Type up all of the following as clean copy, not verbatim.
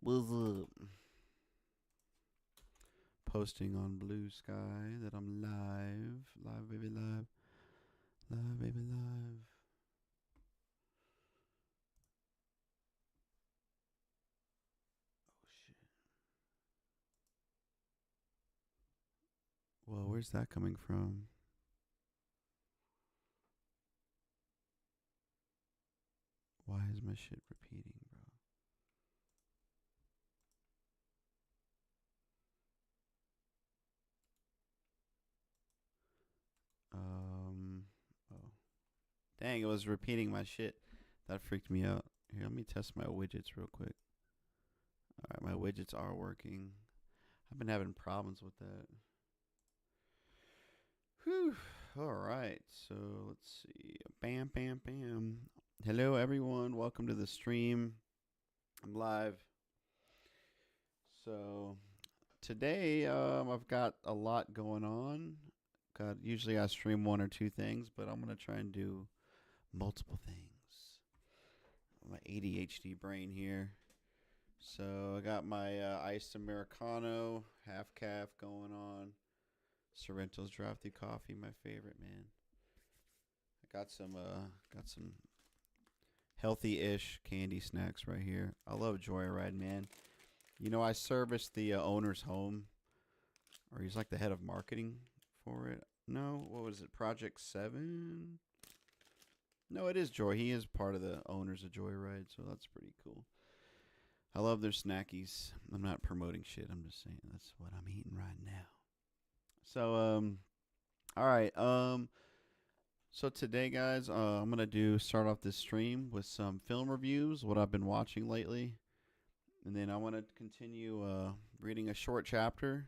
What's up? Posting on Blue Sky that I'm live. Live, baby, live. Live, baby, live. Oh, shit. Well, where's that coming from? Why is my shit repeating, bro? Oh. Dang, it was repeating my shit. That freaked me out. Here, let me test my widgets real quick. Alright, my widgets are working. I've been having problems with that. Whew. Alright, so let's see. Bam, bam, bam. Hello, everyone. Welcome to the stream. I'm live. So today, I've got a lot going on. Usually I stream one or two things, but I'm gonna try and do multiple things. My ADHD brain here. So I got my iced Americano, half calf going on. Sorrento's drafty coffee, my favorite, man. I got some healthy-ish candy snacks right here. I love Joyride, man. You know, I service the owner's home, or he's like the head of marketing for it. No, what was it? Project 7? No, it is Joy. He is part of the owners of Joyride, so that's pretty cool. I love their snackies. I'm not promoting shit. I'm just saying that's what I'm eating right now. So, all right. So today, guys, I'm gonna start off this stream with some film reviews, what I've been watching lately, and then I want to continue reading a short chapter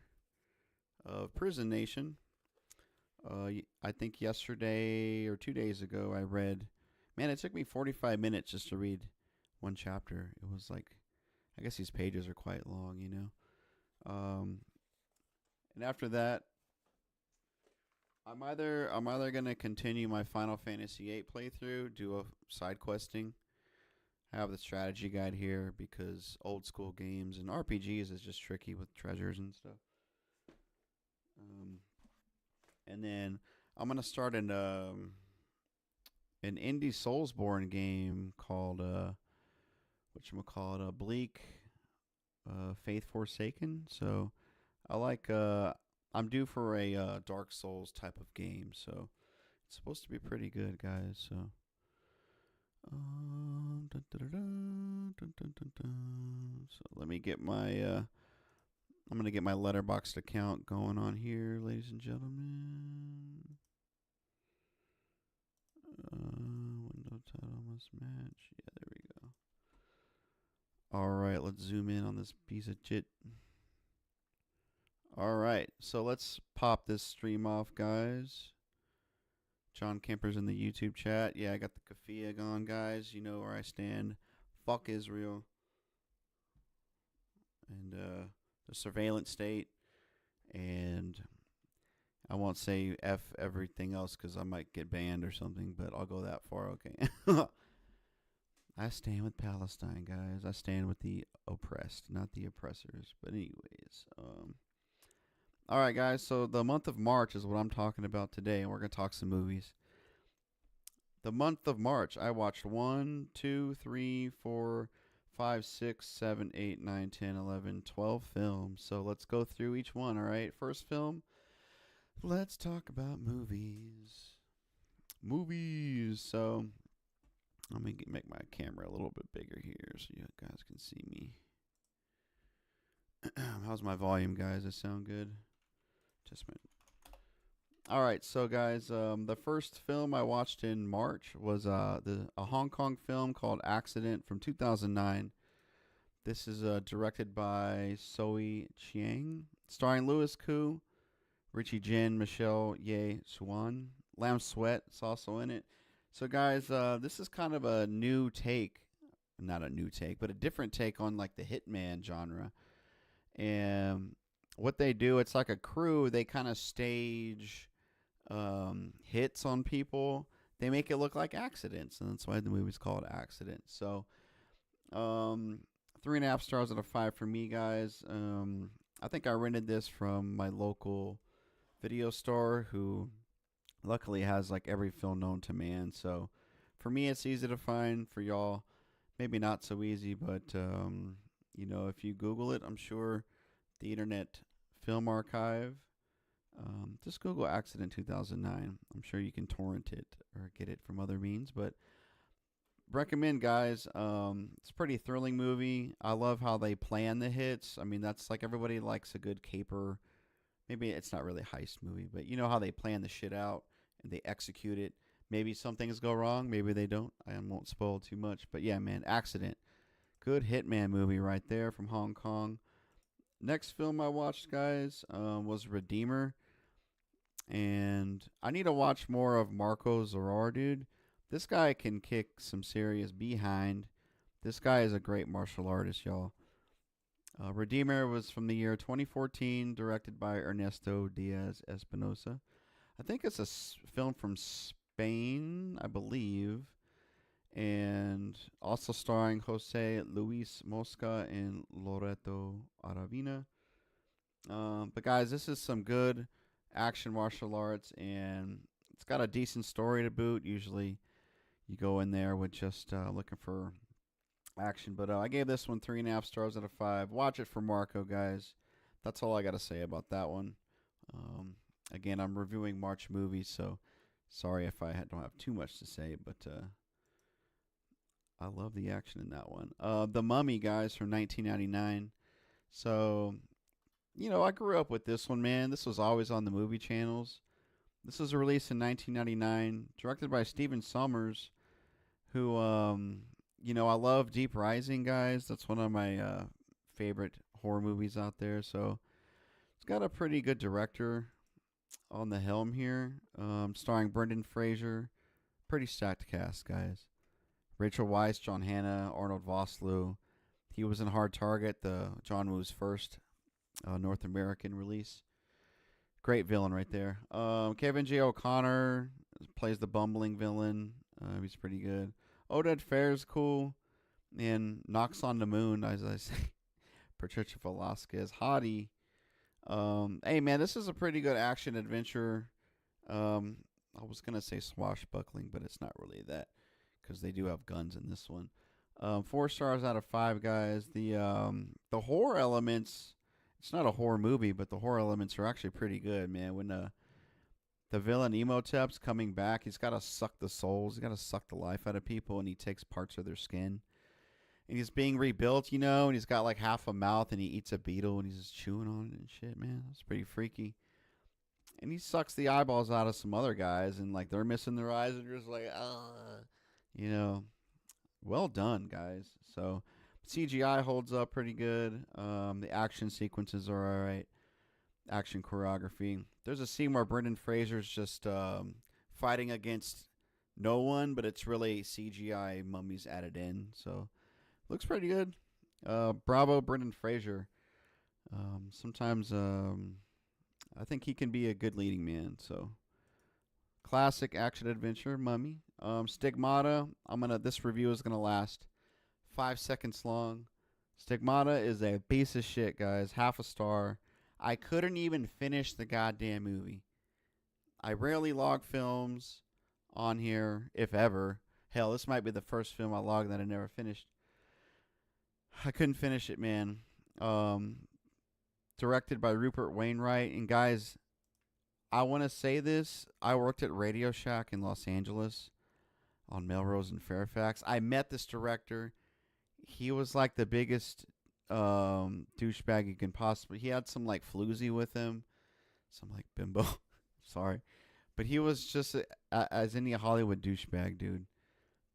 of Prison Nation. I think yesterday or 2 days ago I read. Man, it took me 45 minutes just to read one chapter. It was like, I guess these pages are quite long, you know. And after that, I'm either gonna continue my Final Fantasy VIII playthrough, do a side questing. I have the strategy guide here because old school games and RPGs is just tricky with treasures and stuff. Um, and then I'm gonna start an indie Soulsborne game called Bleak Faith Forsaken. So I like I'm due for a Dark Souls type of game, so it's supposed to be pretty good, guys. So dun, dun, dun, dun, dun, dun, dun. So let me get my I'm gonna get my letterboxed account going on here, ladies and gentlemen. Window title must match. Yeah, there we go. All right, let's zoom in on this piece of shit. All right, so let's pop this stream off, guys. John Kemper's in the YouTube chat. Yeah, I got the kafia on, guys. You know where I stand. Fuck Israel. And the surveillance state. And I won't say F everything else because I might get banned or something, but I'll go that far, okay? I stand with Palestine, guys. I stand with the oppressed, not the oppressors. But anyways, all right, guys. So the month of March is what I'm talking about today, and we're gonna talk some movies. The month of March, I watched 1, 2, 3, 4, 5, 6, 7, 8, 9, 10, 11, 12 films. So let's go through each one, all right? First film, let's talk about movies. Movies. So let me make my camera a little bit bigger here so you guys can see me. How's my volume, guys? Does it sound good? Just a minute. All right, so guys, the first film I watched in March was a Hong Kong film called Accident from 2009. This is directed by Soi Chiang, starring Louis Koo, Richie Jin, Michelle Ye Suan, Lam Sweat is also in it. So guys, this is kind of a new take, not a new take, but a different take on like the hitman genre. And what they do, it's like a crew. They kind of stage hits on people. They make it look like accidents, and that's why the movie's called Accident. So, um, 3.5 stars out of 5 for me, guys. I think I rented this from my local video store, who luckily has like every film known to man. So for me, it's easy to find. For y'all, maybe not so easy, but if you Google it, I'm sure the Internet Film Archive. Just Google Accident 2009. I'm sure you can torrent it or get it from other means, but recommend, guys. It's a pretty thrilling movie. I love how they plan the hits. I mean, that's like everybody likes a good caper. Maybe it's not really a heist movie, but you know how they plan the shit out and they execute it. Maybe some things go wrong, maybe they don't. I won't spoil too much, but yeah, man, Accident. Good hitman movie right there from Hong Kong. Next film I watched, guys, was Redeemer. And I need to watch more of Marco Zaror, dude. This guy can kick some serious behind. This guy is a great martial artist, y'all. Redeemer was from the year 2014, directed by Ernesto Diaz Espinosa. I think it's a film from Spain, I believe. And also starring Jose Luis Mosca and Loreto Aravina. But guys, this is some good action martial arts, and it's got a decent story to boot. Usually you go in there with just looking for action. But I gave this one 3.5 stars out of 5. Watch it for Marco, guys. That's all I got to say about that one. Again, I'm reviewing March movies, so sorry if I don't have too much to say, but I love the action in that one. The Mummy, guys, from 1999. So, I grew up with this one, man. This was always on the movie channels. This was released in 1999, directed by Stephen Sommers, who, I love Deep Rising, guys. That's one of my favorite horror movies out there. So it's got a pretty good director on the helm here, starring Brendan Fraser. Pretty stacked cast, guys. Rachel Weisz, John Hannah, Arnold Vosloo. He was in Hard Target, the John Woo's first North American release. Great villain right there. Kevin J. O'Connor plays the bumbling villain. He's pretty good. Oded Fair's cool. And Knocks on the Moon, as I say. Patricia Velasquez. Hottie. Hey, man, this is a pretty good action adventure. I was going to say swashbuckling, but it's not really that, because they do have guns in this one. 4 stars out of 5, guys. The horror elements, it's not a horror movie, but the horror elements are actually pretty good, man. When the villain Emotep's coming back, he's got to suck the souls. He's got to suck the life out of people, and he takes parts of their skin. And he's being rebuilt, and he's got like half a mouth, and he eats a beetle, and he's just chewing on it and shit, man. It's pretty freaky. And he sucks the eyeballs out of some other guys, and like they're missing their eyes, and you're just like, well done, guys. So CGI holds up pretty good. The action sequences are all right. Action choreography. There's a scene where Brendan Fraser's just fighting against no one, but it's really CGI mummies added in. So looks pretty good. Bravo, Brendan Fraser. Sometimes I think he can be a good leading man. So classic action adventure, Mummy. Stigmata. This review is gonna last 5 seconds long. Stigmata is a piece of shit, guys. Half a star. I couldn't even finish the goddamn movie. I rarely log films on here, if ever. Hell, this might be the first film I logged that I never finished. I couldn't finish it, man. Directed by Rupert Wainwright. And guys, I want to say this. I worked at Radio Shack in Los Angeles on Melrose and Fairfax. I met this director. He was like the biggest douchebag you can possibly. He had some like floozy with him. Some like bimbo. Sorry. But he was just as any Hollywood douchebag, dude.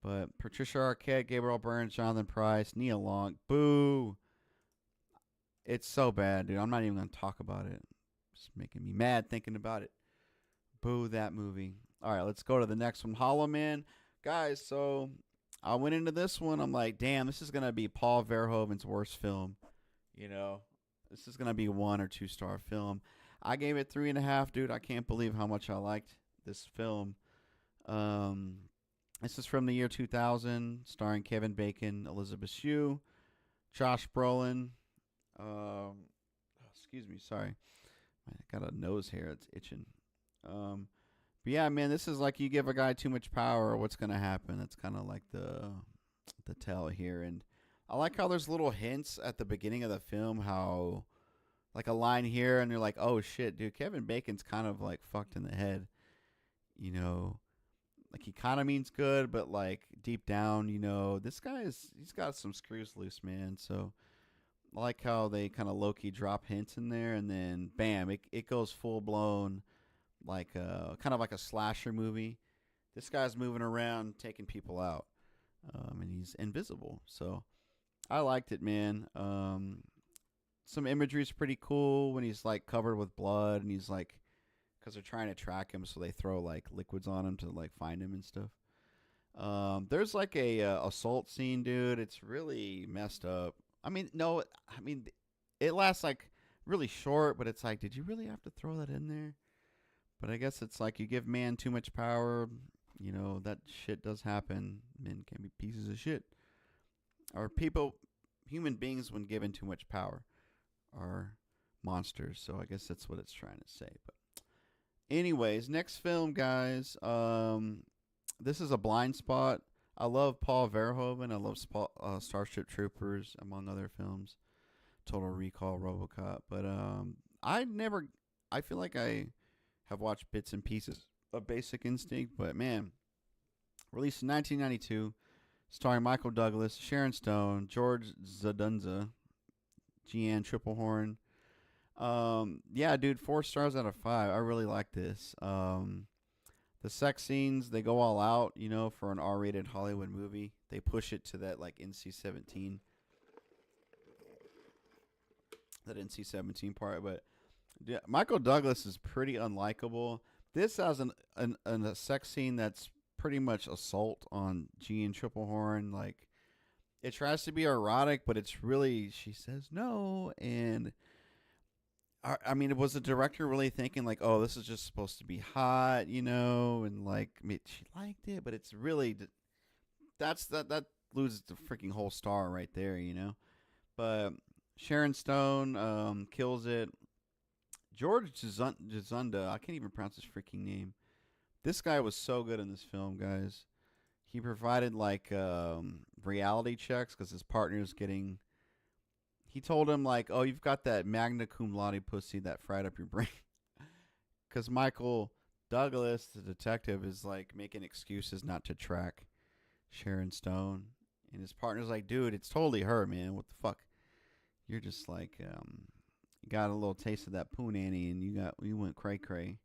But Patricia Arquette, Gabriel Byrne, Jonathan Pryce, Nia Long. Boo. It's so bad, dude. I'm not even going to talk about it. It's making me mad thinking about it. Boo that movie. All right, let's go to the next one. Hollow Man. Guys, so I went into this one. I'm like, damn, this is going to be Paul Verhoeven's worst film. This is going to be 1 or 2 star film. I gave it 3.5, dude. I can't believe how much I liked this film. This is from the year 2000, starring Kevin Bacon, Elizabeth Shue, Josh Brolin. Um, excuse me, sorry. I got a nose hair. It's itching. But yeah, man, this is like you give a guy too much power, what's gonna happen? That's kind of like the tell here, and I like how there's little hints at the beginning of the film, how like a line here, and you're like, oh shit, dude, Kevin Bacon's kind of like fucked in the head, you know. Like he kind of means good, but like deep down, this guy he's got some screws loose, man. So I like how they kind of low key drop hints in there, and then bam, it goes full blown, like kind of like a slasher movie. This guy's moving around, taking people out, and he's invisible. So I liked it, man. Some imagery is pretty cool when he's like covered with blood, and he's like, because they're trying to track him, so they throw like liquids on him to like find him and stuff. There's like a assault scene, dude. It's really messed up. I mean, no, I mean, it lasts like really short, but it's like, did you really have to throw that in there? But I guess it's like you give man too much power, that shit does happen. Men can be pieces of shit. Or people, human beings, when given too much power, are monsters. So I guess that's what it's trying to say. But anyways, next film, guys. This is a blind spot. I love Paul Verhoeven. I love Starship Troopers, among other films. Total Recall, RoboCop. But I feel like I have watched bits and pieces of Basic Instinct. But man, released in 1992, starring Michael Douglas, Sharon Stone, George Zadunza, Jeanne Tripplehorn. Yeah, dude, 4 stars out of 5. I really like this. The sex scenes, they go all out, for an R-rated Hollywood movie. They push it to that like NC-17, part. But yeah, Michael Douglas is pretty unlikable. This has a sex scene that's pretty much assault on Jeanne Tripplehorn. Like, it tries to be erotic, but it's really, she says no, and I mean, was the director really thinking like, oh, this is just supposed to be hot, and like, I mean, she liked it, but it's really that loses the freaking whole star right there, But Sharon Stone kills it. George Jazunda, I can't even pronounce his freaking name. This guy was so good in this film, guys. He provided like reality checks because his partner's getting. He told him, like, oh, you've got that magna cum laude pussy that fried up your brain. Because Michael Douglas, the detective, is, like, making excuses not to track Sharon Stone. And his partner's like, dude, it's totally her, man. What the fuck? You're just, like, you got a little taste of that poo nanny, and you went cray-cray.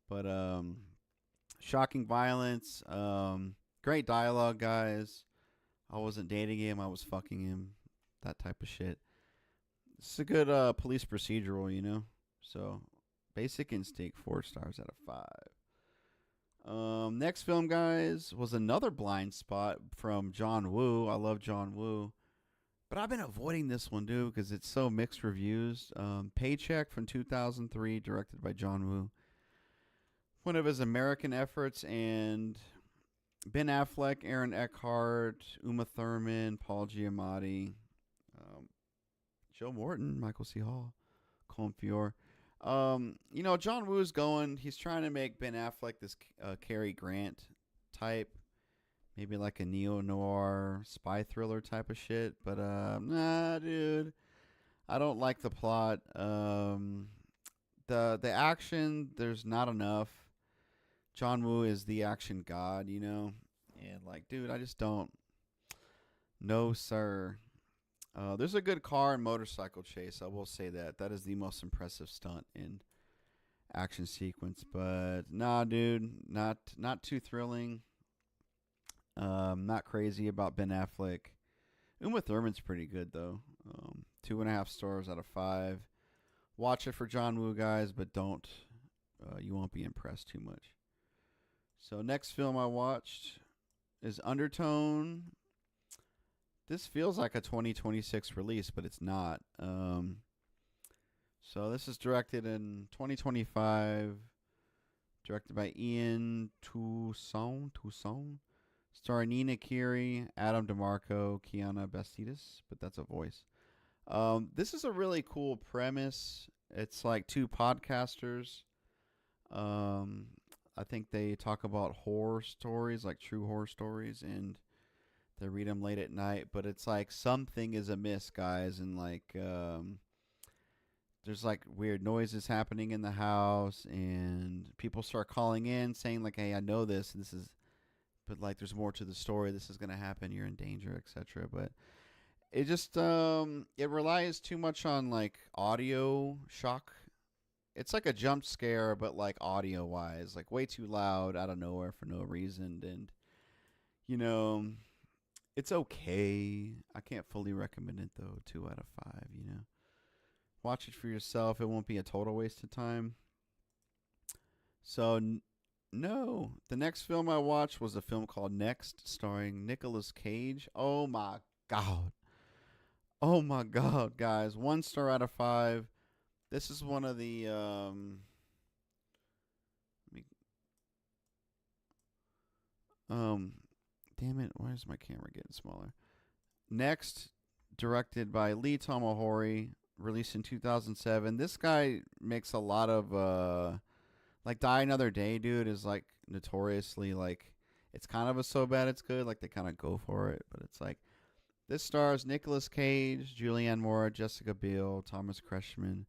But, shocking violence. Great dialogue, guys. I wasn't dating him. I was fucking him. That type of shit. It's a good police procedural, So, Basic Instinct, 4 stars out of 5. Next film, guys, was another blind spot from John Woo. I love John Woo. But I've been avoiding this one, dude, because it's so mixed reviews. Paycheck from 2003, directed by John Woo. One of his American efforts, and Ben Affleck, Aaron Eckhart, Uma Thurman, Paul Giamatti, Joe Morton, Michael C. Hall, Colin Feore. John Woo's going. He's trying to make Ben Affleck this Cary Grant type, maybe like a neo-noir spy thriller type of shit. But nah, dude, I don't like the plot. The action, there's not enough. John Woo is the action god, and like, dude, I just don't. No, sir. There's a good car and motorcycle chase. I will say that. That is the most impressive stunt in action sequence. But nah, dude, not too thrilling. Not crazy about Ben Affleck. Uma Thurman's pretty good though. 2.5 stars out of 5. Watch it for John Woo, guys, but don't. You won't be impressed too much. So next film I watched is Undertone. This feels like a 2026 release, but it's not. So this is directed in 2025. Directed by Ian Toussaint. starring Nina Kiri, Adam DeMarco, Kiana Bastidas, but that's a voice. This is a really cool premise. It's like two podcasters. Um, I think they talk about horror stories, like true horror stories, and they read them late at night. But it's like something is amiss, guys, and like there's like weird noises happening in the house, and people start calling in saying like, "Hey, I know this. This is," but like there's more to the story. This is gonna happen. You're in danger, etc. But it just it relies too much on like audio shock. It's like a jump scare, but like audio wise, like way too loud out of nowhere for no reason, and you know it's okay. I can't fully recommend it though. 2 out of 5. Watch it for yourself. It won't be a total waste of time. So no, the next film I watched was a film called Next, starring Nicolas Cage. Oh my god. Oh my god, guys. 1 star out of 5. This is one of the damn it, why is my camera getting smaller? Next, directed by Lee Tamahori, released in 2007. This guy makes a lot of like Die Another Day, dude, is like notoriously like it's kind of a so bad it's good, like they kind of go for it, but it's like this stars Nicolas Cage, Julianne Moore, Jessica Biel, Thomas Kretschmann.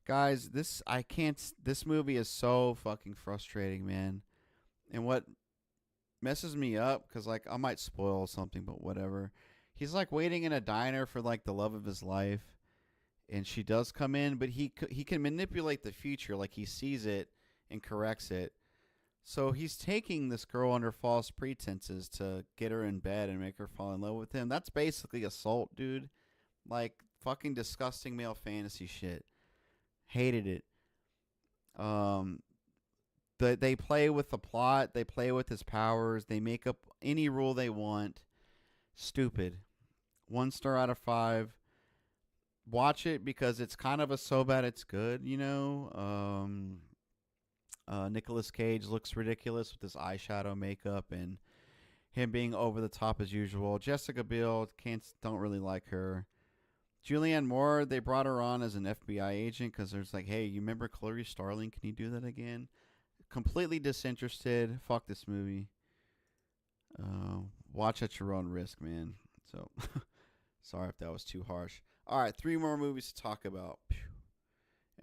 Guys, this movie is so fucking frustrating, man. And what messes me up, cuz like I might spoil something, but whatever. He's like waiting in a diner for like the love of his life, and she does come in, but he can manipulate the future, like he sees it and corrects it. So he's taking this girl under false pretenses to get her in bed and make her fall in love with him. That's basically assault, dude. Like fucking disgusting male fantasy shit. Hated it. Um, they play with the plot. They play with his powers. They make up any rule they want. Stupid. 1 star out of 5. Watch it because it's kind of a so bad it's good. Nicolas Cage looks ridiculous with his eyeshadow makeup and him being over the top as usual. Jessica Biel, don't really like her. Julianne Moore, they brought her on as an FBI agent because there's like, hey, you remember Clarice Starling? Can you do that again? Completely disinterested. Fuck this movie. Watch at your own risk, man. So, sorry if that was too harsh. All right, 3 more movies to talk about,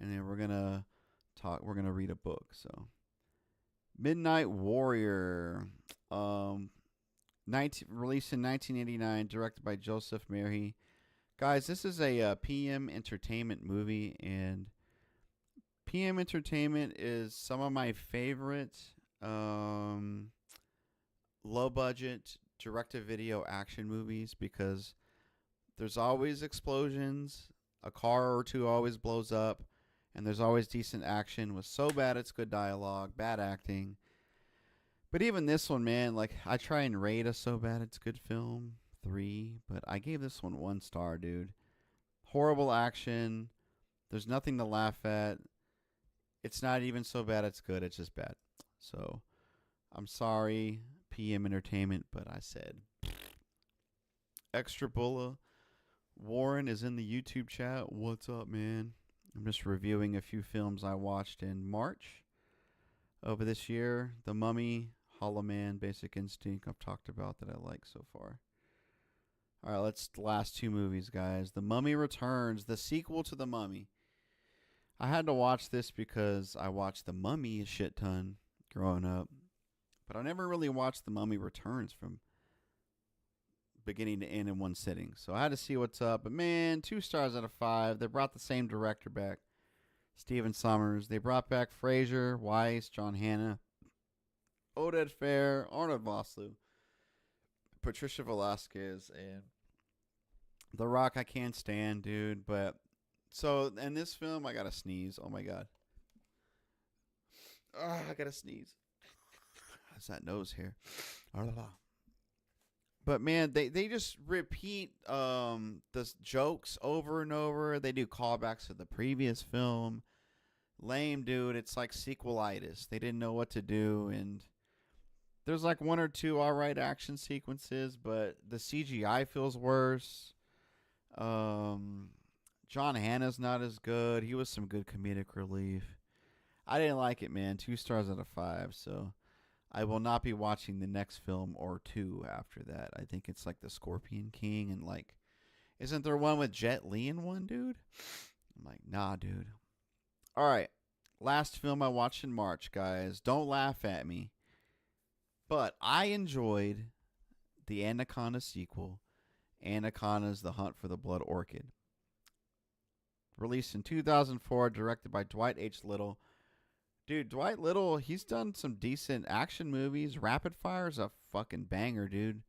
and then we're gonna read a book. So, Midnight Warrior, released in 1989, directed by Joseph Merhi. Guys, this is a PM Entertainment movie, and PM Entertainment is some of my favorite low budget direct-to-video action movies because there's always explosions, a car or two always blows up, and there's always decent action with so bad it's good dialogue, bad acting. But even this one, man, like I try and rate a so bad it's good film 3, but I gave this one 1 star, dude. Horrible action. There's nothing to laugh at. It's not even so bad it's good. It's just bad. So, I'm sorry, PM Entertainment, but I said. Extra Bulla. Warren is in the YouTube chat. What's up, man? I'm just reviewing a few films I watched in March over this year. The Mummy, Hollow Man, Basic Instinct, I've talked about that I like so far. All right, the last 2 movies, guys. The Mummy Returns, the sequel to The Mummy. I had to watch this because I watched The Mummy a shit ton growing up. But I never really watched The Mummy Returns from beginning to end in one sitting. So I had to see what's up. But man, 2 stars out of 5. They brought the same director back, Stephen Sommers. They brought back Fraser, Weiss, John Hannah, Oded Fair, Arnold Vosloo, Patricia Velasquez, and The Rock. I can't stand, dude. But so in this film, I gotta sneeze. Oh my god. I gotta sneeze. How's that nose hair? But man, they just repeat the jokes over and over. They do callbacks to the previous film. Lame, dude. It's like sequelitis. They didn't know what to do, and There's like one or two alright action sequences, but the CGI feels worse. Um, John Hannah's not as good. He was some good comedic relief. I didn't like it, man. 2 stars out of 5. So I will not be watching the next film or two after that. I think it's like the Scorpion King and like, isn't there one with Jet Li in one, dude? I'm like, nah, dude. All right, last film I watched in March, guys. Don't laugh at me, but I enjoyed the Anaconda sequel, Anaconda's The Hunt for the Blood Orchid. Released in 2004, directed by Dwight H. Little. Dude, Dwight Little, he's done some decent action movies. Rapid Fire is a fucking banger, dude.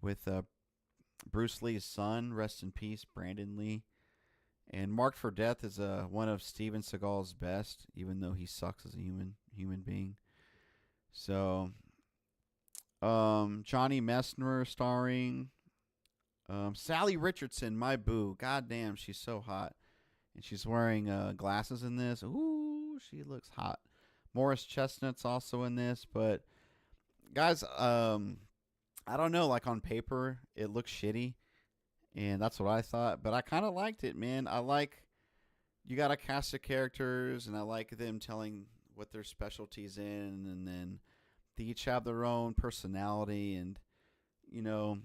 With Bruce Lee's son, rest in peace, Brandon Lee. And Marked for Death is one of Steven Seagal's best, even though he sucks as a human being. So, Johnny Messner starring. Sally Richardson, my boo. God damn, she's so hot. And she's wearing glasses in this. Ooh, she looks hot. Morris Chestnut's also in this. But, guys, I don't know. Like, on paper, it looks shitty. And that's what I thought. But I kind of liked it, man. I like, you got a cast of characters, and I like them telling what their specialties in. And then they each have their own personality. And, you know,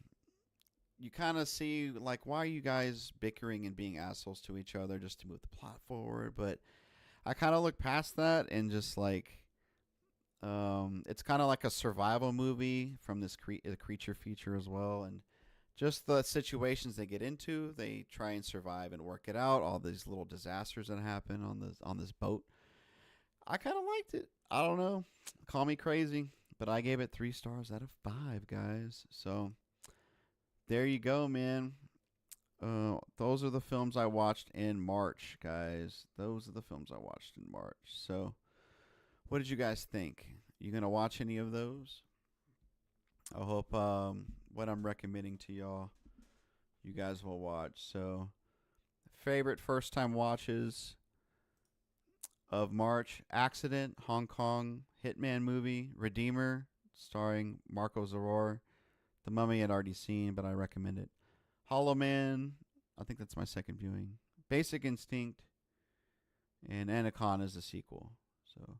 you kind of see, like, why are you guys bickering and being assholes to each other just to move the plot forward? But I kind of look past that and just, like, it's kind of like a survival movie from this creature feature as well. And just the situations they get into, they try and survive and work it out. All these little disasters that happen on this boat. I kind of liked it. I don't know. Call me crazy, but I gave it 3 stars out of 5, guys. So there you go, man. Those are the films I watched in March, guys. Those are the films I watched in March. So what did you guys think? You going to watch any of those? I hope what I'm recommending to y'all, you guys will watch. So, favorite first time watches of March: Accident, Hong Kong, Hitman movie, Redeemer, starring Marco Zaror. The Mummy I'd already seen, but I recommend it. Hollow Man, I think that's my second viewing. Basic Instinct, and Anaconda is the sequel. So,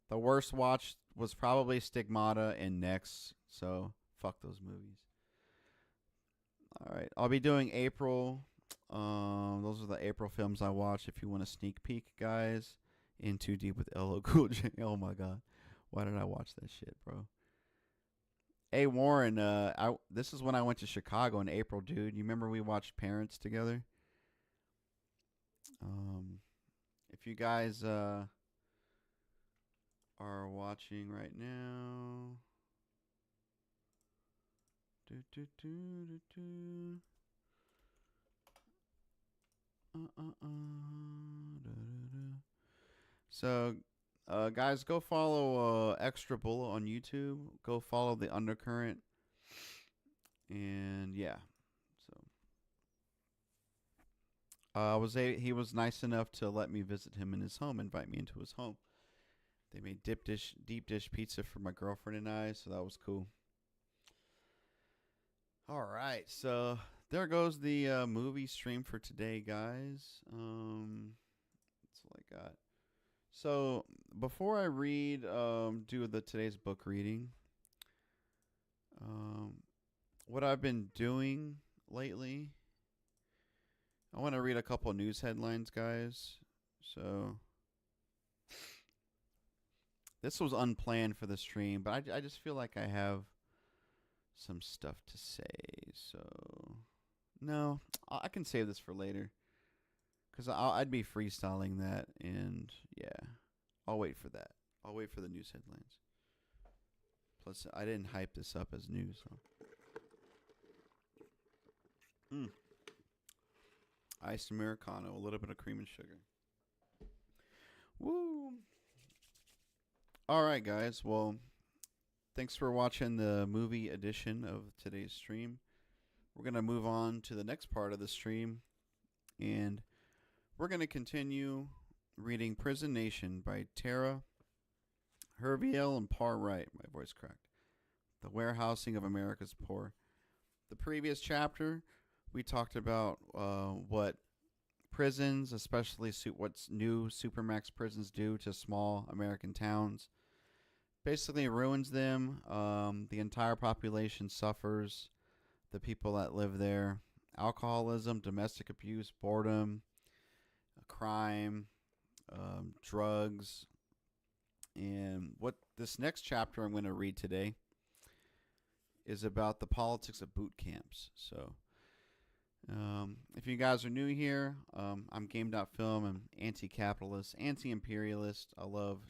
the worst watch was probably Stigmata and Next. So, fuck those movies. All right, I'll be doing April. Those are the April films I watched. If you want a sneak peek, guys, in Too Deep with LL Cool J. Oh my god, why did I watch that shit, bro? Hey Warren, this is when I went to Chicago in April, dude. You remember we watched Parents together? If you guys are watching right now. So, guys, go follow Extra Bullet on YouTube. Go follow The Undercurrent. And yeah, so he was nice enough to let me visit him in his home, invite me into his home. They made deep dish pizza for my girlfriend and I, so that was cool. All right, so there goes the movie stream for today, guys. That's all I got. So before I read, do the today's book reading. What I've been doing lately. I want to read a couple news headlines, guys. So this was unplanned for the stream, but I just feel like I have some stuff to say. So no, I can save this for later because I'd be freestyling that, and yeah, I'll wait for that. I'll wait for the news headlines. Plus, I didn't hype this up as news. So. Iced Americano, a little bit of cream and sugar. Woo! All right, guys. Well, thanks for watching the movie edition of today's stream. We're going to move on to the next part of the stream, and we're going to continue reading Prison Nation by Tara Herviel and Parr Wright. My voice cracked. The Warehousing of America's Poor. The previous chapter, we talked about what prisons, especially what's new supermax prisons do to small American towns. Basically ruins them. The entire population suffers. The people that live there. Alcoholism, domestic abuse, boredom, crime, drugs. And what this next chapter I'm going to read today is about the politics of boot camps. So, if you guys are new here, I'm Game.Film. I'm anti-capitalist, anti-imperialist. I love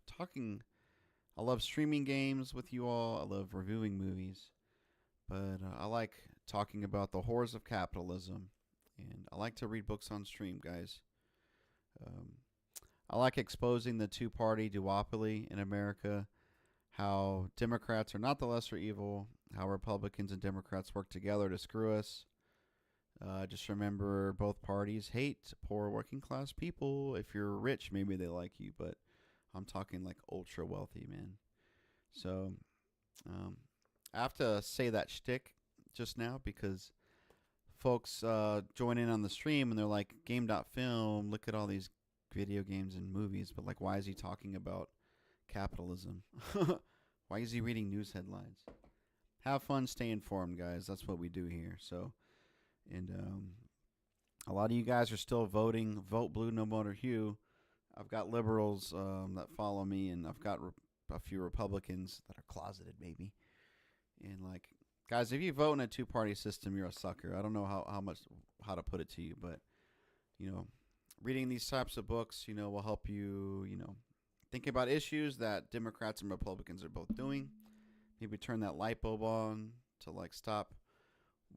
streaming games with you all. I love reviewing movies. But I like talking about the horrors of capitalism. And I like to read books on stream, guys. I like exposing the two-party duopoly in America, how Democrats are not the lesser evil, how Republicans and Democrats work together to screw us. Just remember, both parties hate poor working class people. If you're rich, maybe they like you, but I'm talking like ultra wealthy, man. So, I have to say that shtick just now because folks join in on the stream and they're like, Game.Film, look at all these video games and movies, but like, why is he talking about capitalism? Why is he reading news headlines? Have fun, stay informed, guys. That's what we do here. So, and a lot of you guys are still voting. Vote blue, no matter hue. I've got liberals that follow me, and I've got a few Republicans that are closeted, maybe. And like, guys, if you vote in a two-party system, you're a sucker. I don't know how to put it to you, but reading these types of books, will help you, think about issues that Democrats and Republicans are both doing. Maybe turn that light bulb on to like stop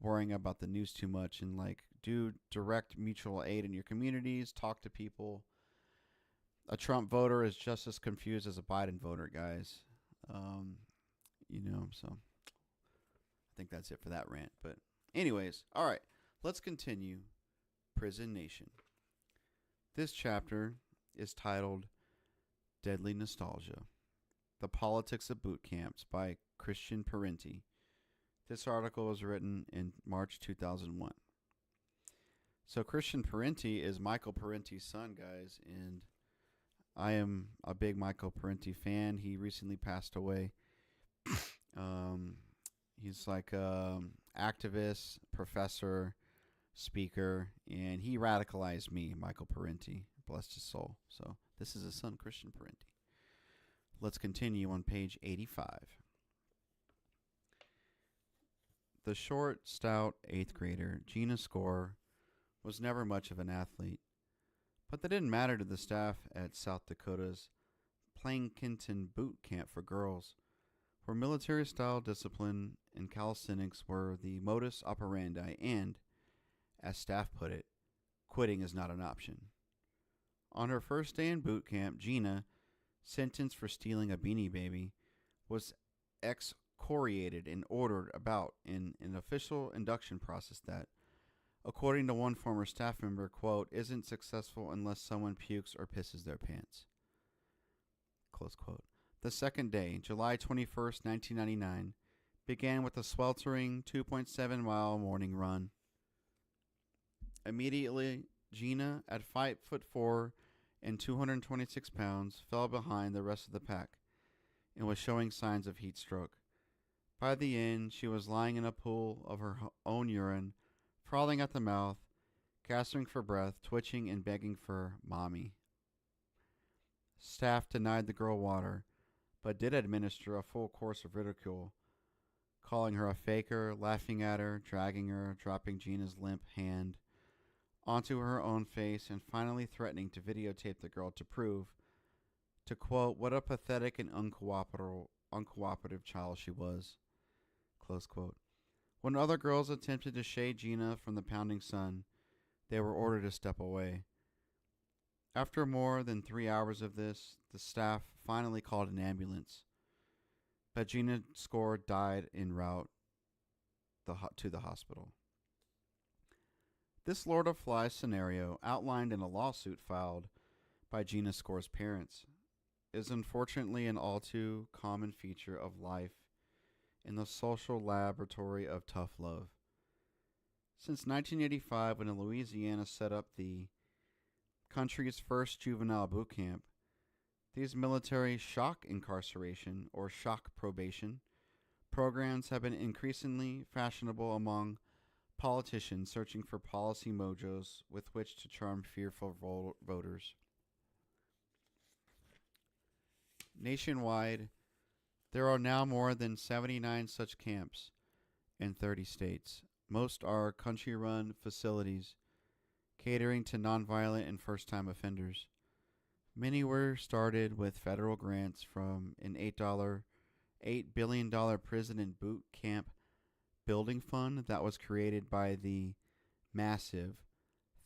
worrying about the news too much and like do direct mutual aid in your communities. Talk to people. A Trump voter is just as confused as a Biden voter, guys. So I think that's it for that rant. But anyways, all right, let's continue. Prison Nation. This chapter is titled Deadly Nostalgia. The Politics of Boot Camps by Christian Parenti. This article was written in March 2001. So Christian Parenti is Michael Parenti's son, guys, and I am a big Michael Parenti fan. He recently passed away. He's like activist, professor, speaker, and he radicalized me, Michael Parenti. Bless his soul. So this is his son, Christian Parenti. Let's continue on page 85. The short, stout 8th grader, Gina Score, was never much of an athlete, but that didn't matter to the staff at South Dakota's Plankinton Boot Camp for Girls, where military-style discipline and calisthenics were the modus operandi and, as staff put it, quitting is not an option. On her first day in boot camp, Gina, sentenced for stealing a Beanie Baby, was excoriated and ordered about in an official induction process that, according to one former staff member, quote, isn't successful unless someone pukes or pisses their pants. Close quote. The second day, July 21st, 1999, began with a sweltering 2.7-mile morning run. Immediately, Gina, at 5'4" and 226 pounds, fell behind the rest of the pack and was showing signs of heat stroke. By the end, she was lying in a pool of her own urine, frothing at the mouth, gasping for breath, twitching and begging for mommy. Staff denied the girl water, but did administer a full course of ridicule, calling her a faker, laughing at her, dragging her, dropping Gina's limp hand onto her own face, and finally threatening to videotape the girl to prove, to quote, what a pathetic and uncooperative child she was. Close quote. When other girls attempted to shade Gina from the pounding sun, they were ordered to step away. After more than 3 hours of this, the staff finally called an ambulance, but Gina Score died en route to the hospital. This Lord of Flies scenario outlined in a lawsuit filed by Gina Score's parents is unfortunately an all too common feature of life in the social laboratory of tough love. Since 1985, when Louisiana set up the country's first juvenile boot camp, these military shock incarceration or shock probation programs have been increasingly fashionable among politicians searching for policy mojos with which to charm fearful voters. Nationwide, there are now more than 79 such camps in 30 states. Most are country run facilities catering to nonviolent and first time offenders. Many were started with federal grants from an $8 billion prison and boot camp building fund that was created by the massive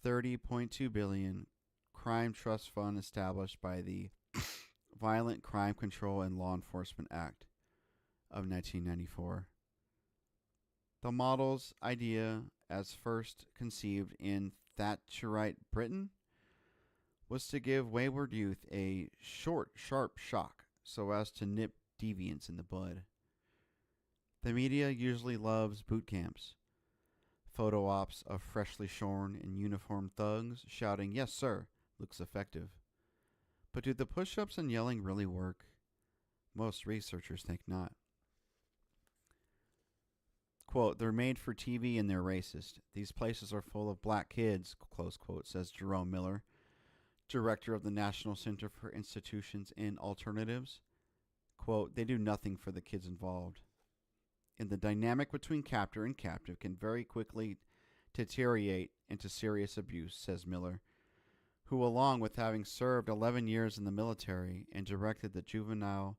$30.2 billion crime trust fund established by the Violent Crime Control and Law Enforcement Act of 1994. The model's idea, as first conceived in Thatcherite Britain, was to give wayward youth a short, sharp shock so as to nip deviance in the bud. The media usually loves boot camps, photo ops of freshly shorn and uniformed thugs shouting, "Yes, sir," looks effective. But do the push-ups and yelling really work? Most researchers think not. Quote, "They're made for TV and they're racist. These places are full of black kids," close quote, says Jerome Miller, director of the National Center for Institutions and Alternatives. Quote, "They do nothing for the kids involved. And the dynamic between captor and captive can very quickly deteriorate into serious abuse," says Miller, who, along with having served 11 years in the military and directed the juvenile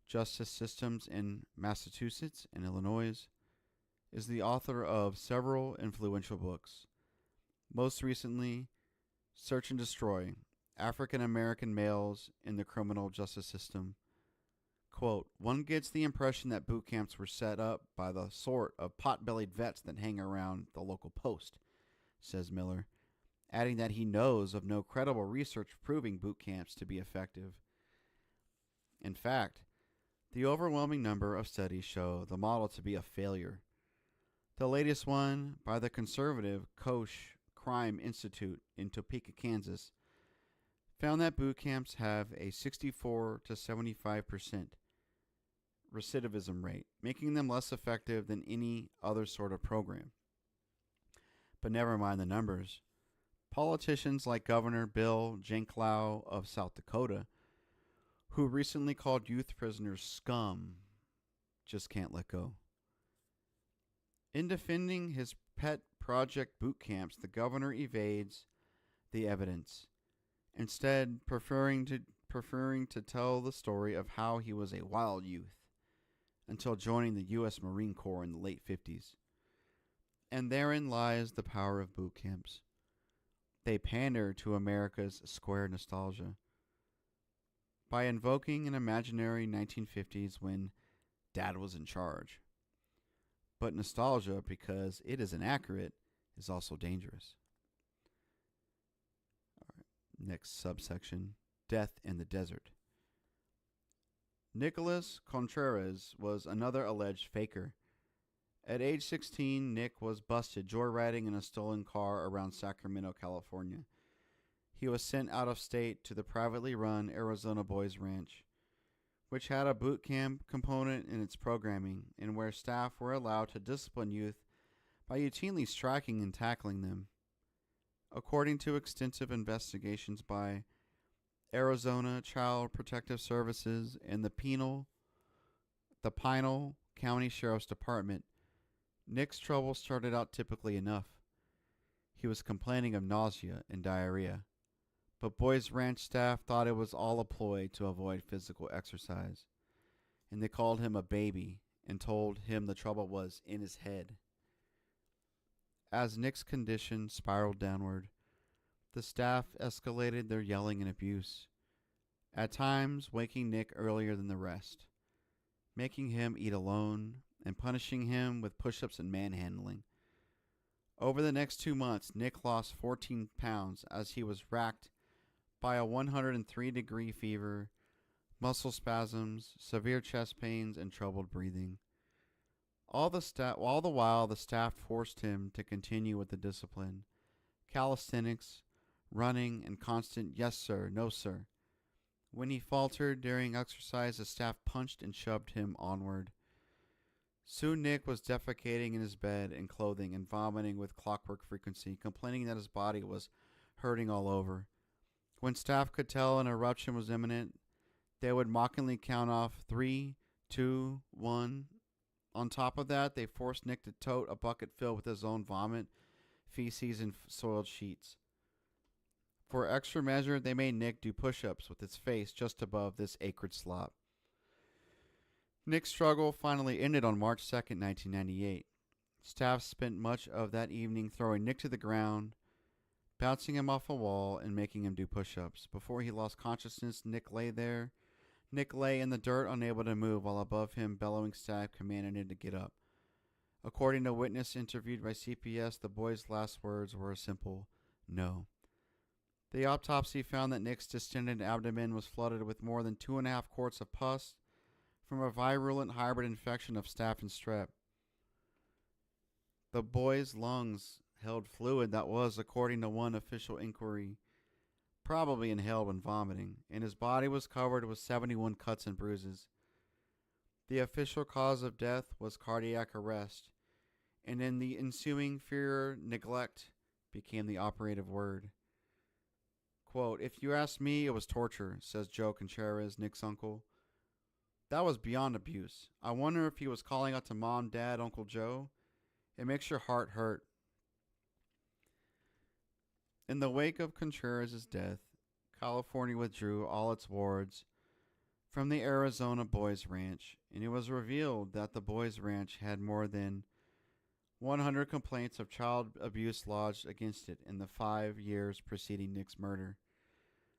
justice systems in Massachusetts and Illinois, is the author of several influential books. Most recently, Search and Destroy: African American Males in the Criminal Justice System. Quote, "One gets the impression that boot camps were set up by the sort of pot-bellied vets that hang around the local post," says Miller, adding that he knows of no credible research proving boot camps to be effective. In fact, the overwhelming number of studies show the model to be a failure. The latest one, by the conservative Koch Crime Institute in Topeka, Kansas, found that boot camps have a 64 to 75% recidivism rate, making them less effective than any other sort of program. But never mind the numbers. Politicians like Governor Bill Janklow of South Dakota, who recently called youth prisoners scum, just can't let go. In defending his pet project boot camps, the governor evades the evidence, instead preferring to tell the story of how he was a wild youth until joining the U.S. Marine Corps in the late 50s. And therein lies the power of boot camps. They pander to America's square nostalgia by invoking an imaginary 1950s when Dad was in charge. But nostalgia, because it is inaccurate, is also dangerous. All right. Next subsection, Death in the Desert. Nicholas Contreras was another alleged faker. At age 16, Nick was busted joyriding in a stolen car around Sacramento, California. He was sent out of state to the privately run Arizona Boys Ranch, which had a boot camp component in its programming and where staff were allowed to discipline youth by routinely striking and tackling them. According to extensive investigations by Arizona Child Protective Services and the Pinal County Sheriff's Department, Nick's trouble started out typically enough. He was complaining of nausea and diarrhea, but Boys Ranch staff thought it was all a ploy to avoid physical exercise, and they called him a baby and told him the trouble was in his head. As Nick's condition spiraled downward, the staff escalated their yelling and abuse, at times waking Nick earlier than the rest, making him eat alone, and punishing him with push-ups and manhandling. Over the next 2 months, Nick lost 14 pounds as he was racked by a 103-degree fever, muscle spasms, severe chest pains, and troubled breathing. All the while, the staff forced him to continue with the discipline: calisthenics, running, and constant "yes, sir," "no, sir." When he faltered during exercise, the staff punched and shoved him onward. Soon Nick was defecating in his bed and clothing and vomiting with clockwork frequency, complaining that his body was hurting all over. When staff could tell an eruption was imminent, they would mockingly count off 3, 2, 1. On top of that, they forced Nick to tote a bucket filled with his own vomit, feces, and soiled sheets. For extra measure, they made Nick do push-ups with his face just above this acrid slop. Nick's struggle finally ended on March 2nd, 1998. Staff spent much of that evening throwing Nick to the ground, bouncing him off a wall, and making him do push-ups. Before he lost consciousness, Nick lay in the dirt, unable to move, while above him, bellowing staff commanded him to get up. According to a witness interviewed by CPS, the boy's last words were a simple "no." The autopsy found that Nick's distended abdomen was flooded with more than 2.5 quarts of pus from a virulent hybrid infection of staph and strep. The boy's lungs held fluid that was, according to one official inquiry, probably inhaled when vomiting, and his body was covered with 71 cuts and bruises. The official cause of death was cardiac arrest, and in the ensuing furor, neglect became the operative word. Quote, "If you ask me, it was torture," says Joe Contreras, Nick's uncle. "That was beyond abuse. I wonder if he was calling out to Mom, Dad, Uncle Joe. It makes your heart hurt." In the wake of Contreras' death, California withdrew all its wards from the Arizona Boys Ranch, and it was revealed that the Boys Ranch had more than 100 complaints of child abuse lodged against it in the 5 years preceding Nick's murder.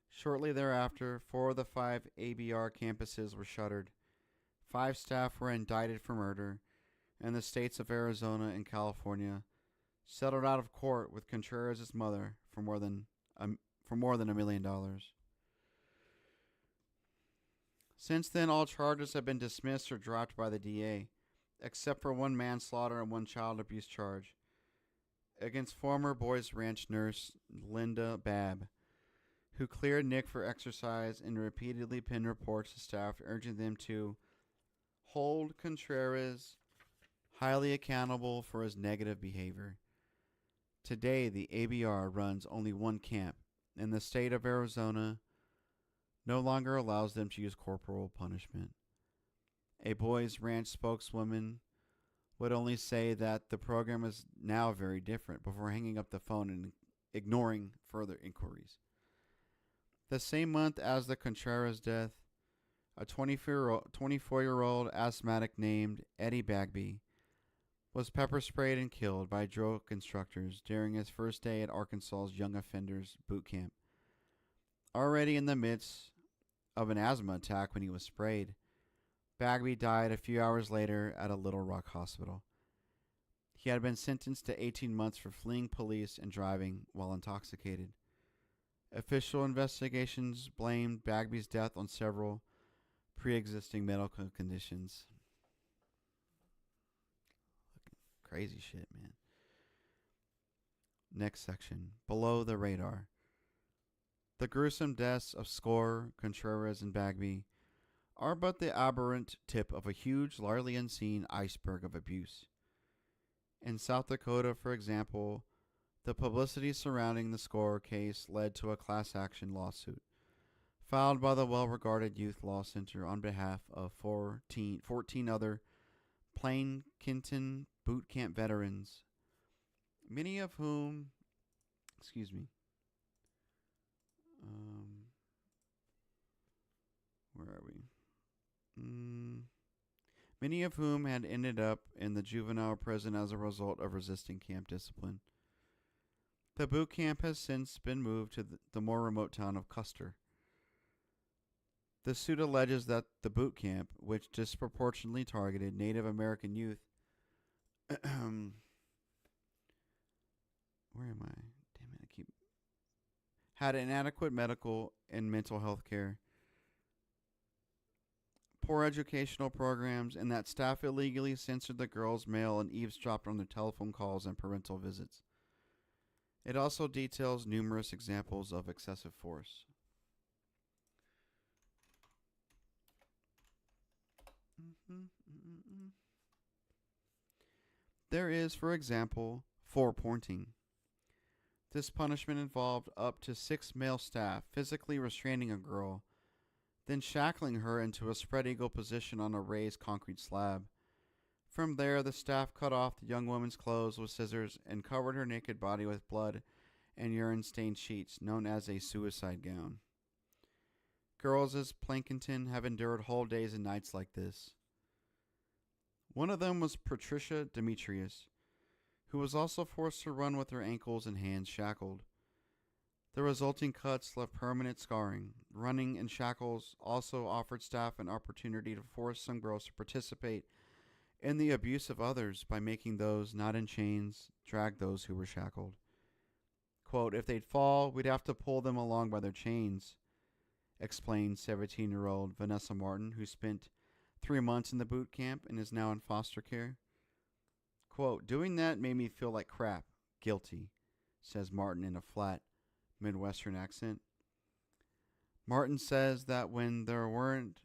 Shortly thereafter, 4 of the 5 ABR campuses were shuttered. 5 staff were indicted for murder, and the states of Arizona and California settled out of court with Contreras' mother for more than $1 million. Since then, all charges have been dismissed or dropped by the DA, except for 1 manslaughter and 1 child abuse charge against former Boys Ranch nurse Linda Babb, who cleared Nick for exercise and repeatedly pinned reports to staff urging them to hold Contreras highly accountable for his negative behavior. Today, the ABR runs only 1 camp, and the state of Arizona no longer allows them to use corporal punishment. A Boys Ranch spokeswoman would only say that the program is now very different before hanging up the phone and ignoring further inquiries. The same month as the Contreras death, a 24-year-old asthmatic named Eddie Bagby was pepper sprayed and killed by drug instructors during his first day at Arkansas's Young Offenders Boot Camp. Already in the midst of an asthma attack when he was sprayed, Bagby died a few hours later at a Little Rock hospital. He had been sentenced to 18 months for fleeing police and driving while intoxicated. Official investigations blamed Bagby's death on several pre-existing medical conditions. Crazy shit, man. Next section. Below the radar. The gruesome deaths of Score, Contreras, and Bagby are but the aberrant tip of a huge, largely unseen iceberg of abuse. In South Dakota, for example, the publicity surrounding the Score case led to a class action lawsuit filed by the well-regarded Youth Law Center on behalf of 14 other Plain Kenton boot camp veterans, many of whom, where are we? Many of whom had ended up in the juvenile prison as a result of resisting camp discipline. The boot camp has since been moved to the more remote town of Custer. The suit alleges that the boot camp, which disproportionately targeted Native American youth, where am I? Damn it, had inadequate medical and mental health care. poor educational programs, and that staff illegally censored the girls' mail and eavesdropped on their telephone calls and parental visits. It also details numerous examples of excessive force. There is, for example, forepointing. This punishment involved up to 6 male staff physically restraining a girl, then shackling her into a spread eagle position on a raised concrete slab. From there, the staff cut off the young woman's clothes with scissors and covered her naked body with blood and urine-stained sheets, known as a suicide gown. Girls as Plankinton have endured whole days and nights like this. One of them was Patricia Demetrius, who was also forced to run with her ankles and hands shackled. The resulting cuts left permanent scarring. Running in shackles also offered staff an opportunity to force some girls to participate in the abuse of others by making those not in chains drag those who were shackled. Quote, if they'd fall, we'd have to pull them along by their chains, explained 17-year-old Vanessa Martin, who spent 3 months in the boot camp and is now in foster care. Quote, doing that made me feel like crap, guilty, says Martin in a flat Midwestern accent. Martin says that when there weren't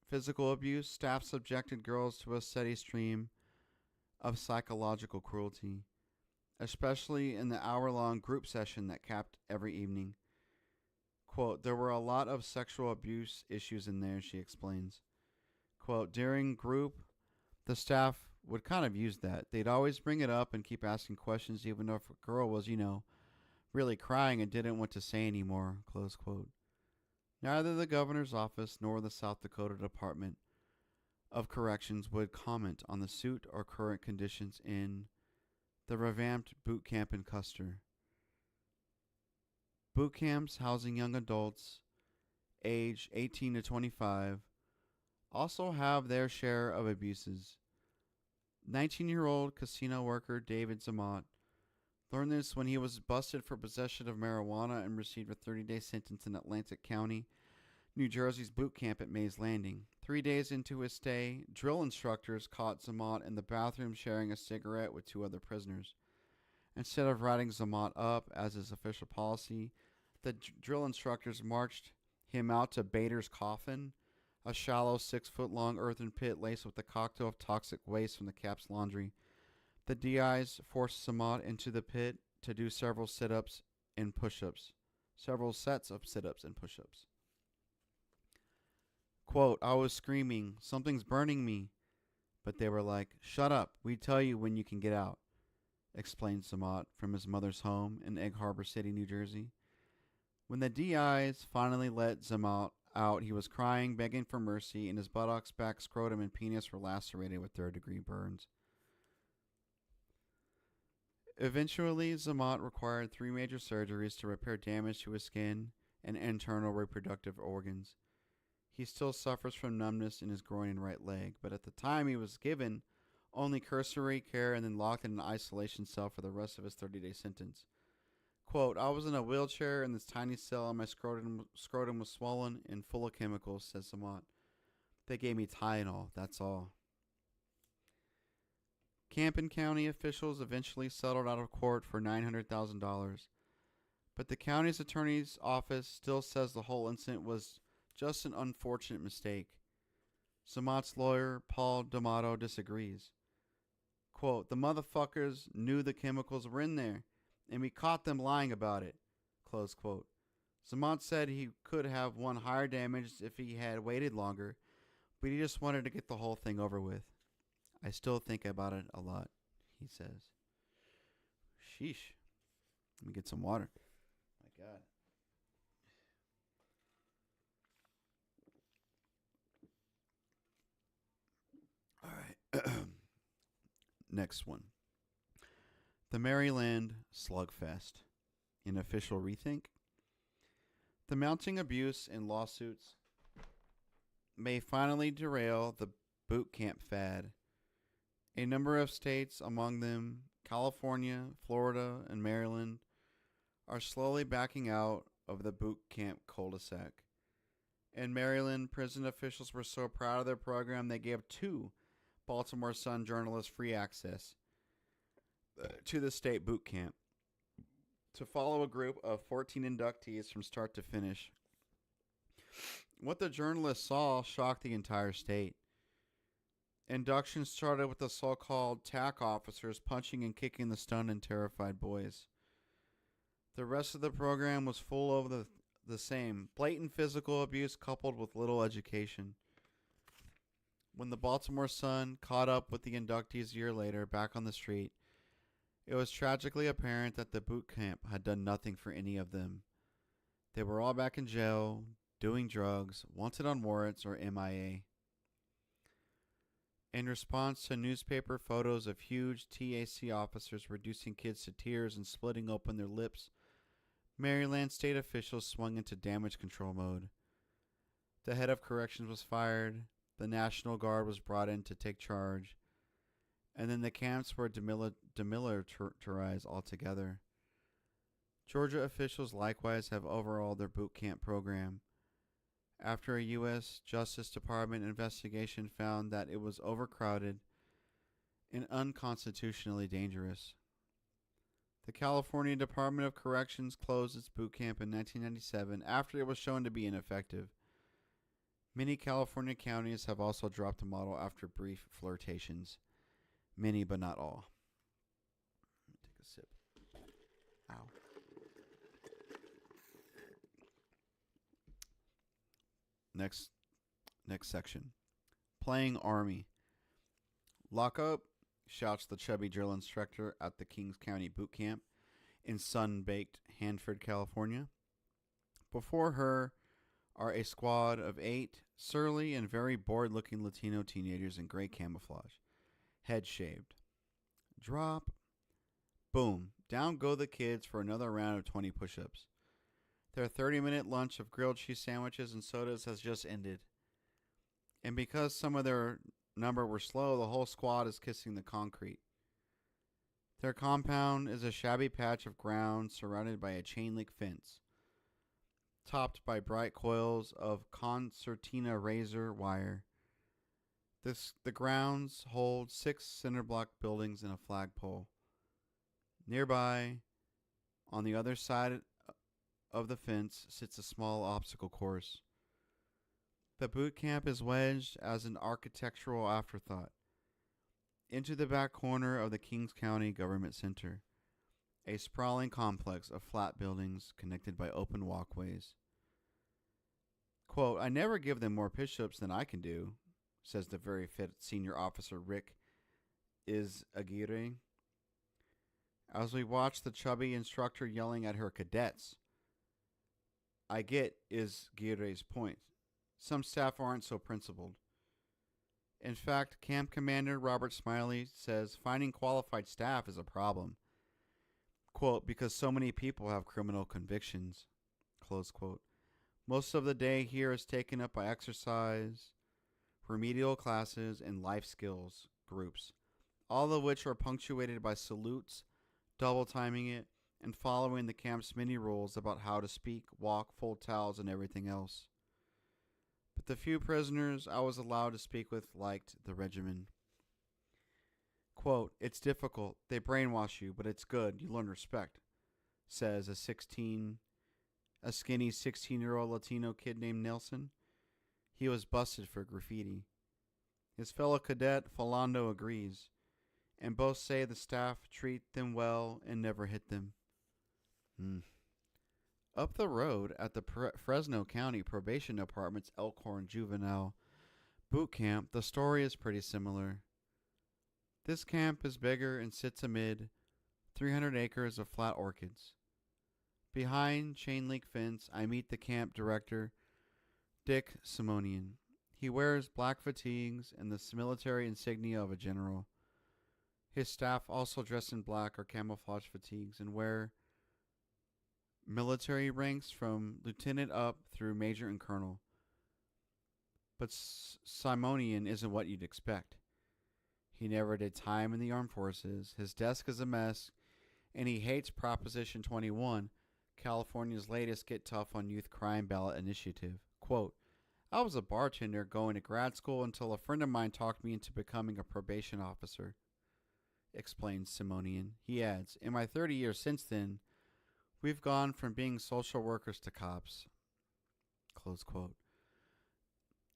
physical abuse, staff subjected girls to a steady stream of psychological cruelty, especially in the hour-long group session that capped every evening. Quote, there were a lot of sexual abuse issues in there, she explains. Quote, during group, the staff would kind of use that. They'd always bring it up and keep asking questions even if a girl was, really crying and didn't want to say anymore, close quote. Neither the governor's office nor the South Dakota Department of Corrections would comment on the suit or current conditions in the revamped boot camp in Custer. Boot camps housing young adults age 18 to 25 also have their share of abuses. 19-year-old casino worker David Zamot learned this when he was busted for possession of marijuana and received a 30-day sentence in Atlantic County, New Jersey's boot camp at Mays Landing. 3 days into his stay, drill instructors caught Zamot in the bathroom sharing a cigarette with 2 other prisoners. Instead of writing Zamot up, as is official policy, the drill instructors marched him out to Bader's Coffin, a shallow 6-foot-long earthen pit laced with a cocktail of toxic waste from the cap's laundry. The DIs forced Zamot into the pit to do several sit-ups and push-ups. Several sets of sit-ups and push-ups. Quote, I was screaming, something's burning me. But they were like, shut up, we tell you when you can get out, explained Zamot from his mother's home in Egg Harbor City, New Jersey. When the DIs finally let Zamot out, he was crying, begging for mercy, and his buttocks, back, scrotum, and penis were lacerated with third-degree burns. Eventually, Zamot required 3 major surgeries to repair damage to his skin and internal reproductive organs. He still suffers from numbness in his groin and right leg, but at the time he was given only cursory care and then locked in an isolation cell for the rest of his 30-day sentence. Quote, I was in a wheelchair in this tiny cell and my scrotum was swollen and full of chemicals, says Zamot. They gave me Tylenol, that's all. Camden County officials eventually settled out of court for $900,000, but the county's attorney's office still says the whole incident was just an unfortunate mistake. Zamot's lawyer, Paul D'Amato, disagrees. Quote, the motherfuckers knew the chemicals were in there, and we caught them lying about it, close quote. Zamot said he could have won higher damage if he had waited longer, but he just wanted to get the whole thing over with. I still think about it a lot, he says. Sheesh. Let me get some water. My God. All right. Next one. The Maryland Slugfest. An official rethink. The mounting abuse and lawsuits may finally derail the boot camp fad. A number of states, among them California, Florida, and Maryland, are slowly backing out of the boot camp cul-de-sac. In Maryland, prison officials were so proud of their program they gave two Baltimore Sun journalists free access to the state boot camp to follow a group of 14 inductees from start to finish. What the journalists saw shocked the entire state. Induction started with the so-called TAC officers punching and kicking the stunned and terrified boys. The rest of the program was full of the same blatant physical abuse coupled with little education. When the Baltimore Sun caught up with the inductees a year later back on the street, it was tragically apparent that the boot camp had done nothing for any of them. They were all back in jail, doing drugs, wanted on warrants, or MIA. In response to newspaper photos of huge TAC officers reducing kids to tears and splitting open their lips, Maryland state officials swung into damage control mode. The head of corrections was fired, the National Guard was brought in to take charge, and then the camps were demilitarized altogether. Georgia officials likewise have overhauled their boot camp program, after a U.S. Justice Department investigation found that it was overcrowded and unconstitutionally dangerous. The California Department of Corrections closed its boot camp in 1997 after it was shown to be ineffective. Many California counties have also dropped the model after brief flirtations. Many, but not all. Take a sip. Ow. Next section. Playing Army. Lock up, shouts the chubby drill instructor at the Kings County boot camp in sun-baked Hanford, California. Before her are a squad of 8 surly and very bored-looking Latino teenagers in gray camouflage, head shaved. Drop. Boom. Down go the kids for another round of 20 push-ups. Their 30-minute lunch of grilled cheese sandwiches and sodas has just ended. And because some of their number were slow, the whole squad is kissing the concrete. Their compound is a shabby patch of ground surrounded by a chain-link fence, topped by bright coils of concertina razor wire. The grounds hold 6 cinder-block buildings and a flagpole. Nearby, on the other side of the fence, sits a small obstacle course. The boot camp is wedged as an architectural afterthought into the back corner of the Kings County Government Center, a sprawling complex of flat buildings connected by open walkways. Quote, I never give them more push-ups than I can do, says the very fit senior officer Rick Aguirre, as we watch the chubby instructor yelling at her cadets. I get Aguirre's point. Some staff aren't so principled. In fact, Camp Commander Robert Smiley says finding qualified staff is a problem. Quote, because so many people have criminal convictions. Close quote. Most of the day here is taken up by exercise, remedial classes, and life skills groups, all of which are punctuated by salutes, double timing it, and following the camp's many rules about how to speak, walk, fold towels, and everything else. But the few prisoners I was allowed to speak with liked the regimen. Quote, it's difficult. They brainwash you, but it's good. You learn respect, says a skinny 16-year-old Latino kid named Nelson. He was busted for graffiti. His fellow cadet, Philando, agrees, and both say the staff treat them well and never hit them. Up the road at the Fresno County Probation Department's Elkhorn Juvenile Boot Camp, the story is pretty similar. This camp is bigger and sits amid 300 acres of flat orchids. Behind chain-link fence, I meet the camp director, Dick Simonian. He wears black fatigues and the military insignia of a general. His staff, also dressed in black or camouflage fatigues, and wear military ranks from lieutenant up through major and colonel. But Simonian isn't what you'd expect. He never did time in the armed forces. His desk is a mess, and he hates Proposition 21, California's latest Get Tough on Youth Crime ballot initiative. Quote, I was a bartender going to grad school until a friend of mine talked me into becoming a probation officer, explains Simonian. He adds, in my 30 years since then, we've gone from being social workers to cops. Close quote.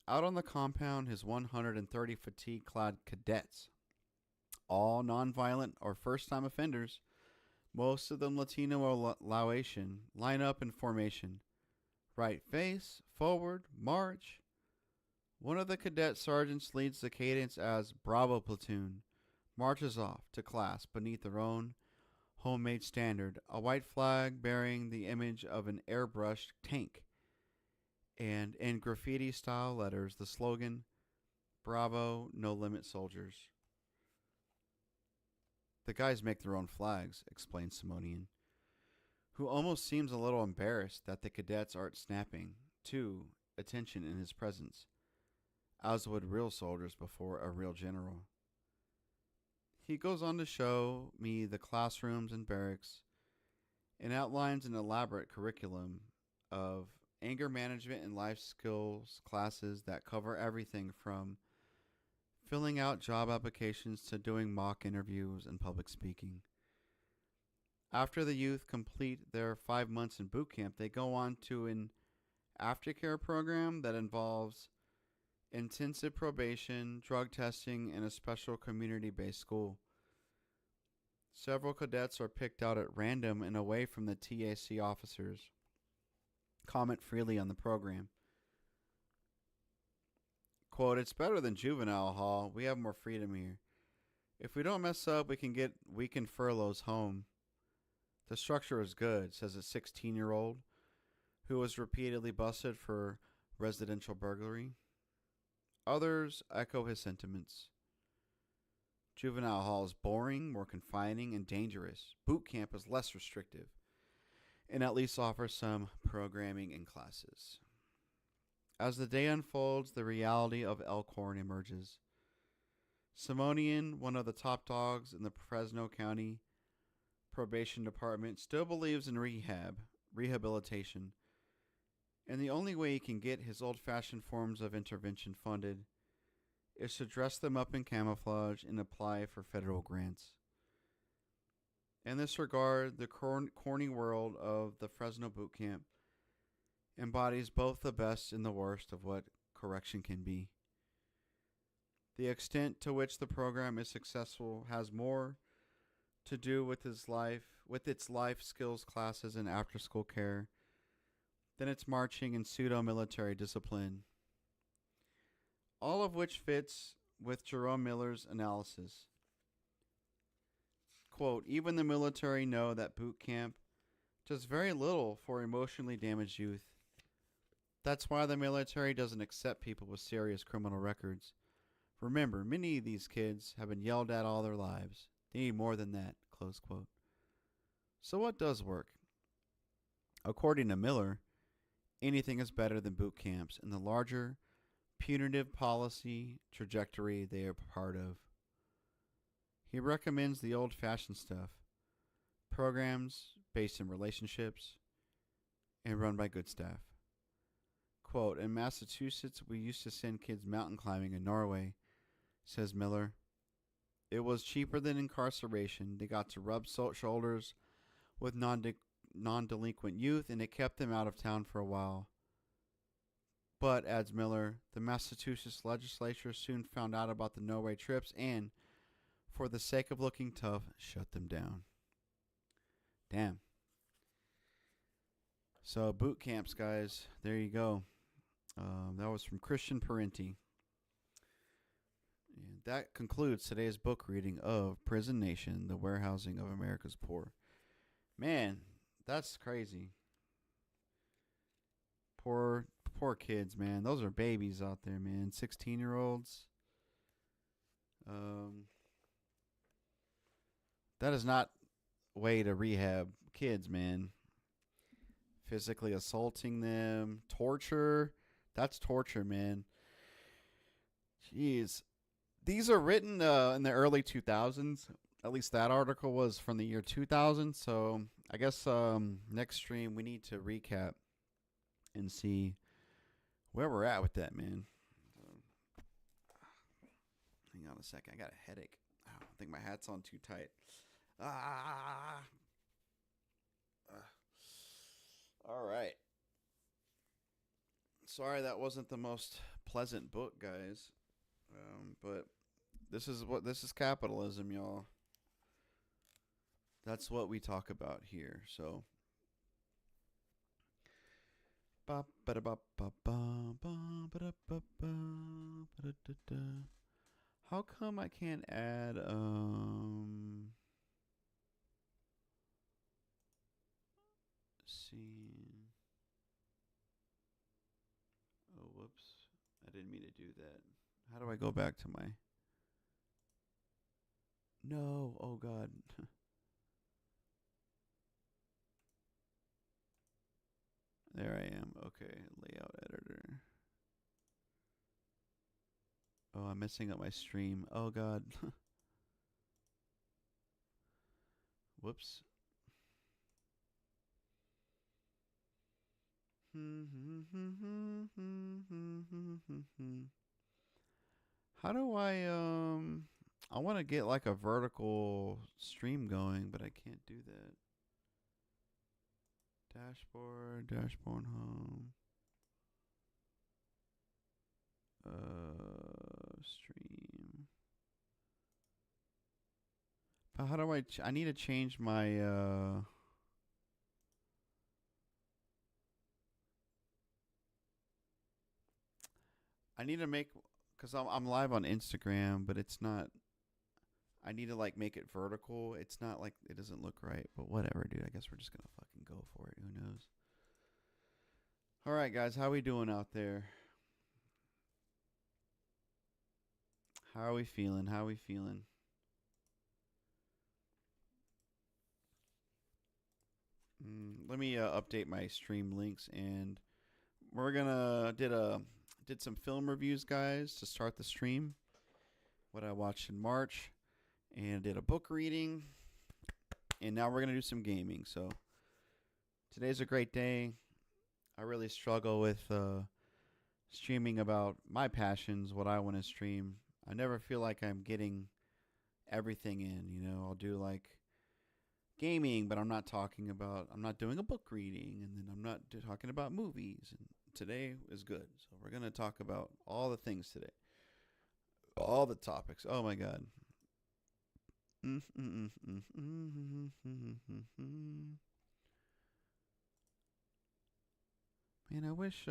Out on the compound, his 130 fatigue-clad cadets, all nonviolent or first-time offenders, most of them Latino or Laotian, line up in formation. Right face, forward, march. One of the cadet sergeants leads the cadence as Bravo Platoon, marches off to class beneath their own homemade standard, a white flag bearing the image of an airbrushed tank, and in graffiti-style letters the slogan, Bravo, No Limit Soldiers. The guys make their own flags, explains Simonian, who almost seems a little embarrassed that the cadets aren't snapping to attention in his presence, as would real soldiers before a real general. He goes on to show me the classrooms and barracks and outlines an elaborate curriculum of anger management and life skills classes that cover everything from filling out job applications to doing mock interviews and public speaking. After the youth complete their 5 months in boot camp, they go on to an aftercare program that involves intensive probation, drug testing, and a special community-based school. Several cadets are picked out at random and away from the TAC officers. Comment freely on the program. Quote, it's better than juvenile hall. We have more freedom here. If we don't mess up, we can get weekend furloughs home. The structure is good, says a 16-year-old who was repeatedly busted for residential burglary. Others echo his sentiments. Juvenile hall is boring, more confining, and dangerous. Boot camp is less restrictive and at least offers some programming and classes. As the day unfolds, the reality of Elkhorn emerges. Simonian, one of the top dogs in the Fresno County Probation Department, still believes in rehabilitation, and the only way he can get his old-fashioned forms of intervention funded is to dress them up in camouflage and apply for federal grants. In this regard, the corny world of the Fresno Boot Camp embodies both the best and the worst of what correction can be. The extent to which the program is successful has more to do with its life skills classes and after-school care than its marching and pseudo-military discipline. All of which fits with Jerome Miller's analysis. Quote, even the military know that boot camp does very little for emotionally damaged youth. That's why the military doesn't accept people with serious criminal records. Remember, many of these kids have been yelled at all their lives. They need more than that, close quote. So what does work? According to Miller, anything is better than boot camps in the larger punitive policy trajectory they are part of. He recommends the old-fashioned stuff, programs based in relationships and run by good staff. Quote, in Massachusetts, we used to send kids mountain climbing in Norway, says Miller. It was cheaper than incarceration. They got to rub shoulders with non-delinquent youth, and it kept them out of town for a while. But, adds Miller, the Massachusetts legislature soon found out about the Norway trips and, for the sake of looking tough, shut them down. Damn. So, boot camps, guys. There you go. That was from Christian Parenti. And that concludes today's book reading of Prison Nation, The Warehousing of America's Poor. Man, that's crazy. Poor kids, man. Those are babies out there, man. 16-year-olds. That is not a way to rehab kids, man. Physically assaulting them. Torture. That's torture, man. Jeez. These are written in the early 2000s. At least that article was from the year 2000. So I guess next stream we need to recap and see where we're at with that, man. Hang on a second. I got a headache. Oh, I think my hat's on too tight. Ah. All right. Sorry that wasn't the most pleasant book, guys. But this is capitalism, y'all. That's what we talk about here. So how come I can't add scene? Oh, whoops. I didn't mean to do that. How do I go back to my No, oh god. There I am. Okay, layout editor. Oh, I'm messing up my stream. Oh god. Whoops. How do I want to get like a vertical stream going, but I can't do that. Dashboard home. Stream. But how do I need to change my I need to make cuz I'm live on Instagram, but it's not I need to like make it vertical. It's not like it doesn't look right, but whatever, dude. I guess we're just going to fucking go for it. Who knows? All right, guys, how we doing out there? How are we feeling? How are we feeling? Let me update my stream links, and we're gonna did some film reviews, guys, to start the stream. What I watched in March, and did a book reading, and now we're gonna do some gaming. So today's a great day. I really struggle with streaming about my passions, what I want to stream. I never feel like I'm getting everything in. You know, I'll do like gaming, but I'm not doing a book reading, and then I'm not talking about movies. And today is good. So we're going to talk about all the things today. All the topics. Oh my God. Man, I wish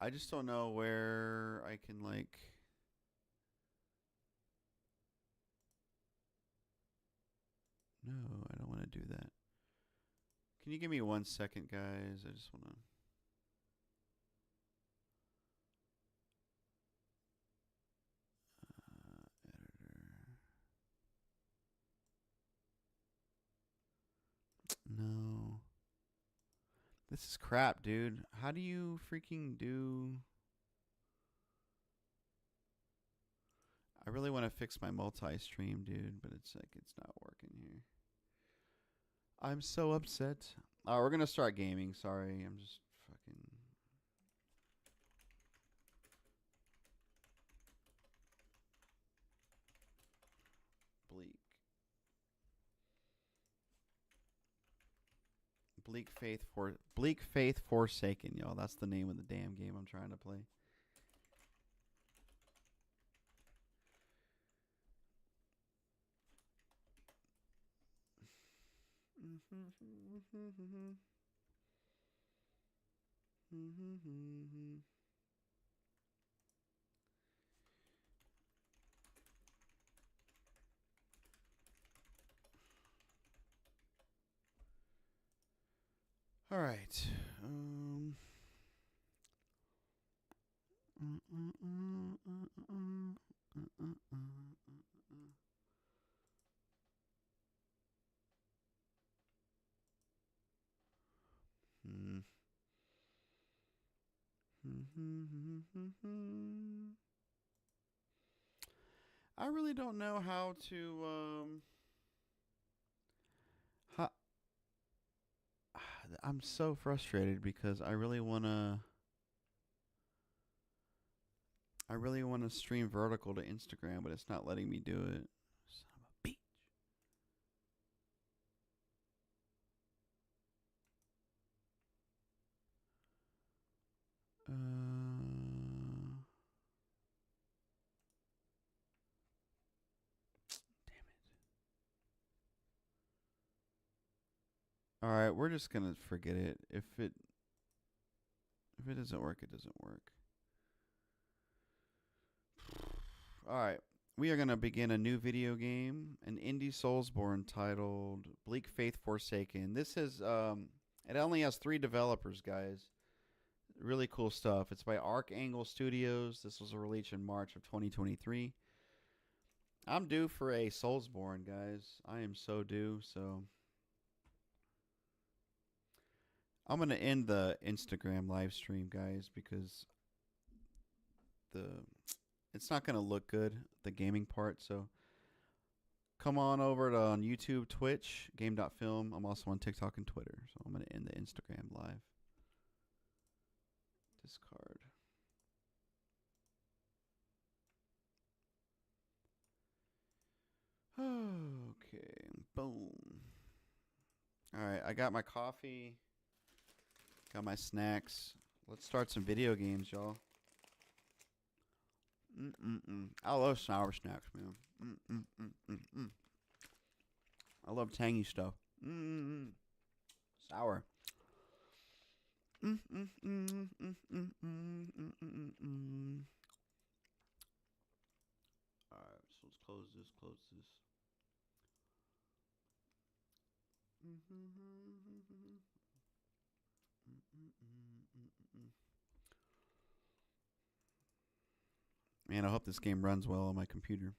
I just don't know where I can like No, I don't want to do that. Can you give me 1 second, guys? I just want to editor. No. This is crap, dude. How do you freaking do I really want to fix my multi-stream, dude, but it's like it's not working here. I'm so upset. We're gonna start gaming. Sorry, I'm just fucking. Bleak. Bleak Faith Forsaken, y'all. That's the name of the damn game I'm trying to play. All right. I really don't know how to I'm so frustrated because I really wanna stream vertical to Instagram, but it's not letting me do it. Son of a beat. All right, we're just gonna forget it. If it doesn't work, it doesn't work. All right. We are going to begin a new video game, an indie Soulsborne titled Bleak Faith Forsaken. This is it only has 3 developers, guys. Really cool stuff. It's by Arcangle Studios. This was released in March of 2023. I'm due for a Soulsborne, guys. I am so due, so I'm going to end the Instagram live stream, guys, because it's not going to look good, the gaming part. So come on over to on YouTube, Twitch, game.film. I'm also on TikTok and Twitter. So I'm going to end the Instagram live. Discard. Okay. Boom. All right. I got my coffee. Got my snacks. Let's start some video games, y'all. I love sour snacks, man. I love tangy stuff. Sour. Alright, so let's close this, Man, I hope this game runs well on my computer.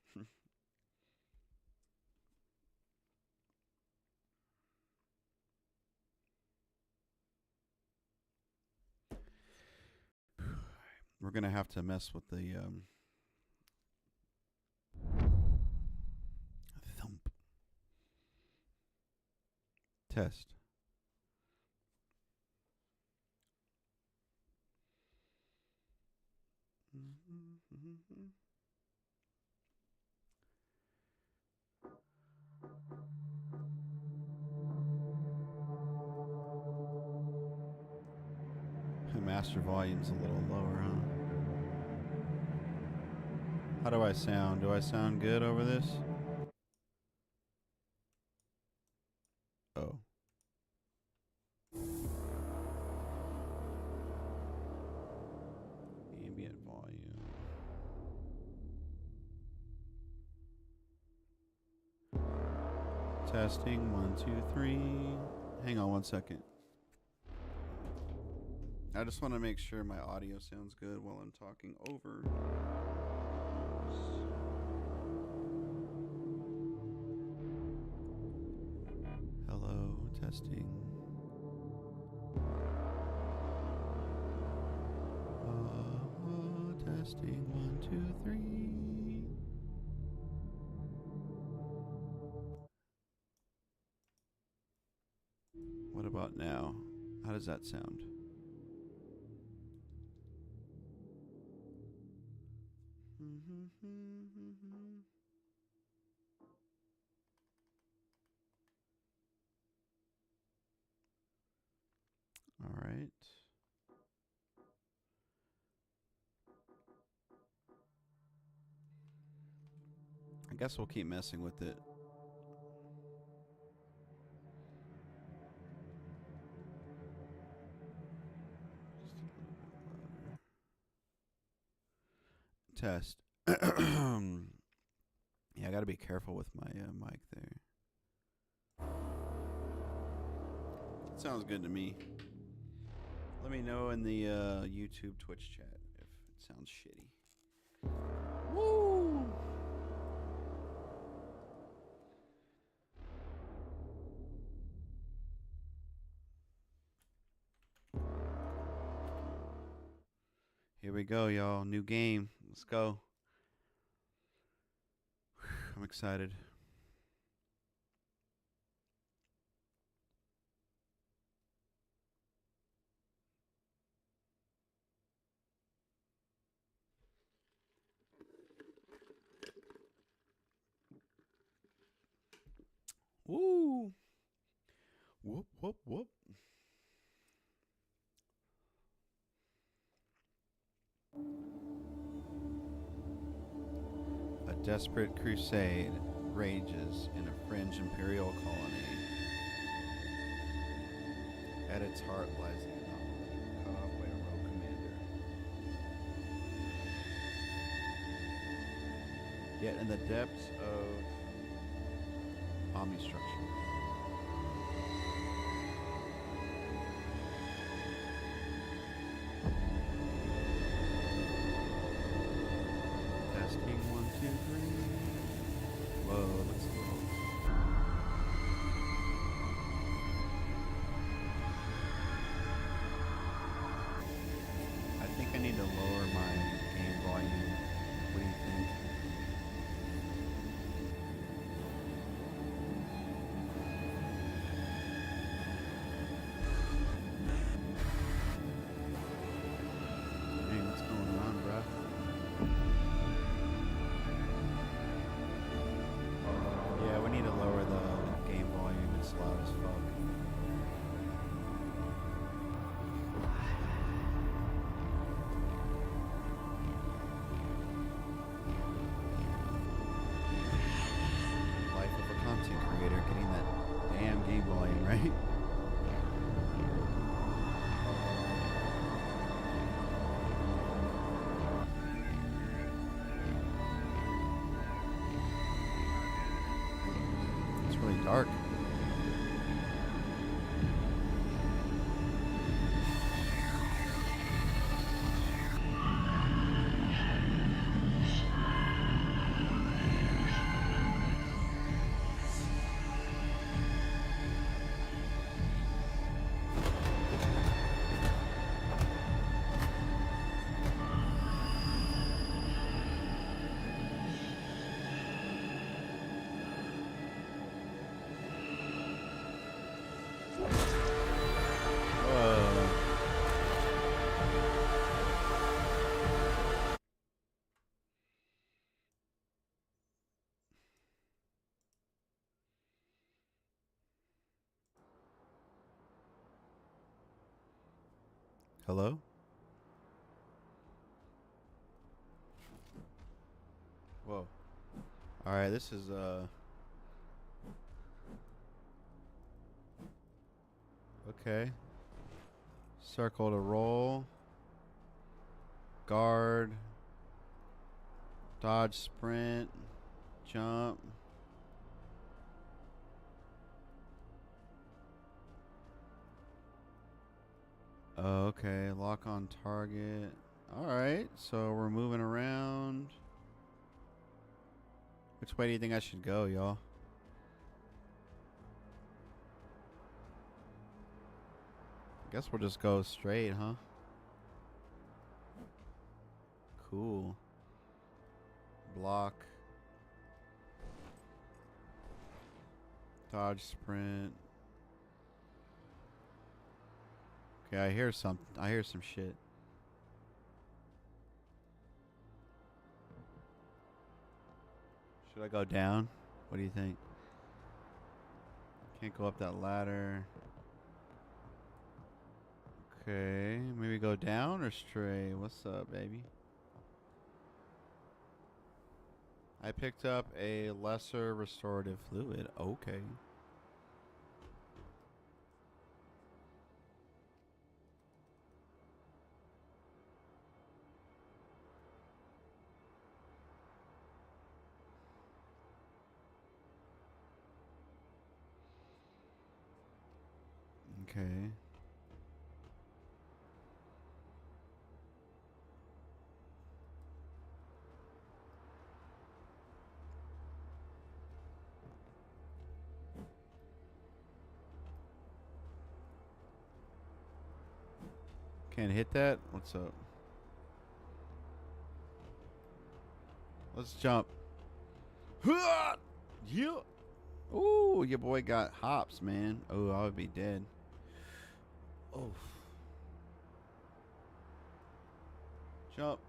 We're going to have to mess with the thump. Test. Master volume's a little lower, huh? How do I sound? Do I sound good over this? Oh. Ambient volume. Testing 1, 2, 3. Hang on 1 second. I just want to make sure my audio sounds good while I'm talking over. Hello, testing. Testing 1, 2, 3. What about now? How does that sound? All right. I guess we'll keep messing with it. Test. Yeah, I gotta be careful with my mic there. Sounds good to me. Let me know in the YouTube, Twitch chat if it sounds shitty. Woo! Here we go, y'all. New game. Let's go. I'm excited. Woo! Whoop, whoop, whoop. A desperate crusade rages in a fringe imperial colony. At its heart lies the anomaly, cut off by a rogue commander. Yet in the depths of Omni structure. Testing 1, 2, 3. Whoa, let's go. I think I need to lower my game volume. What do you think? Hey, what's going on, bruh? Yeah, we need to lower the game volume. It's loud as fuck. Life of a content creator, getting that damn game volume, right? It's really dark. Whoa. Hello? Whoa. Alright, this is okay. Circle to roll. Guard. Dodge, sprint. Jump. Okay, lock on target. Alright, so we're moving around. Which way do you think I should go, y'all? I guess we'll just go straight, huh? Cool. Block. Dodge, sprint. Okay, I hear some shit. Should I go down? What do you think? Can't go up that ladder. Okay, maybe go down or straight. What's up, baby? I picked up a lesser restorative fluid. Okay. Okay. Can't hit that? What's up? Let's jump. Yeah. Ooh, your boy got hops, man. Oh, I would be dead. Oh. Jump.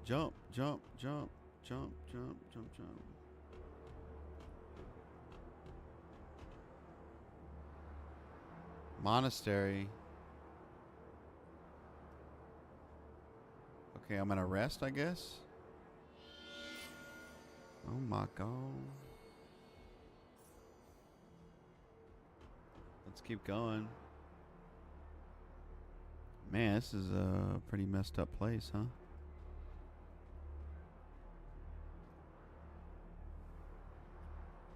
Jump, jump, jump, jump, jump, jump, jump. Monastery. Okay, I'm gonna rest, I guess. Oh my god. Let's keep going. Man, this is a pretty messed up place, huh?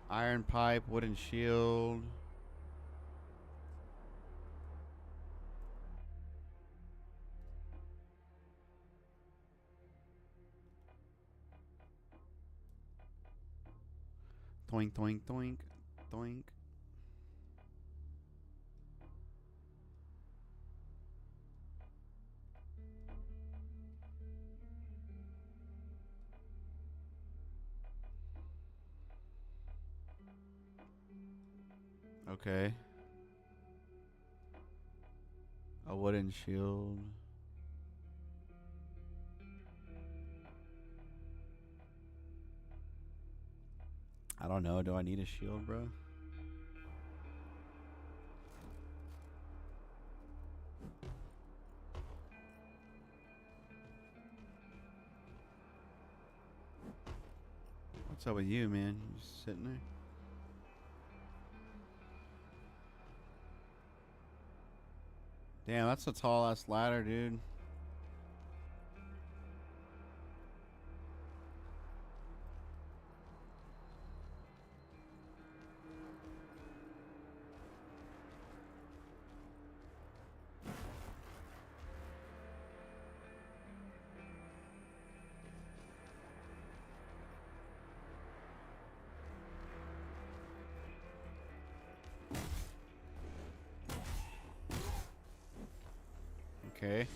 Iron pipe, wooden shield. Doink, doink, doink, doink. Okay. A wooden shield. I don't know. Do I need a shield, bro? What's up with you, man? You just sitting there? Damn, that's a tall ass ladder, dude. Okay.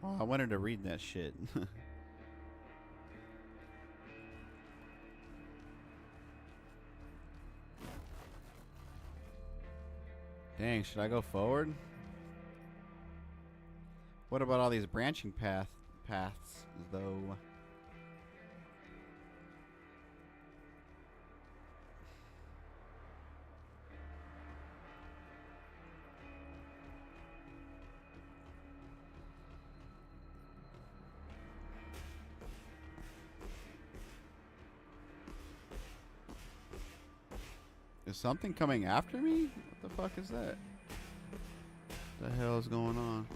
Oh, I wanted to read that shit. Dang, should I go forward? What about all these branching paths, though? Is something coming after me? What the fuck is that? What the hell is going on?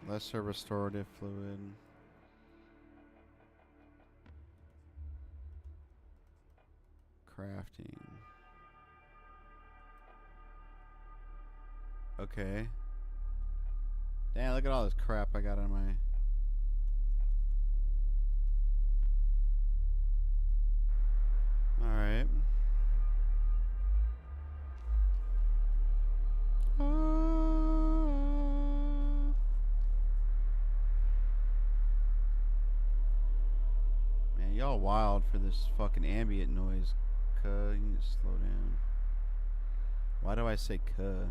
Lesser restorative fluid. Crafting. Okay. Damn, look at all this crap I got on my... Alright. Man, y'all wild for this fucking ambient noise. You need to slow down. Why do I say Alright,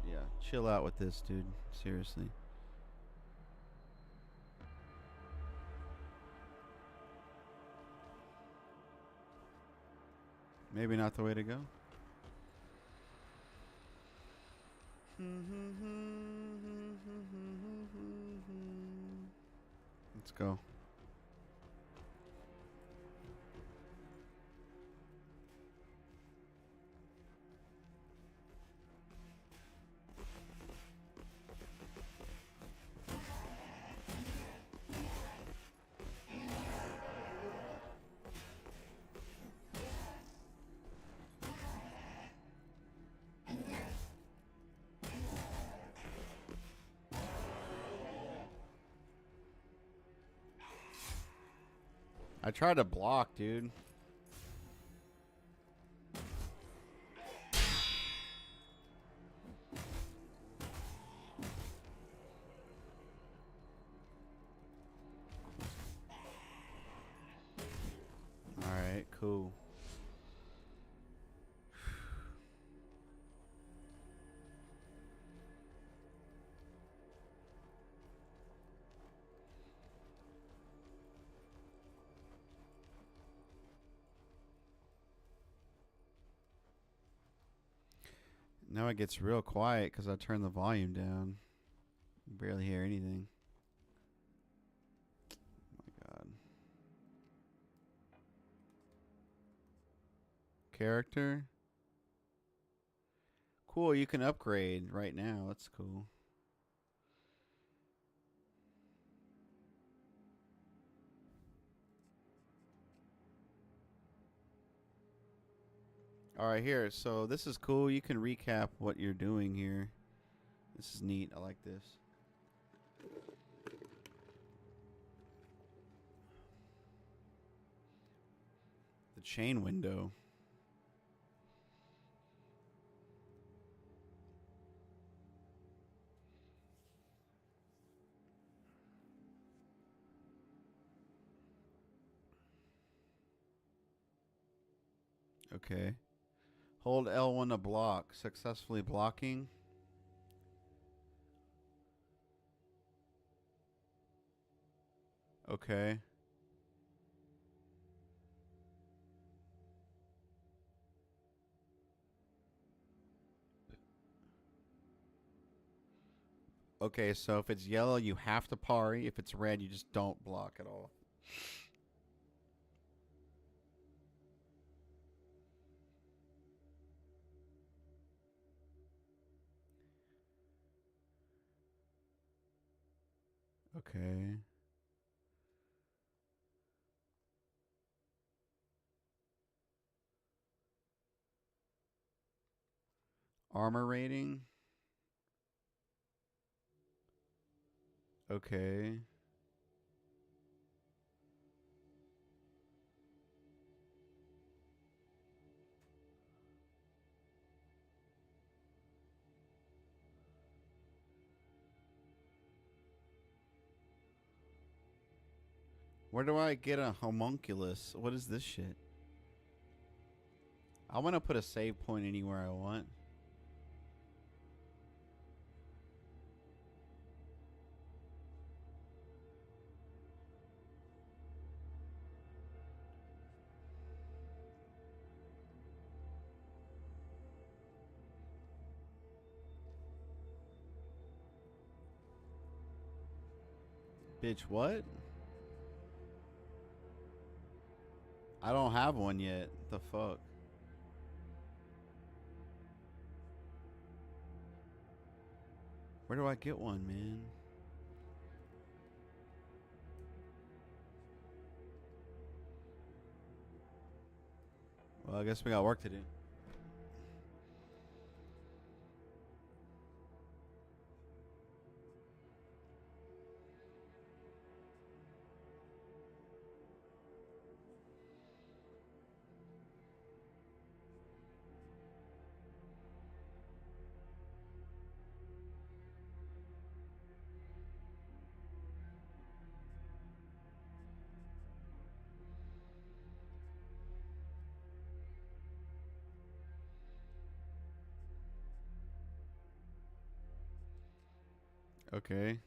yeah. Chill out with this, dude. Seriously. Maybe not the way to go. Let's go. I tried to block, dude. Now it gets real quiet because I turned the volume down. Barely hear anything. Oh my god. Character. Cool, you can upgrade right now. That's cool. All right, here. So this is cool. You can recap what you're doing here. This is neat. I like this. The chain window. Okay. Hold L1 to block. Successfully blocking. Okay. Okay, so if it's yellow, you have to parry. If it's red, you just don't block at all. Okay. Armor rating. Okay. Where do I get a homunculus? What is this shit? I want to put a save point anywhere I want. Bitch, what? I don't have one yet. The fuck? Where do I get one, man? Well, I guess we got work to do. Okay.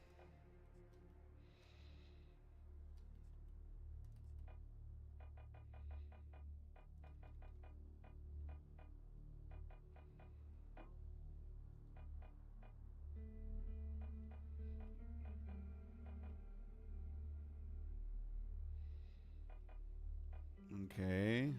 Okay.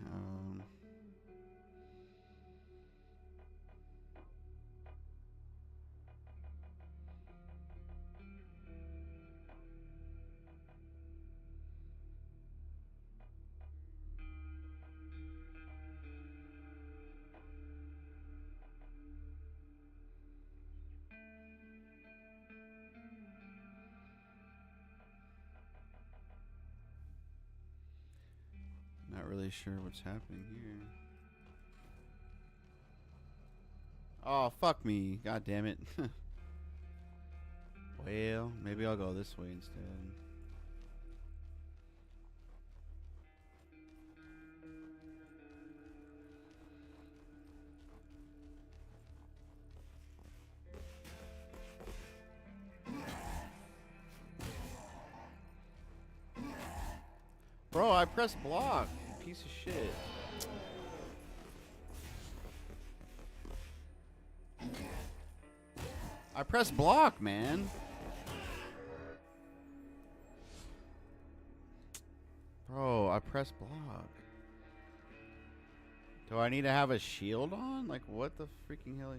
Not really sure what's happening here. Oh, fuck me. God damn it. Well, maybe I'll go this way instead. Bro, I pressed block. Piece of shit. I pressed block, man. Bro, I pressed block. Do I need to have a shield on? Like, what the freaking hell?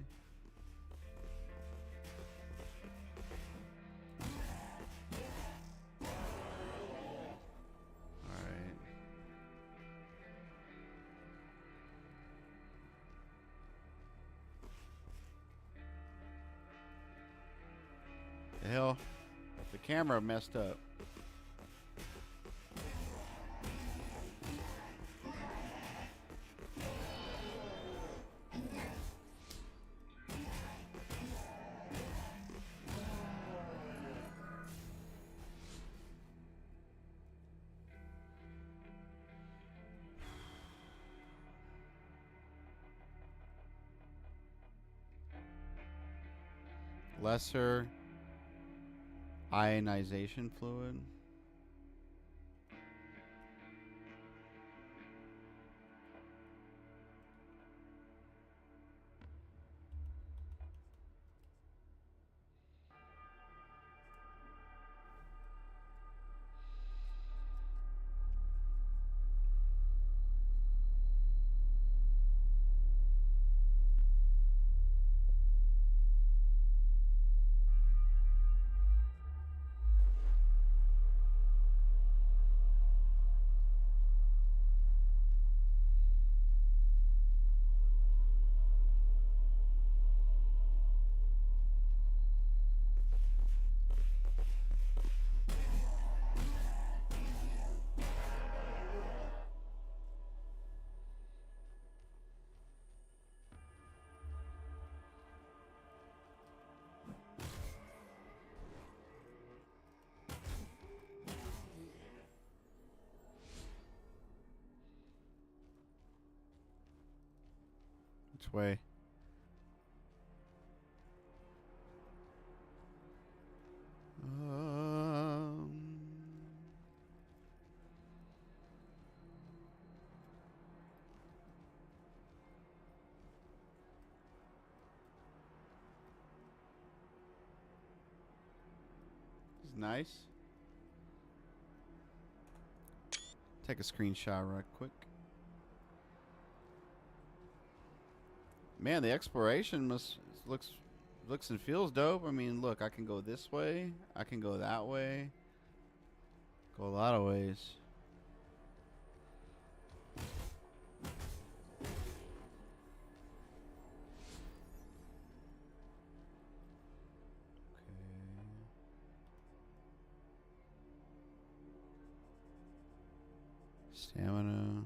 Alright. The hell? The camera messed up. Lesser ionization fluid. Which way? This is nice. Take a screenshot right quick. Man, the exploration looks and feels dope. I mean, look, I can go this way. I can go that way. Go a lot of ways. Stamina.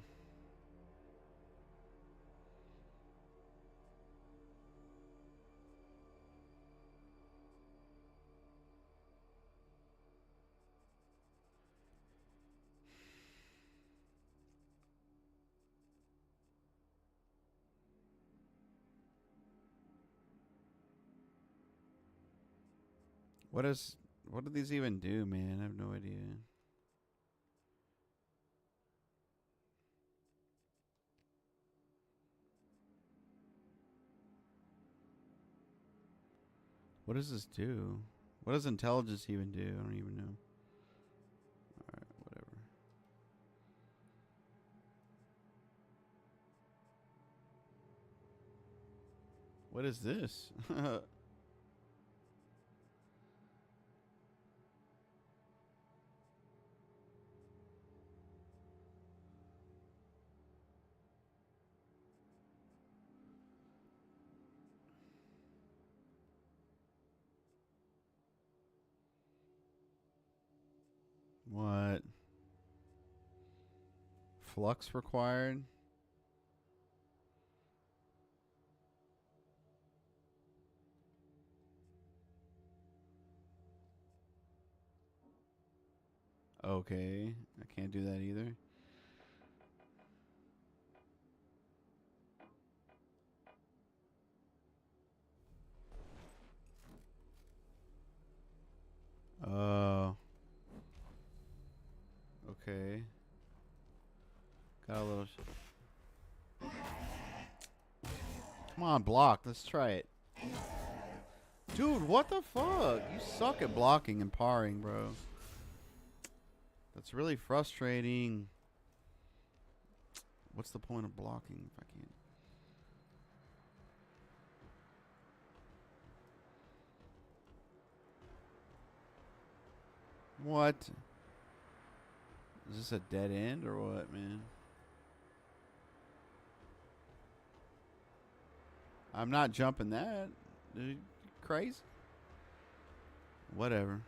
What do these even do, man? I have no idea. What does this do? What does intelligence even do? I don't even know. Alright, whatever. What is this? What? Flux required? Okay. I can't do that either. Oh. Okay. Got a little... Come on, block. Let's try it. Dude, what the fuck? You suck at blocking and parring, bro. That's really frustrating. What's the point of blocking if I can't? What? Is this a dead end or what, man? I'm not jumping that. Dude, crazy? Whatever.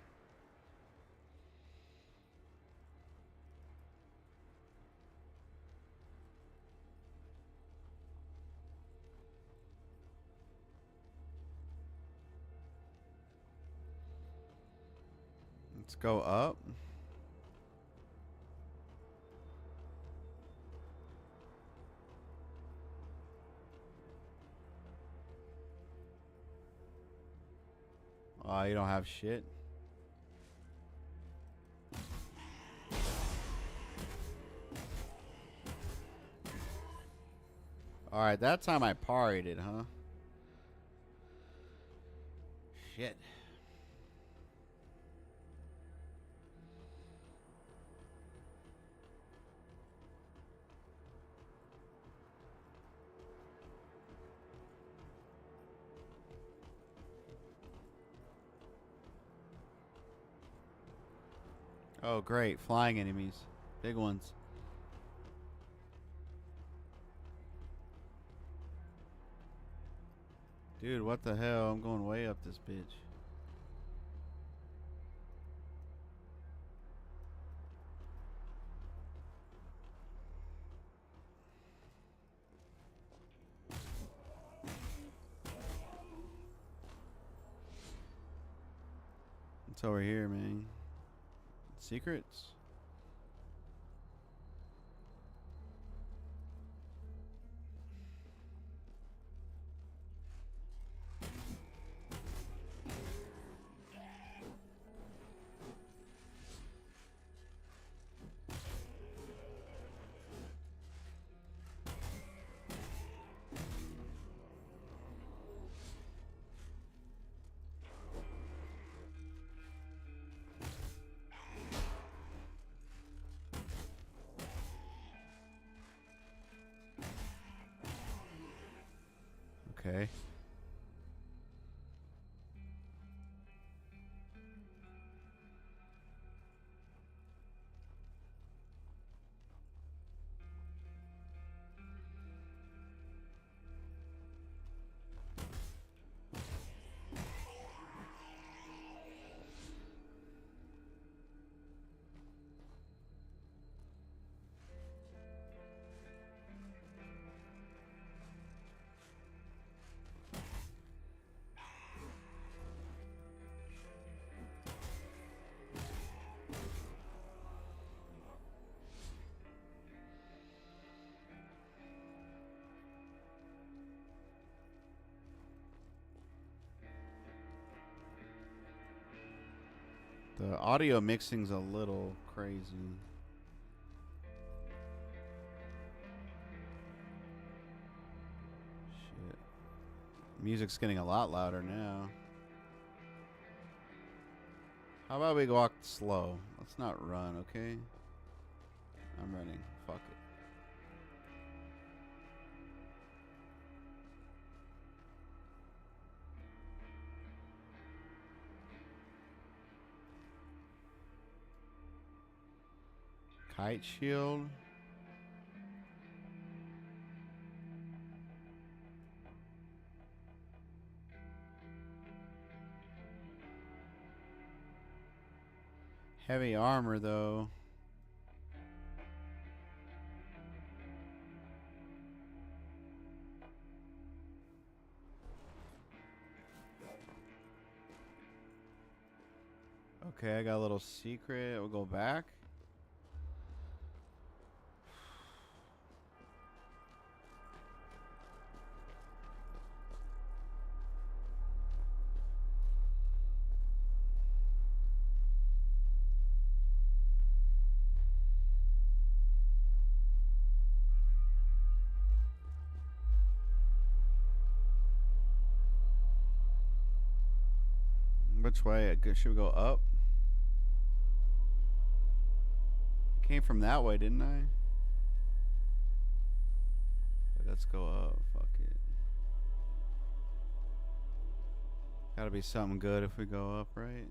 Let's go up. Oh, you don't have shit. Alright, that time I parried it, huh? Shit. Oh, great. Flying enemies. Big ones. Dude, what the hell? I'm going way up this bitch. It's over here, man. Secrets? Okay. The audio mixing's a little crazy. Shit. Music's getting a lot louder now. How about we walk slow? Let's not run, okay? I'm running. Fuck it. Kite shield. Heavy armor, though. Okay, I got a little secret. We'll go back. Which way? Should we go up? I came from that way, didn't I? Let's go up. Fuck it. Gotta be something good if we go up, right?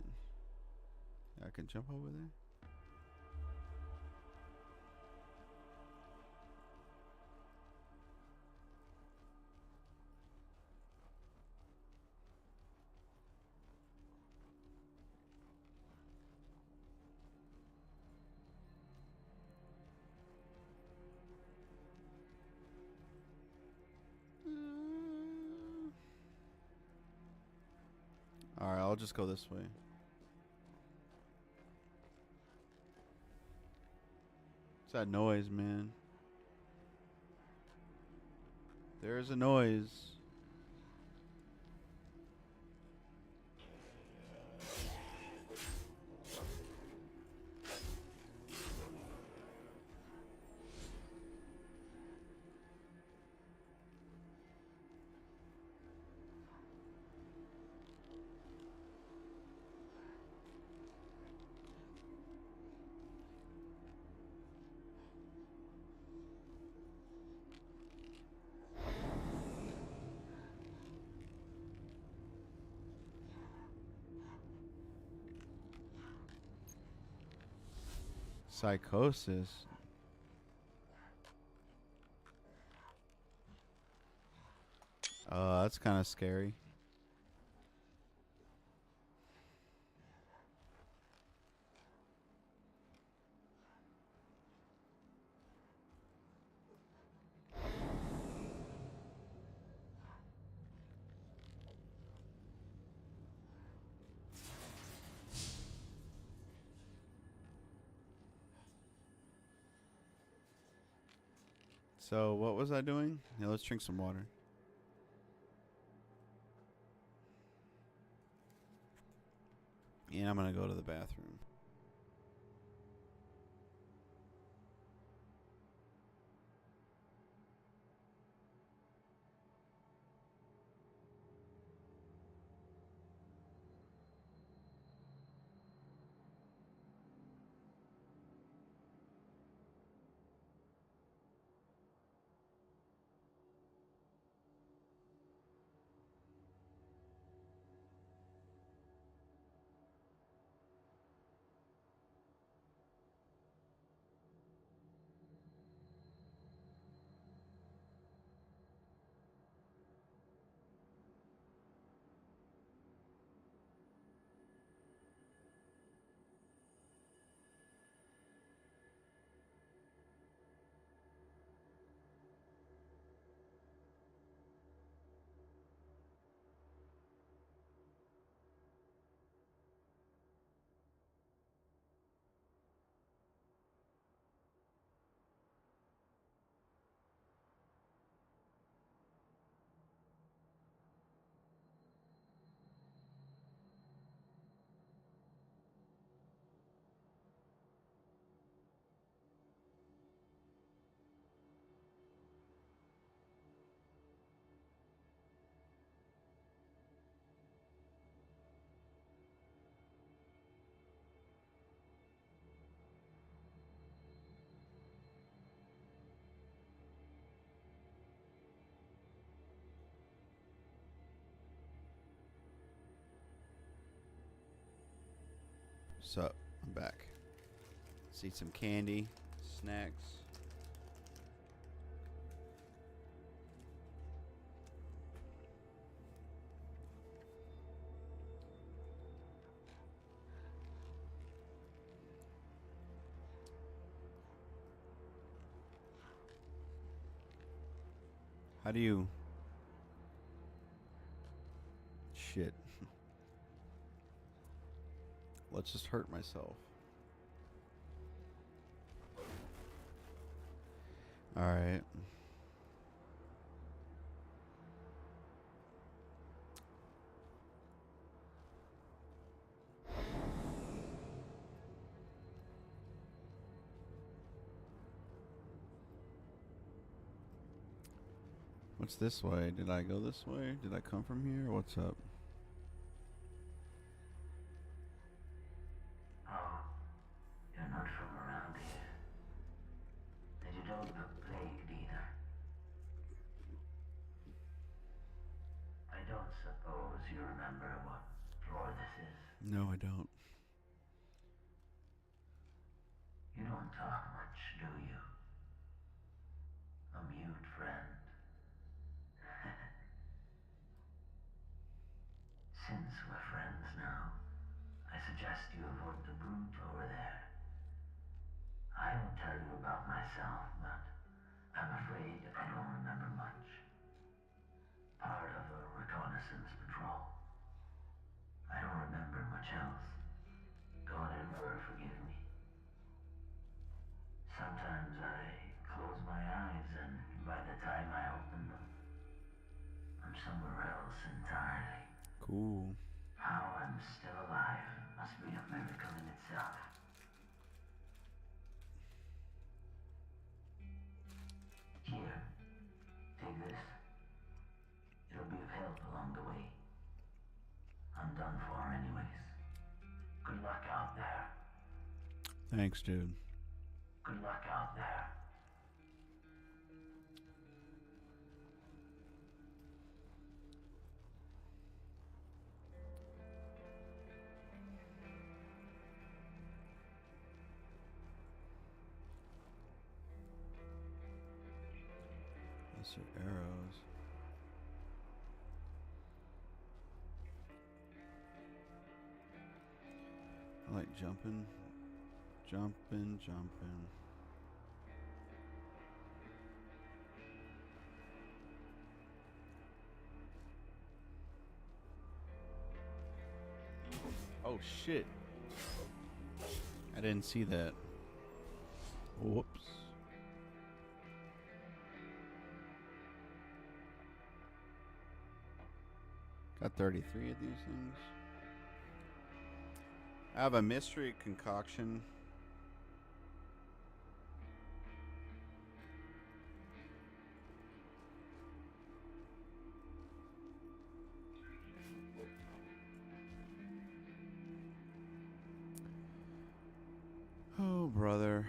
I can jump over there. Alright, I'll just go this way. What's that noise, man? There's a noise. Psychosis. That's kind of scary. So, what was I doing? Yeah, let's drink some water. And I'm gonna go to the bathroom. So, I'm back. Let's eat some candy, snacks. How do you... Shit. Let's just hurt myself. Alright. What's this way? Did I go this way? Did I come from here? What's up? No, I don't. You don't talk much, do you? A mute friend. Since we're friends now, I suggest you avoid the brute over there. I will tell you about myself, but I'm afraid I don't remember much. Part of a reconnaissance patrol. I don't remember much else. God Emperor, forgive me. Sometimes I close my eyes and by the time I open them, I'm somewhere else entirely. Cool. How I'm still alive must be a miracle in itself. Here, take this. It'll be of help along the way. I'm done for anyways. Good luck out there. Thanks, dude. Good luck out there. Those are arrows. I like jumping, jumping, jumping. Oh shit. I didn't see that. Whoops. Got 33 of these things. I have a mystery concoction. Oh, brother.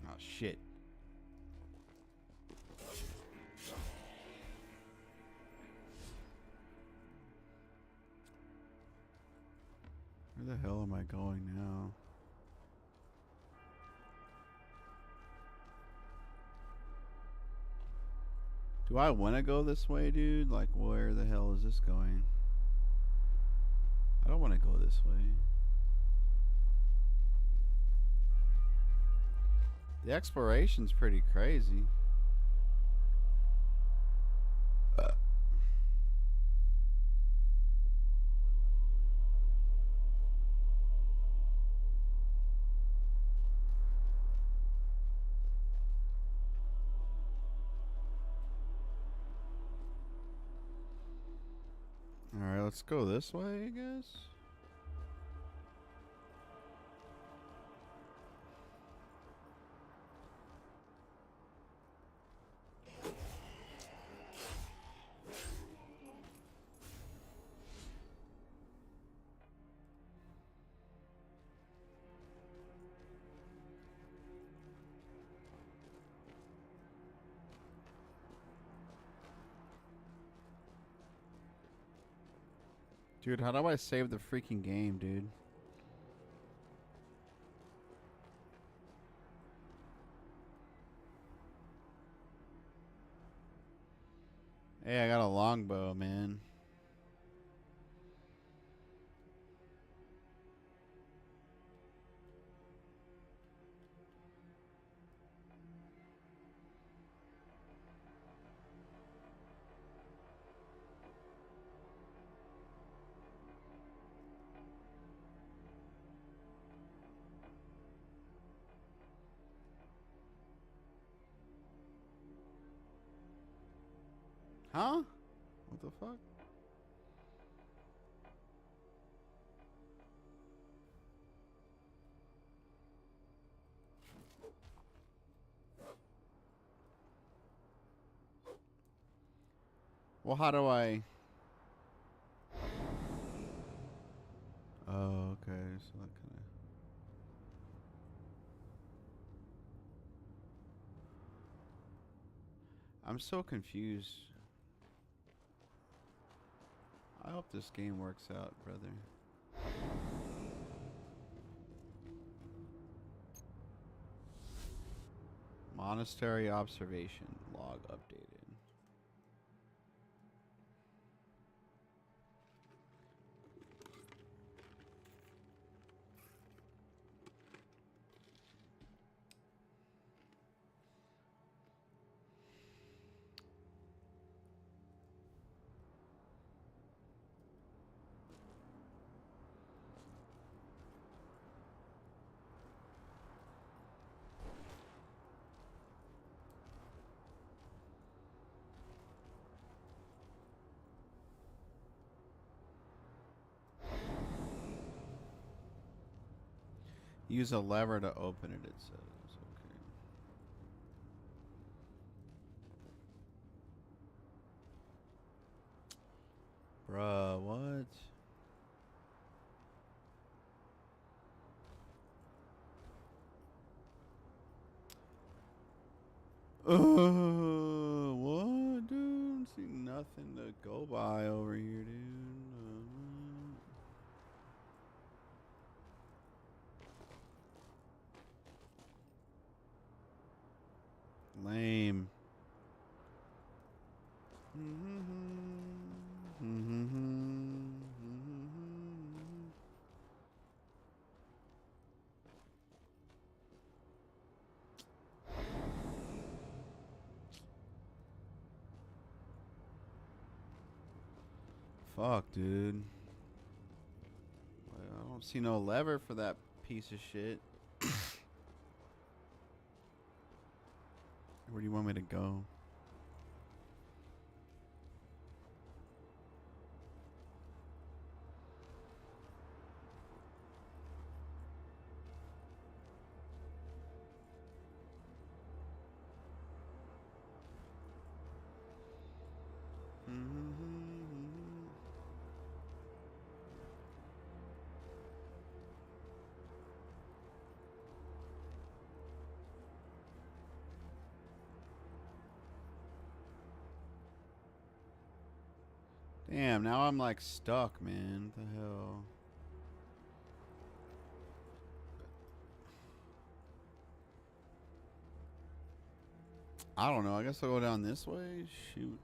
Oh, shit. Where the hell am I going now? Do I want to go this way, dude? Like, where the hell is this going? I don't want to go this way. The exploration's pretty crazy. Alright, let's go this way, I guess. Dude, how do I save the freaking game, dude? Hey, I got a longbow, man. Huh? What the fuck? Well, how do I... Oh, okay. So that kind of... I'm so confused. I hope this game works out, brother. Monastery observation log updated. Use a lever to open it, it says. Okay. Bruh, what? What, dude? See nothing to go by over here, dude. Lame. Fuck, dude. I don't see no lever for that piece of shit. Where do you want me to go? Damn, now I'm like stuck, man. What the hell? I don't know. I guess I'll go down this way. Shoot.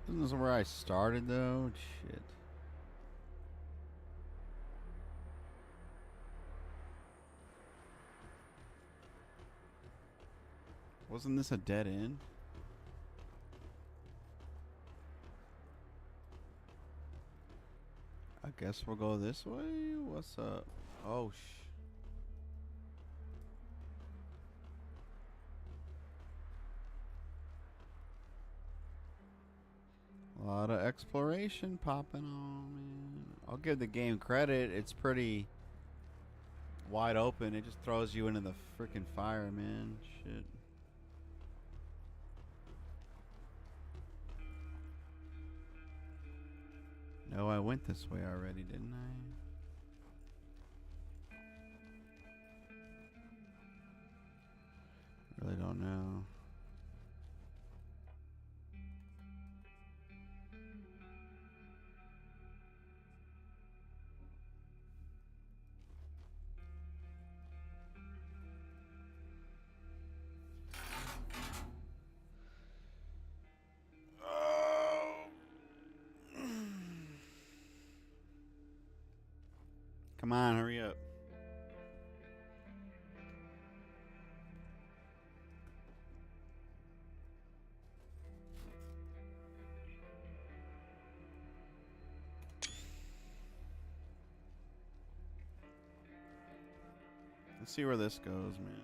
Isn't this where I started, though? Shit. Wasn't this a dead end? I guess we'll go this way. What's up? Oh, a lot of exploration popping on, man. I'll give the game credit. It's pretty wide open. It just throws you into the freaking fire, man. Shit. No, I went this way already, didn't I? Really don't know. Come on, hurry up. Let's see where this goes, man.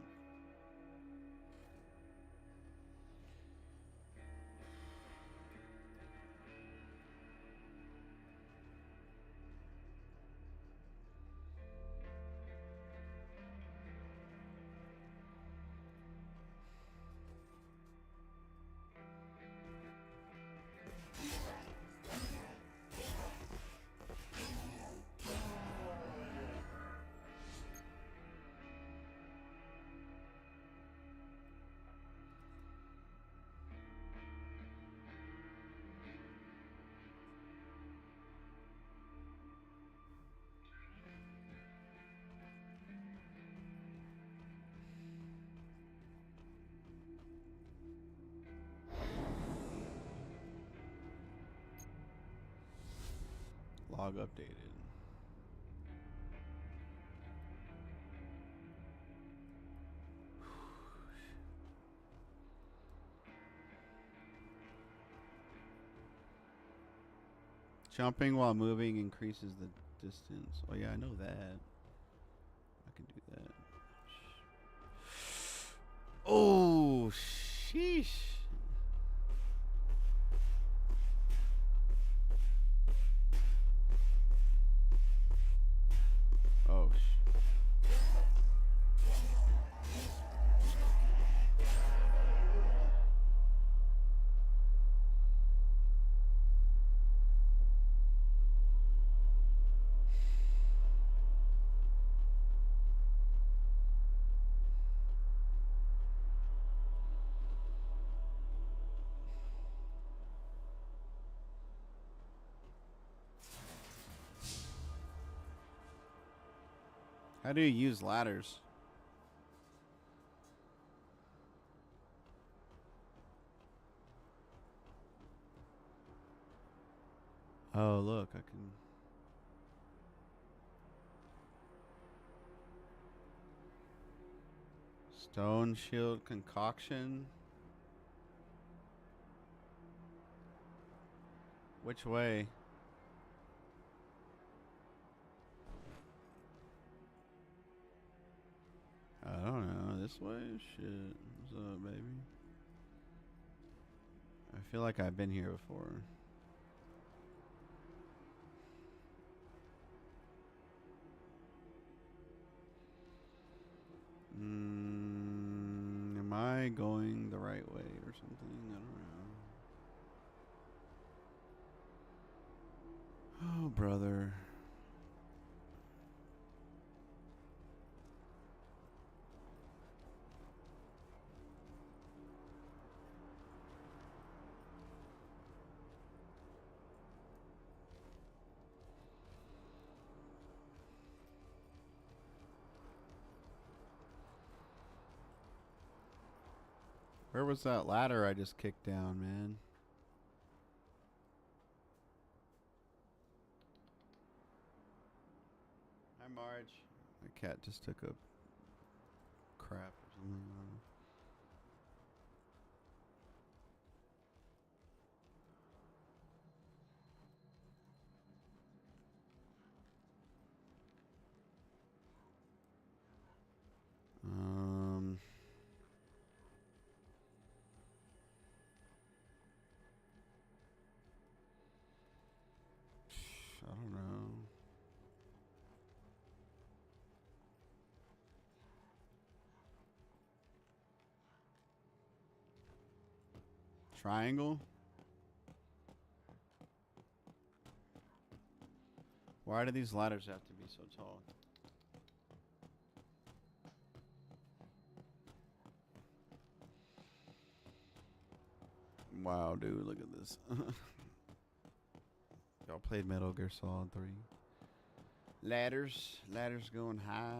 log updated. Jumping while moving increases the distance. Oh yeah, I know that. I can do that. Oh, sheesh. Oh, how do you use ladders? Oh, look, I can. Stone shield concoction. Which way? I don't know. This way? Shit. What's up, baby? I feel like I've been here before. Am I going the right way or something? I don't know. Oh, brother. Where was that ladder I just kicked down, man? Hi, Marge. My cat just took a crap or something. I don't know. Um, I don't know. Triangle? Why do these ladders have to be so tall? Wow, dude, look at this. Y'all played Metal Gear Solid 3. Ladders. Ladders going high.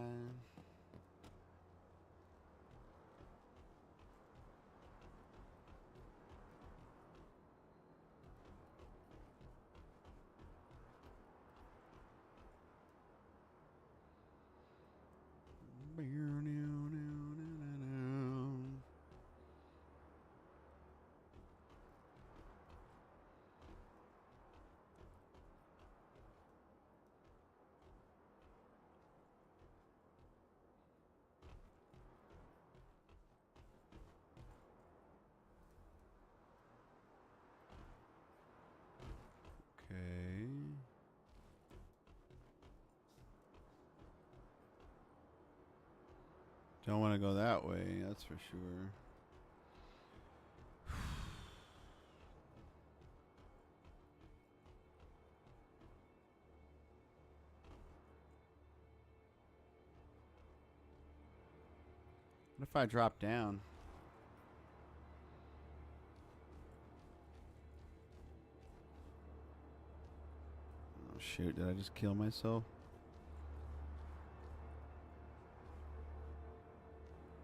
Okay. Don't want to go that way, that's for sure. What if I drop down? Oh shoot, did I just kill myself?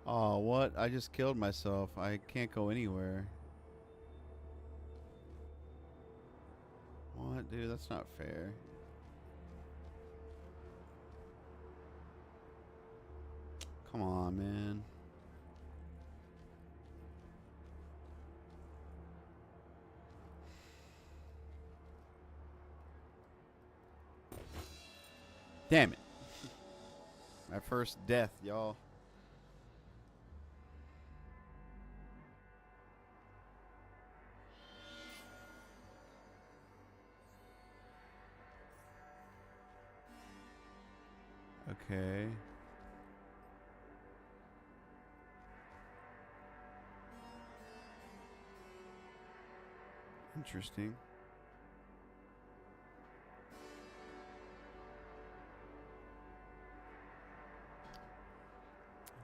Oh, what? I just killed myself. I can't go anywhere. What, dude? That's not fair. Come on, man. Damn it. My first death, y'all. Okay. Interesting.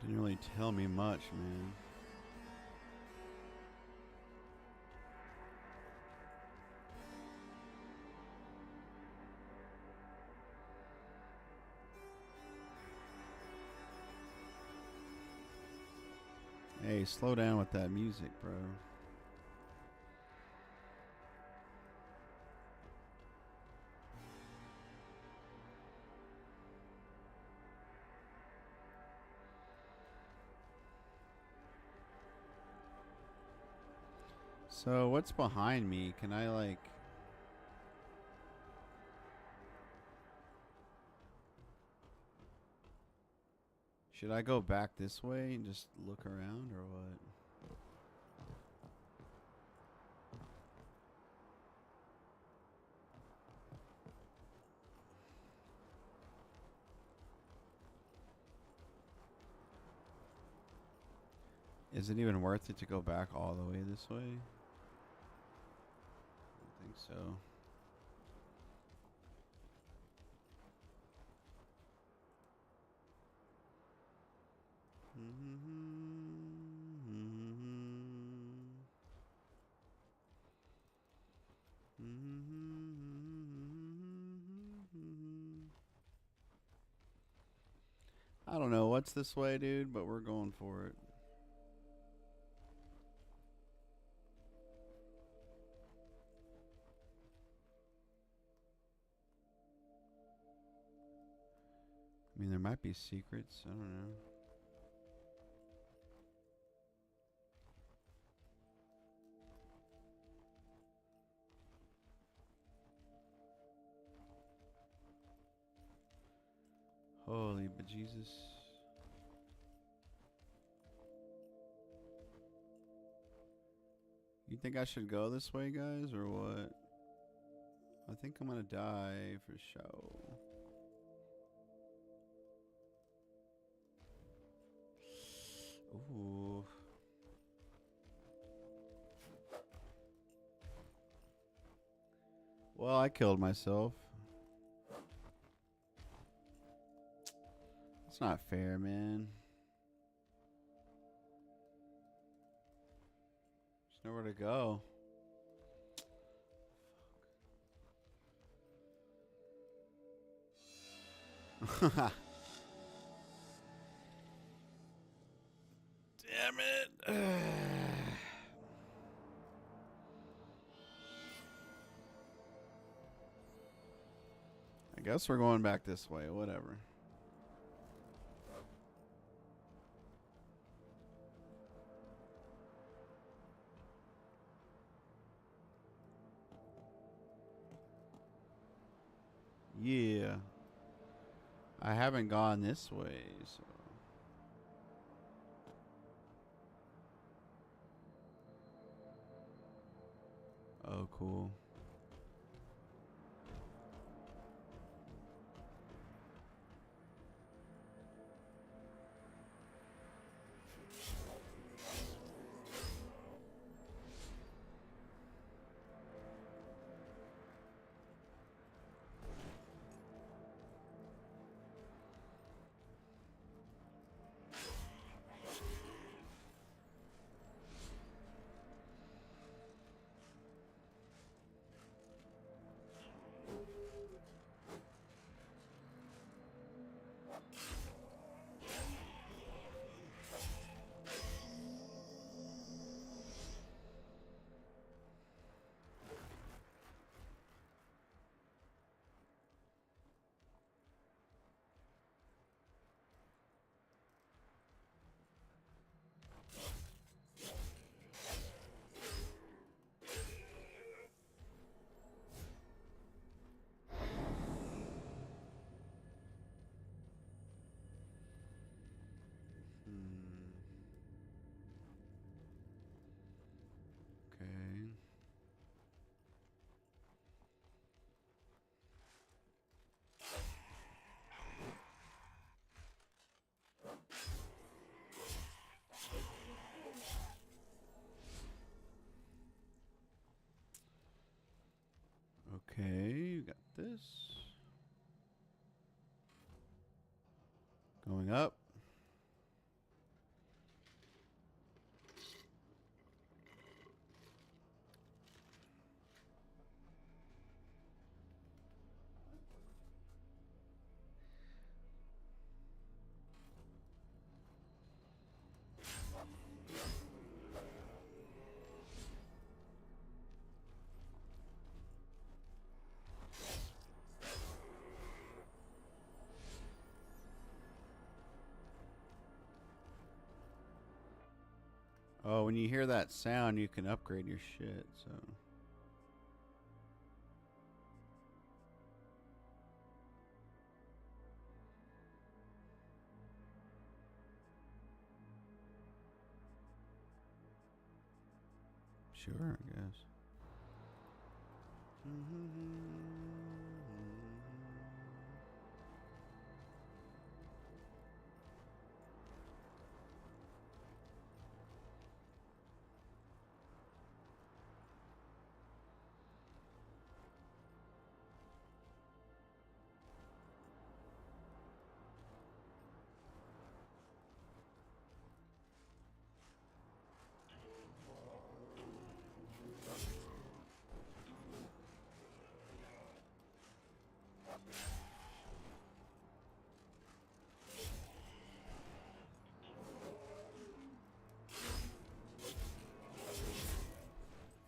Didn't really tell me much, man. Hey, slow down with that music, bro. So, what's behind me? Can I, like... Should I go back this way and just look around, or what? Is it even worth it to go back all the way this way? I don't think so. I don't know what's this way, dude, but we're going for it. I mean, there might be secrets. I don't know. Holy bejesus. You think I should go this way, guys, or what? I think I'm gonna die for show. Ooh. Well, I killed myself. It's not fair, man. There's nowhere to go. Damn it. I guess we're going back this way, whatever. Yeah. I haven't gone this way, so. Oh, cool. Okay, you got this. Going up. Oh, when you hear that sound, you can upgrade your shit, so. Sure, I guess.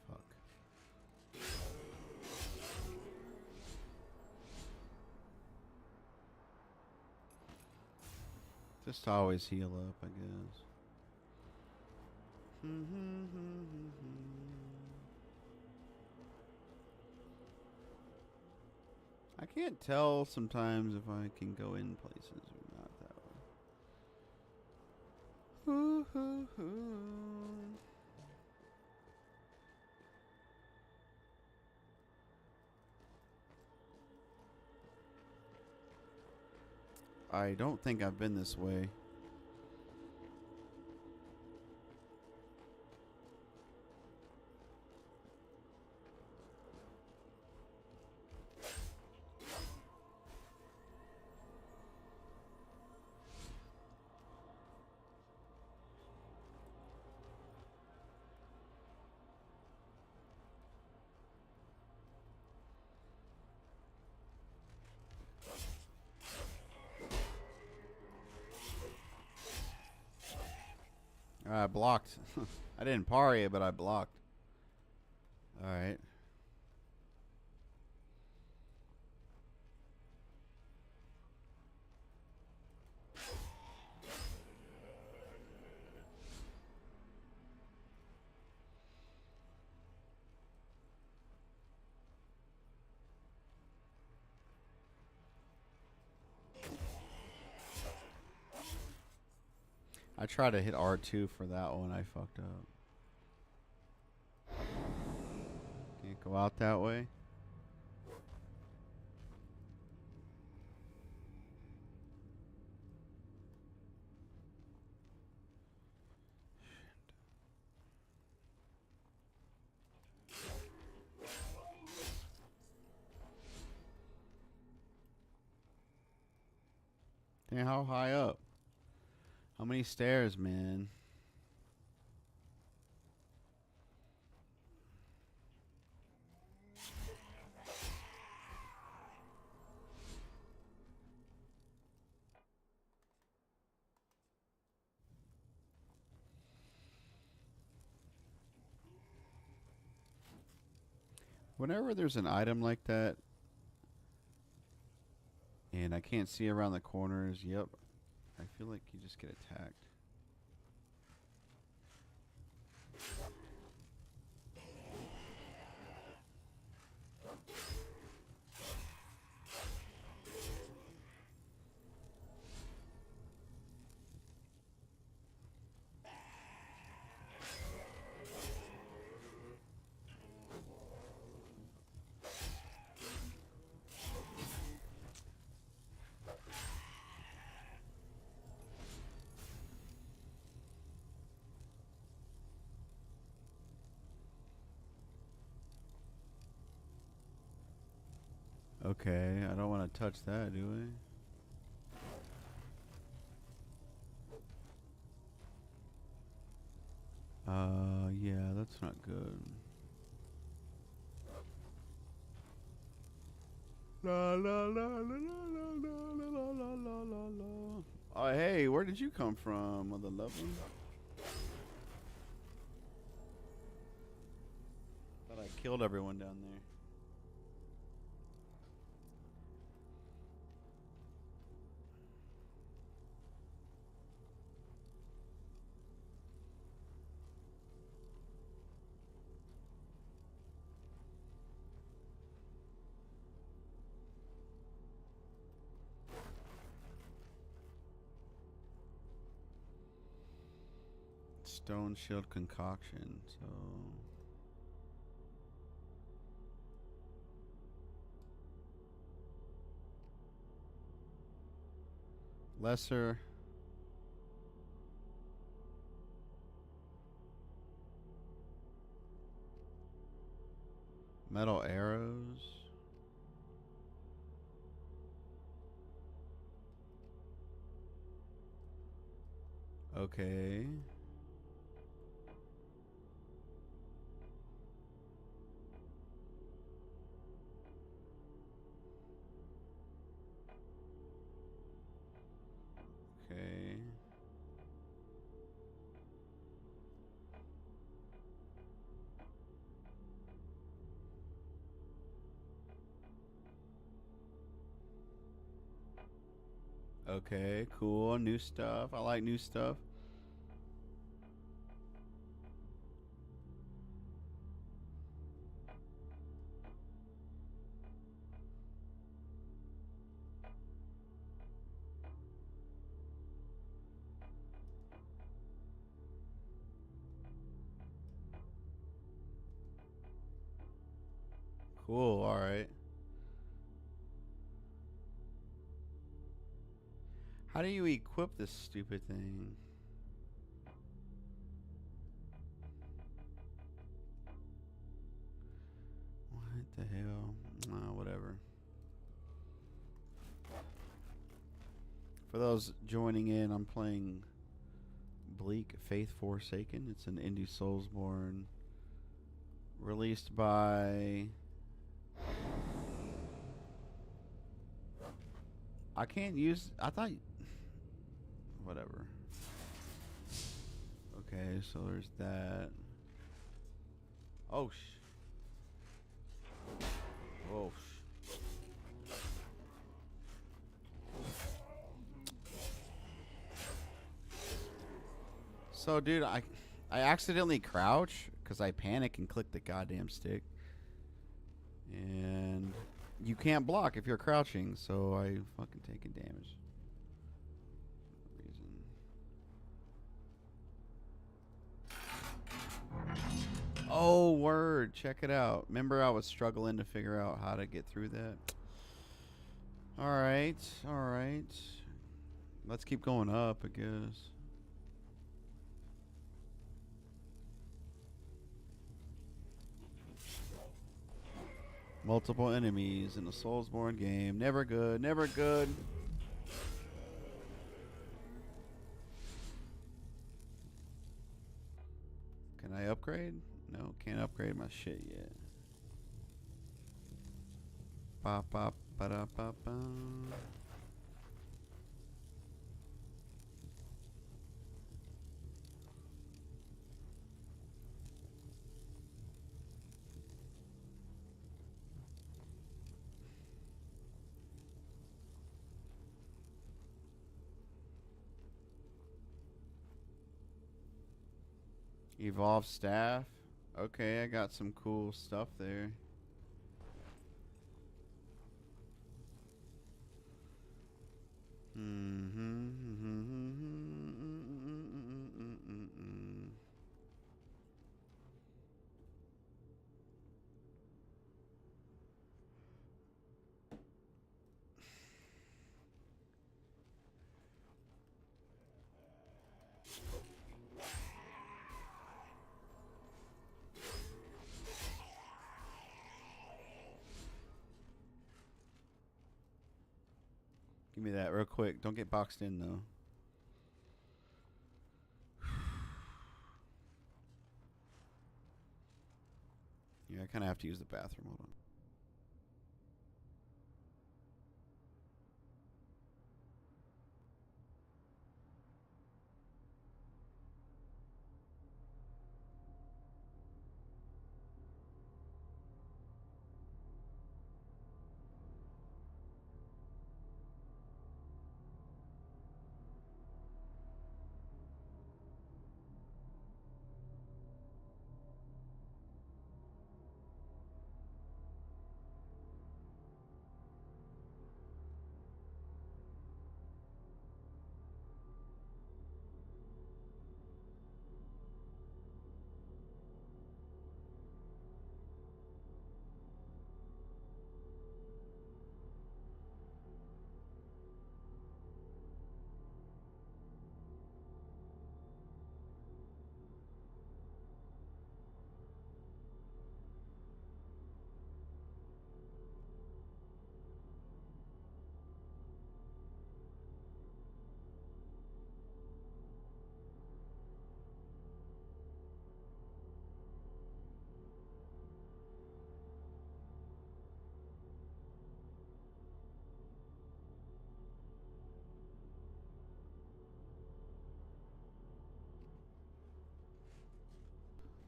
Fuck. Just always heal up, I guess. I can't tell sometimes if I can go in places or not that way. Hoo, hoo, hoo. I don't think I've been this way. I blocked. I didn't parry it, but I blocked. Alright. I tried to hit R2 for that one. I fucked up. Can't go out that way. Damn, how high up? How many stairs, man? Whenever there's an item like that, and I can't see around the corners, yep, I feel like you just get attacked. Okay, I don't want to touch that, do we? Yeah, that's not good. La la la la la la la la la la la la. Oh, hey, where did you come from, mother lovely? Thought I killed everyone down there. Stone shield concoction, so lesser metal arrows. Okay. Okay. Okay, cool. New stuff. I like new stuff. Cool, alright. How do you equip this stupid thing? What the hell? Whatever. For those joining in, I'm playing Bleak Faith Forsaken. It's an indie Soulsborne released by... I can't use... I thought... Whatever. Okay, so there's that. Oh, whoa. So, dude, I accidentally crouch because I panic and click the goddamn stick. And you can't block if you're crouching, so I fucking taking damage. Oh, word. Check it out. Remember I was struggling to figure out how to get through that? Alright, alright. Let's keep going up, I guess. Multiple enemies in a Soulsborne game. Never good, never good. Can I upgrade? No, can't upgrade my shit yet. Ba ba ba da ba ba. Evolve staff. Okay, I got some cool stuff there. Give me that real quick. Don't get boxed in though. Yeah, I kind of have to use the bathroom. Hold on.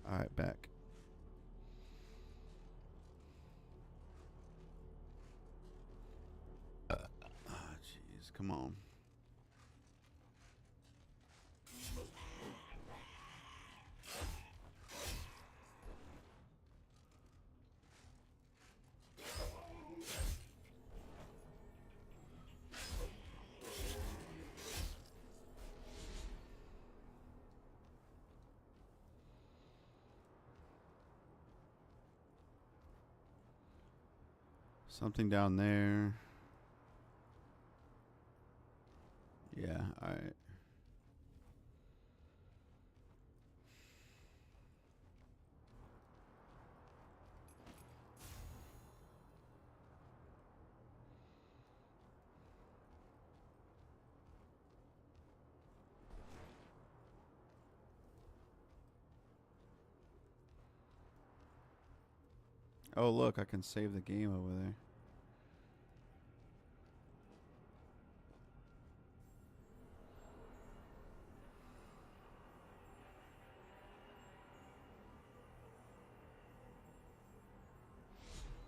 All right, back. Jeez, come on. Something down there. Yeah, all right. Oh, look, I can save the game over there.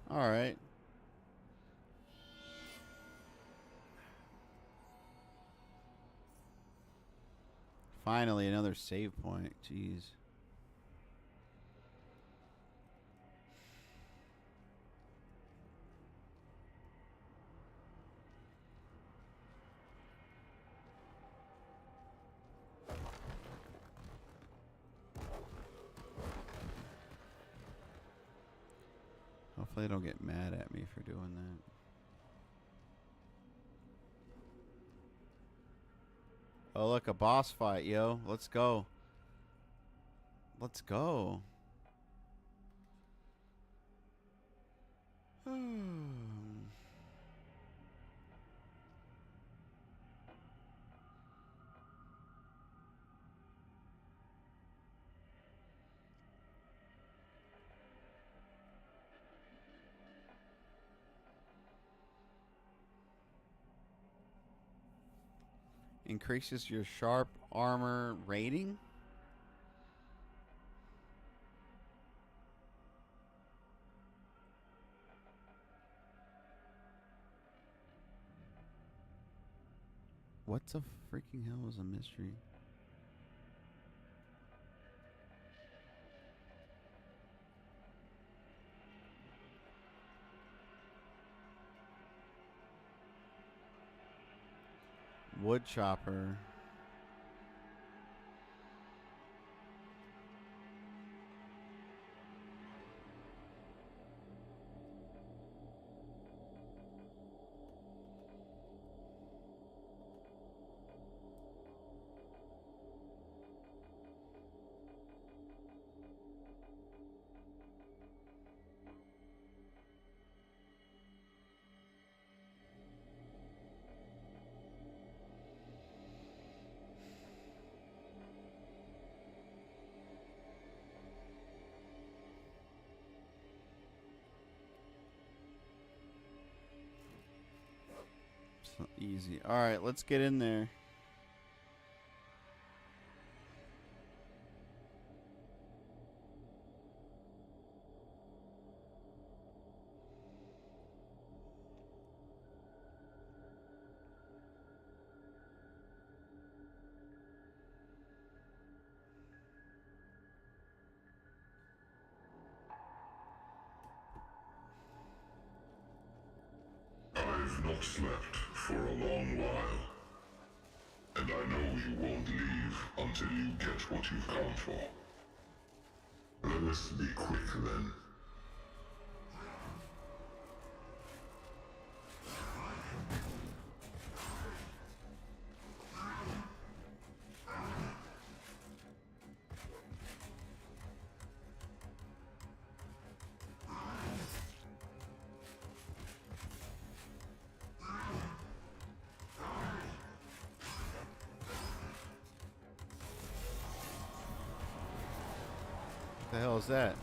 All right. Finally, another save point. Jeez. Hopefully, they don't get mad at me for doing that. Oh, look, a boss fight, yo. Let's go. Let's go. Increases your sharp armor rating? What the freaking hell is a mystery? Wood chopper. So easy. All right, let's get in there. I've not slept for a long while, and I know you won't leave until you get what you've come for. Let us be quick then. What the hell is that?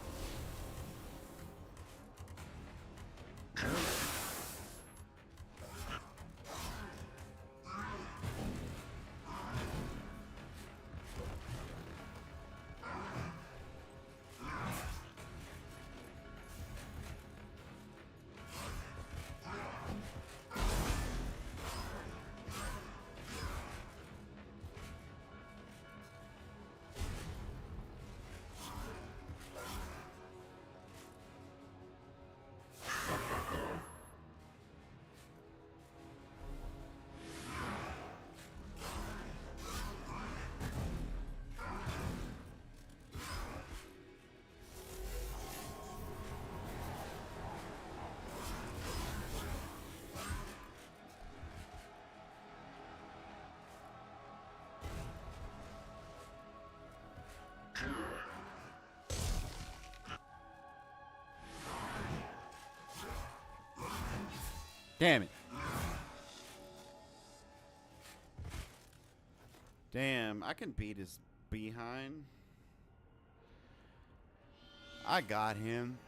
Damn it. Damn, I can beat his behind. I got him.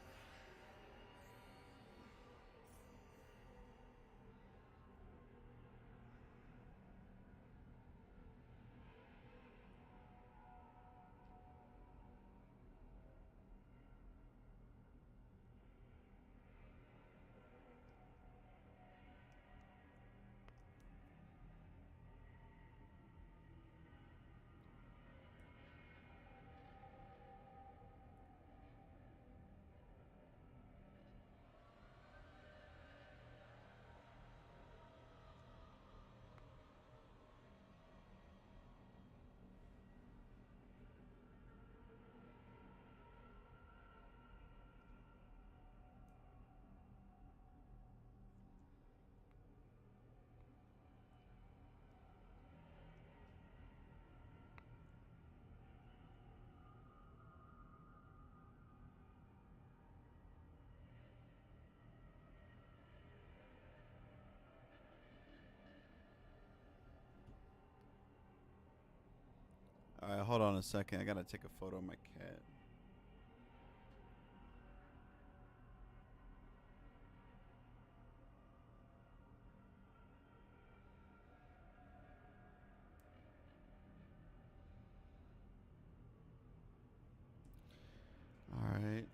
All right, hold on a second. I gotta take a photo of my cat. All right.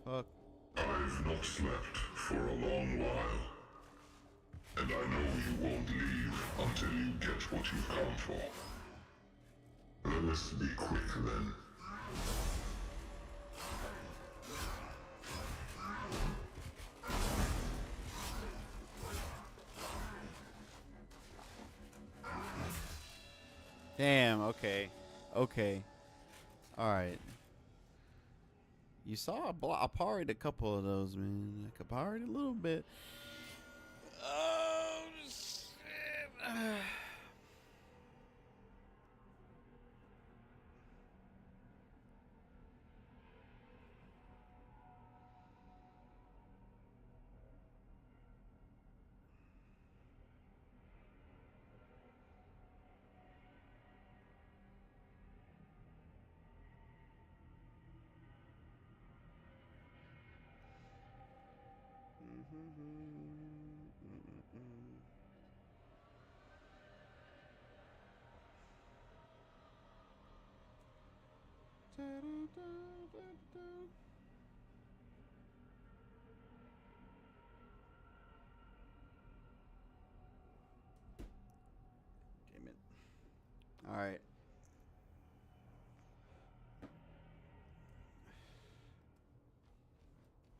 The fuck? I've not slept for a long while, and I know you won't leave until you get what you've come for. Let us be quick then. Damn. Okay. Okay. All right. You saw I parried a couple of those, man. I parried a little bit. Oh shit, Damn it. All right.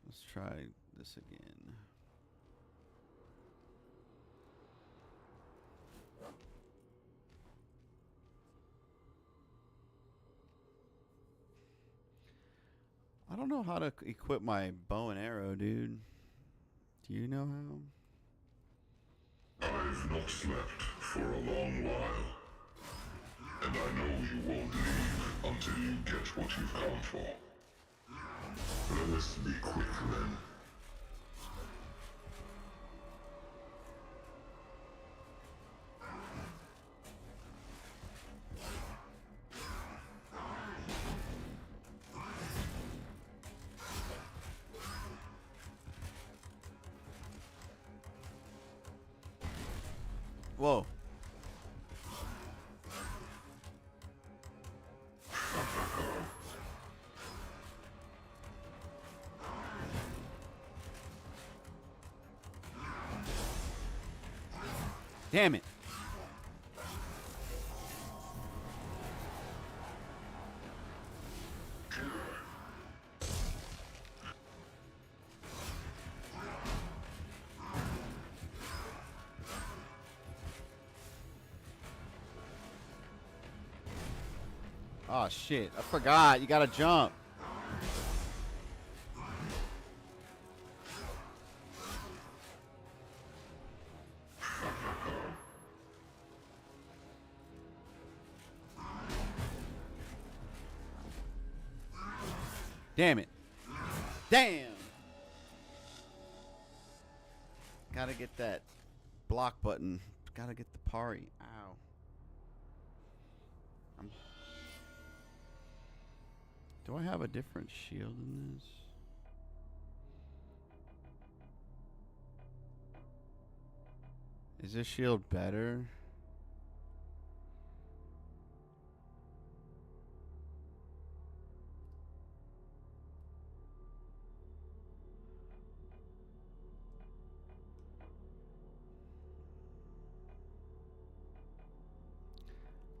Let's try this again. I don't know how to equip my bow and arrow, dude. Do you know how? I've not slept for a long while, and I know you won't leave until you get what you've come for. Let us be quick then. Whoa. Damn it. Oh shit, I forgot. You gotta jump. Damn it. Damn. Gotta get that block button. Gotta get the parry. Ow. Do I have a different shield in this? Is this shield better?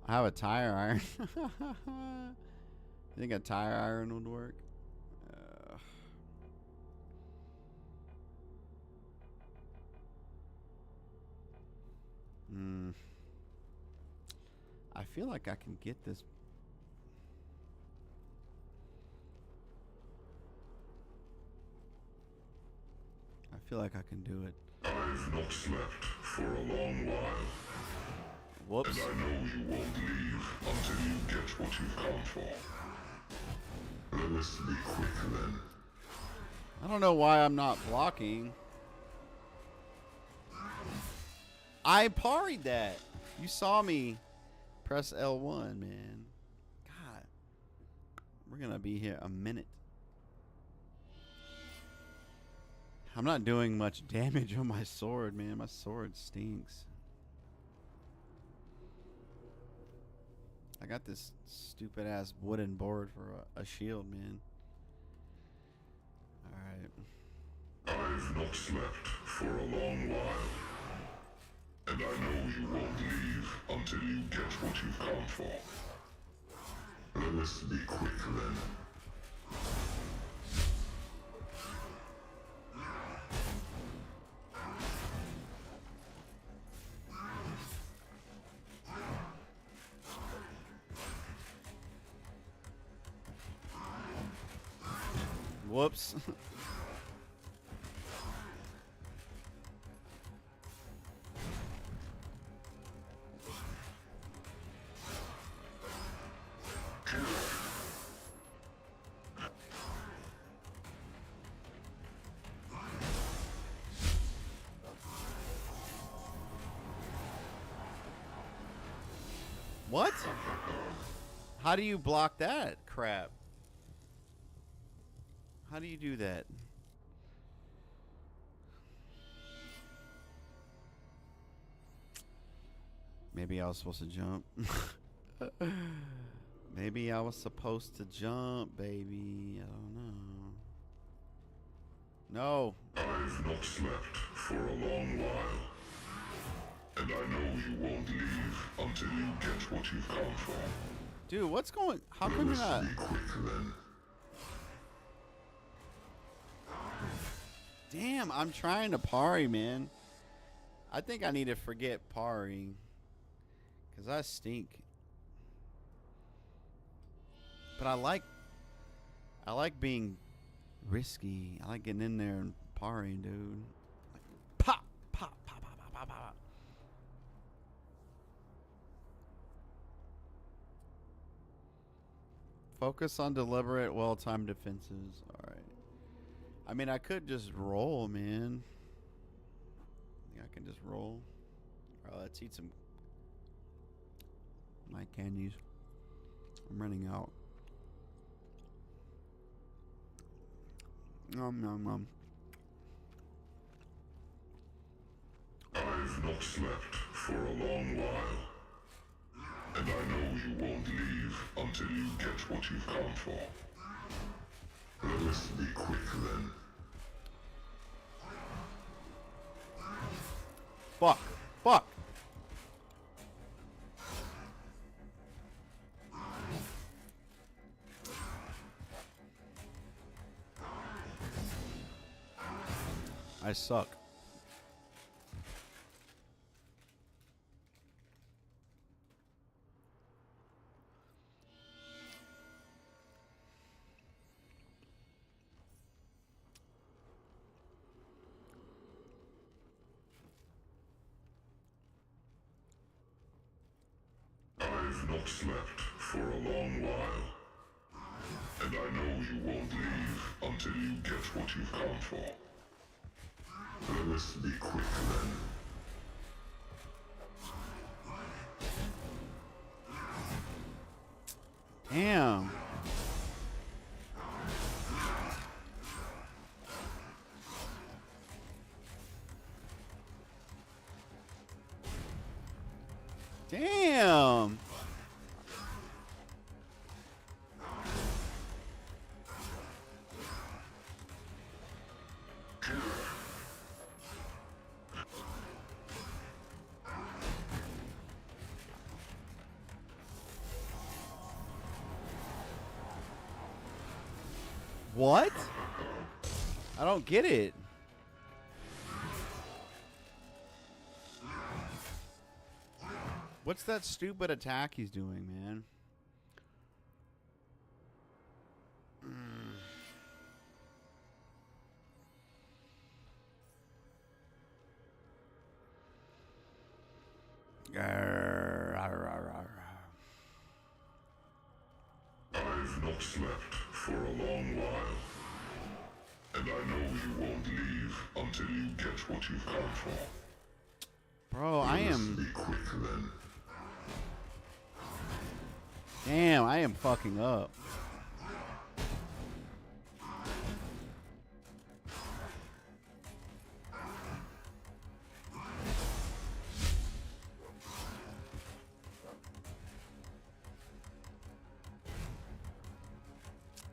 I have a tire iron. You think a tire iron would work? I feel like I can get this. I feel like I can do it. I've not slept for a long while. Whoops. And I know you won't leave until you get what you've come for. Let us be quick then. I don't know why I'm not blocking. I parried that. You saw me press L1, man. God. We're going to be here a minute. I'm not doing much damage on my sword, man. My sword stinks. I got this stupid ass wooden board for a shield, man. Alright. I've not slept for a long while. And I know you won't leave until you get what you've come for. Let us be quick then. Whoops. What? How do you block that crap? How do you do that? Maybe I was supposed to jump. Maybe I was supposed to jump, baby. I don't know. No. I've not slept for a long while. And I know you won't leave until you get what you've come for. Dude, what's going... How come you're not... Be quick then. Damn, I'm trying to parry, man. I think I need to forget parrying. Because I stink. But I like being risky. I like getting in there and parrying, dude. Like, pop, pop, pop, pop, pop, pop, pop. Focus on deliberate, well-timed defenses. All right. I mean, I could just roll, man. I think I can just roll. All right, let's eat some night candies. I'm running out. Nom nom nom. I've not slept for a long while. And I know you won't leave until you get what you've come for. Let us be quick then. Fuck. Fuck. I suck. I've not slept for a long while. And I know you won't leave until you get what you've come for. Let us be quick then. Damn. Damn. What? I don't get it. What's that stupid attack he's doing, man? I've not slept for a long while. And I know you won't leave until you get what you've come for. Bro, I Let us am... be quick then. Damn, I am fucking up.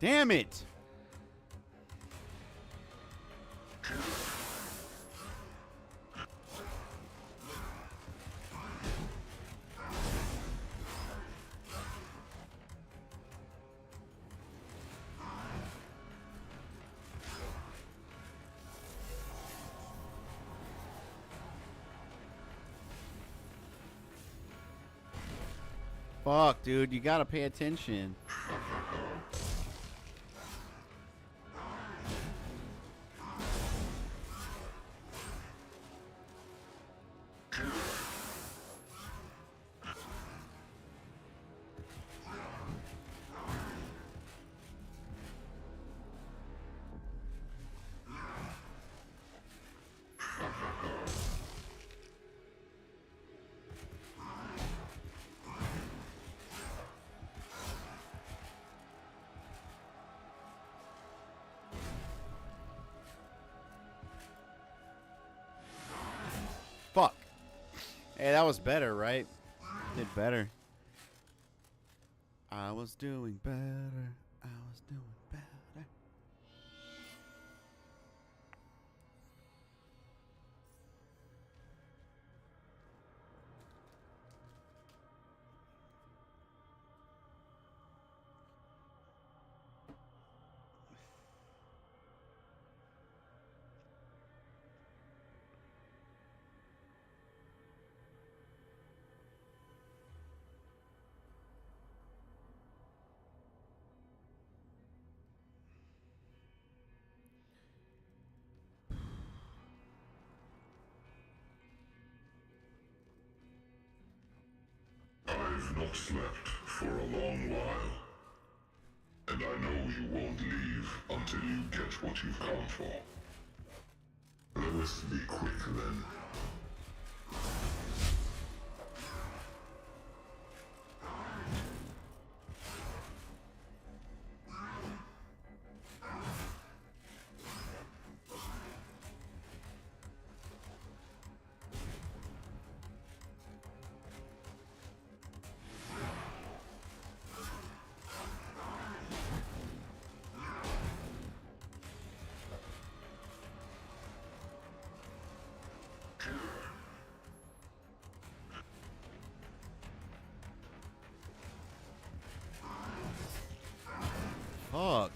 Damn it! Fuck, dude, you gotta pay attention. Hey, that was better, right? Did better. I was doing better. I was doing better. I've not slept for a long while, and I know you won't leave until you get what you've come for. Let us be quick then. Fuck.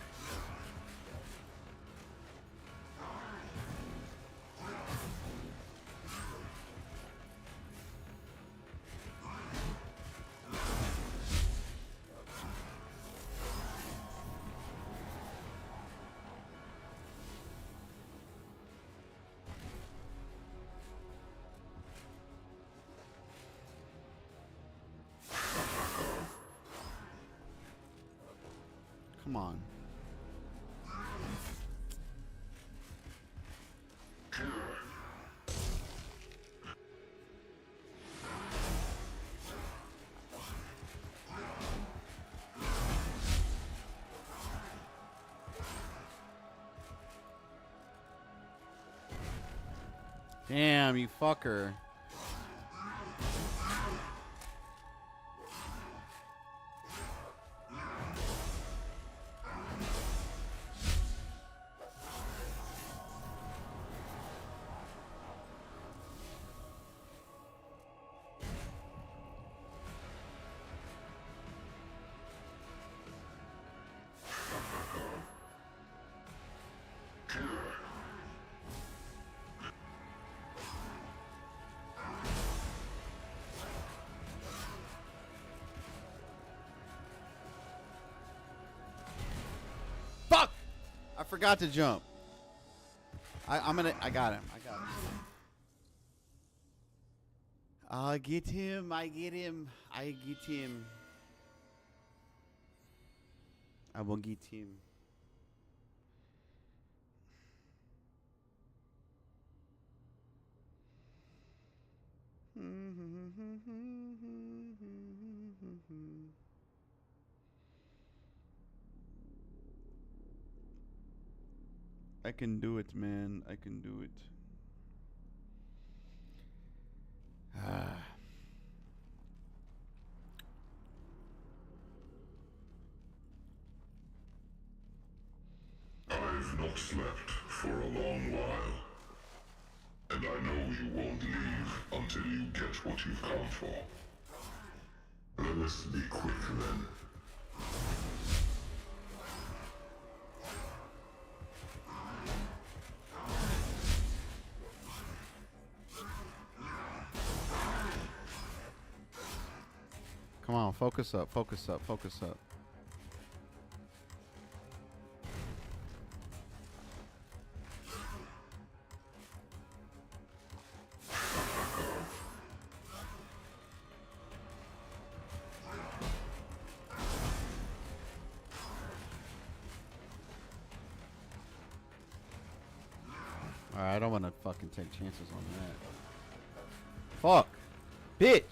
Come on. Damn, you fucker. Fuck! I forgot to jump. I got him. I got him. I get him. I get him. I get him. I will get him. I can do it, man. I can do it. Ah. I've not slept for a long while, and I know you won't leave until you get what you've come for. Let us be quick then. Come on, focus up, focus up, focus up. Alright, I don't want to fucking take chances on that. Fuck! Bitch!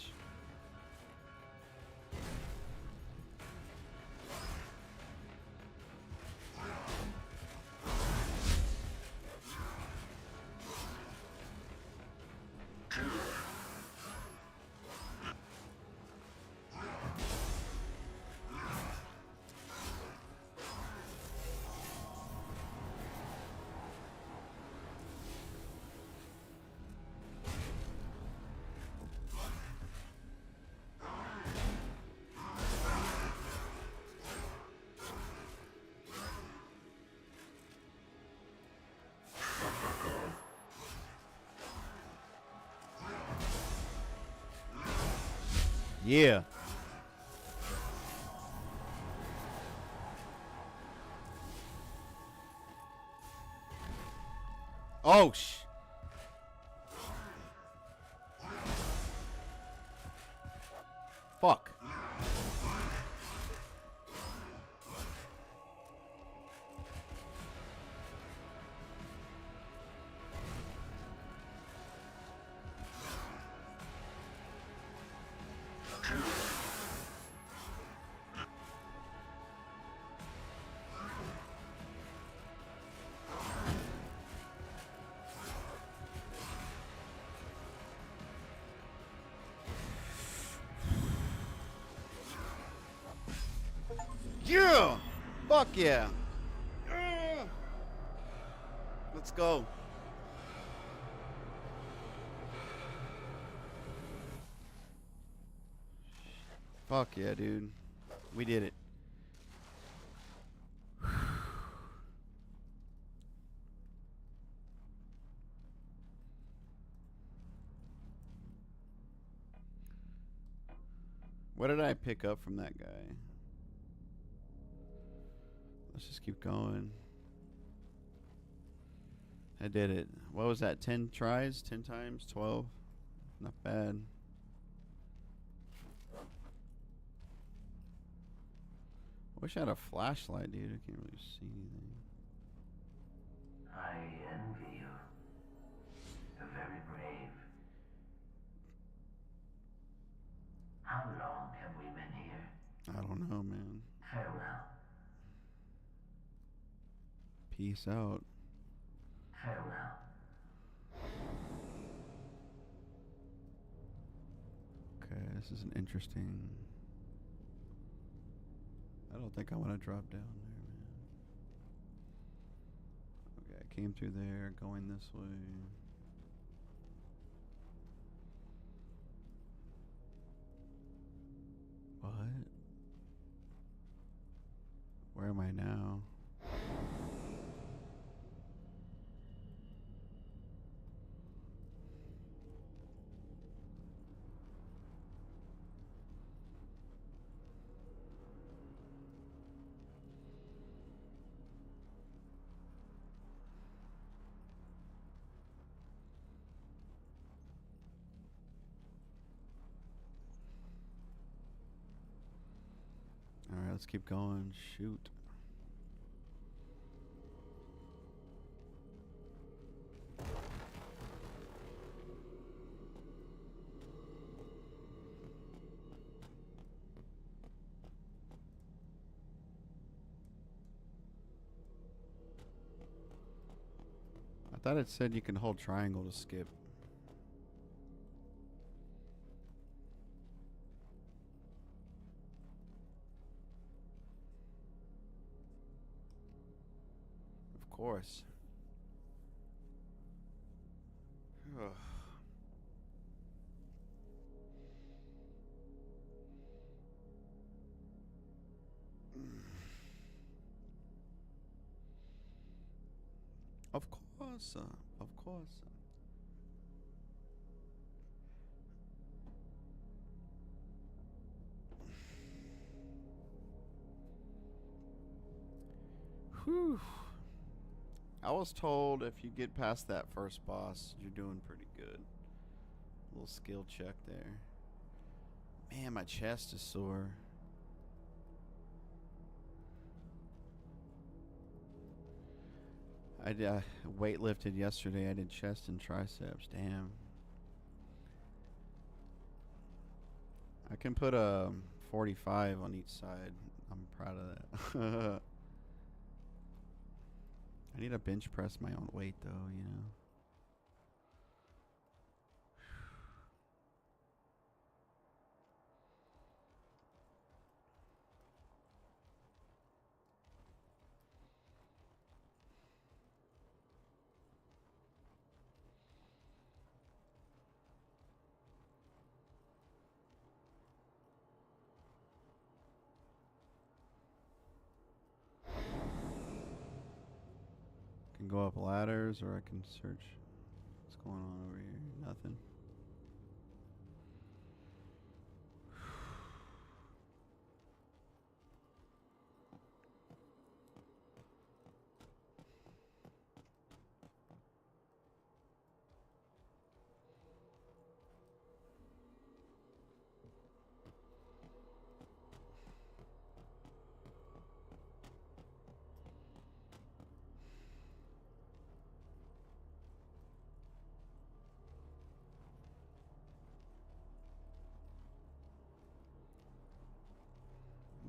Yeah. Oh, fuck. Yeah. Fuck yeah. Yeah. Let's go. Fuck yeah, dude. We did it. What did I pick up from that guy? Let's just keep going. I did it. What was that? 10 tries? 10 times? 12? Not bad. Wish I had a flashlight, dude. I can't really see anything. I envy you. You're very brave. How long have we been here? I don't know, man. Farewell. Peace out. Farewell. Okay, this is an interesting... I don't think I want to drop down there, man. Okay, I came through there, going this way. What? Where am I now? Alright, let's keep going. Shoot. I thought it said you can hold triangle to skip. Of course. Ugh. Of course. Of course. Whew. I was told if you get past that first boss, you're doing pretty good. Little skill check there. Man, my chest is sore. I weightlifted yesterday. I did chest and triceps. Damn. I can put a 45 on each side. I'm proud of that. I need to bench press my own weight though, you know. Can go up ladders or I can search. What's going on over here? Nothing.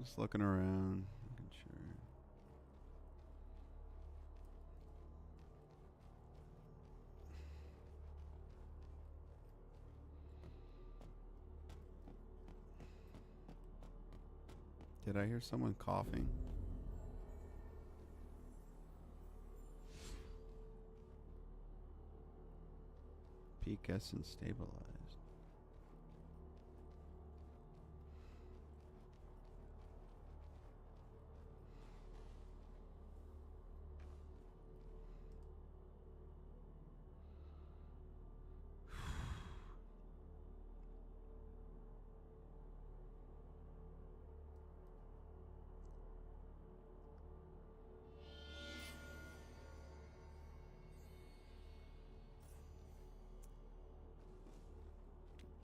Just looking around, making sure. Did I hear someone coughing? Peak essence stabilized.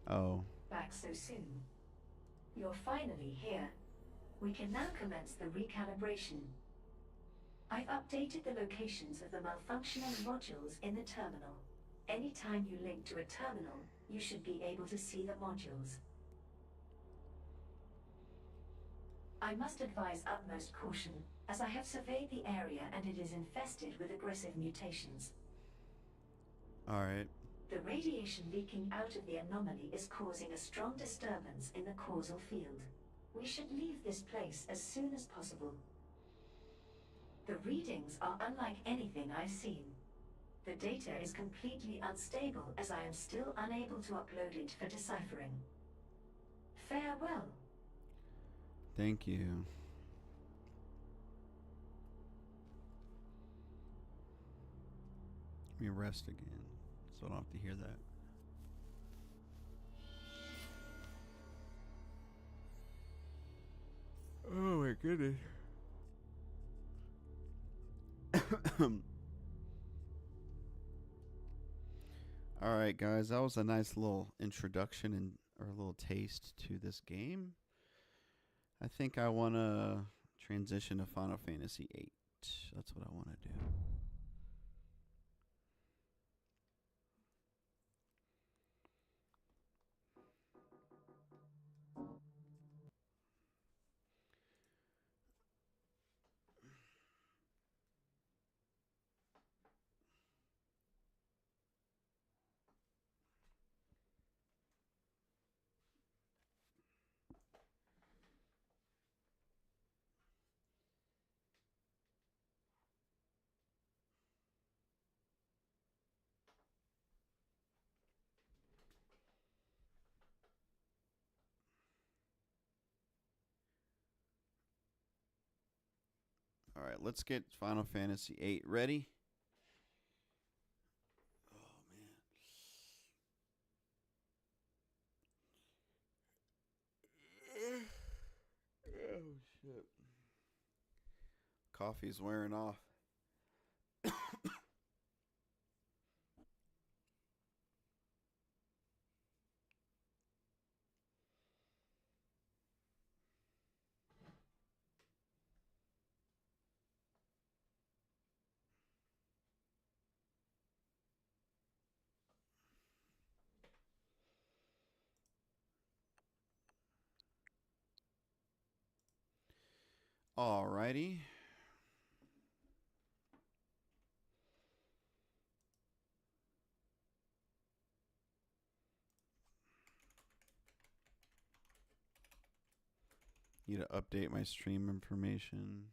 Oh. Back so soon. You're finally here. We can now commence the recalibration. I've updated the locations of the malfunctioning modules in the terminal. Anytime you link to a terminal, you should be able to see the modules. I must advise utmost caution, as I have surveyed the area and it is infested with aggressive mutations. Alright. The radiation leaking out of the anomaly is causing a strong disturbance in the causal field. We should leave this place as soon as possible. The readings are unlike anything I've seen. The data is completely unstable as I am still unable to upload it for deciphering. Farewell. Thank you. Let me rest again, so I don't have to hear that. Oh my goodness. Alright guys, that was a nice little introduction and or a little taste to this game. I think I want to transition to Final Fantasy VIII. That's what I want to do. All right, let's get Final Fantasy VIII ready. Oh, man. Oh, shit. Coffee's wearing off. Alrighty. Need to update my stream information.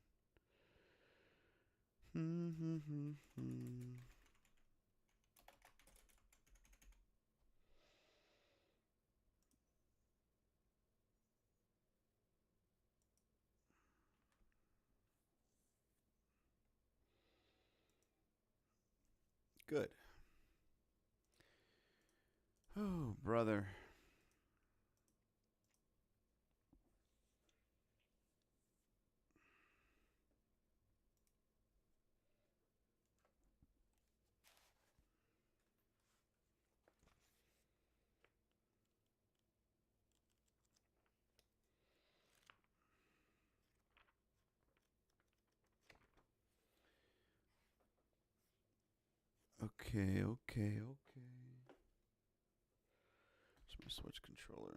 Good. Oh, brother. Okay. It's my Switch controller.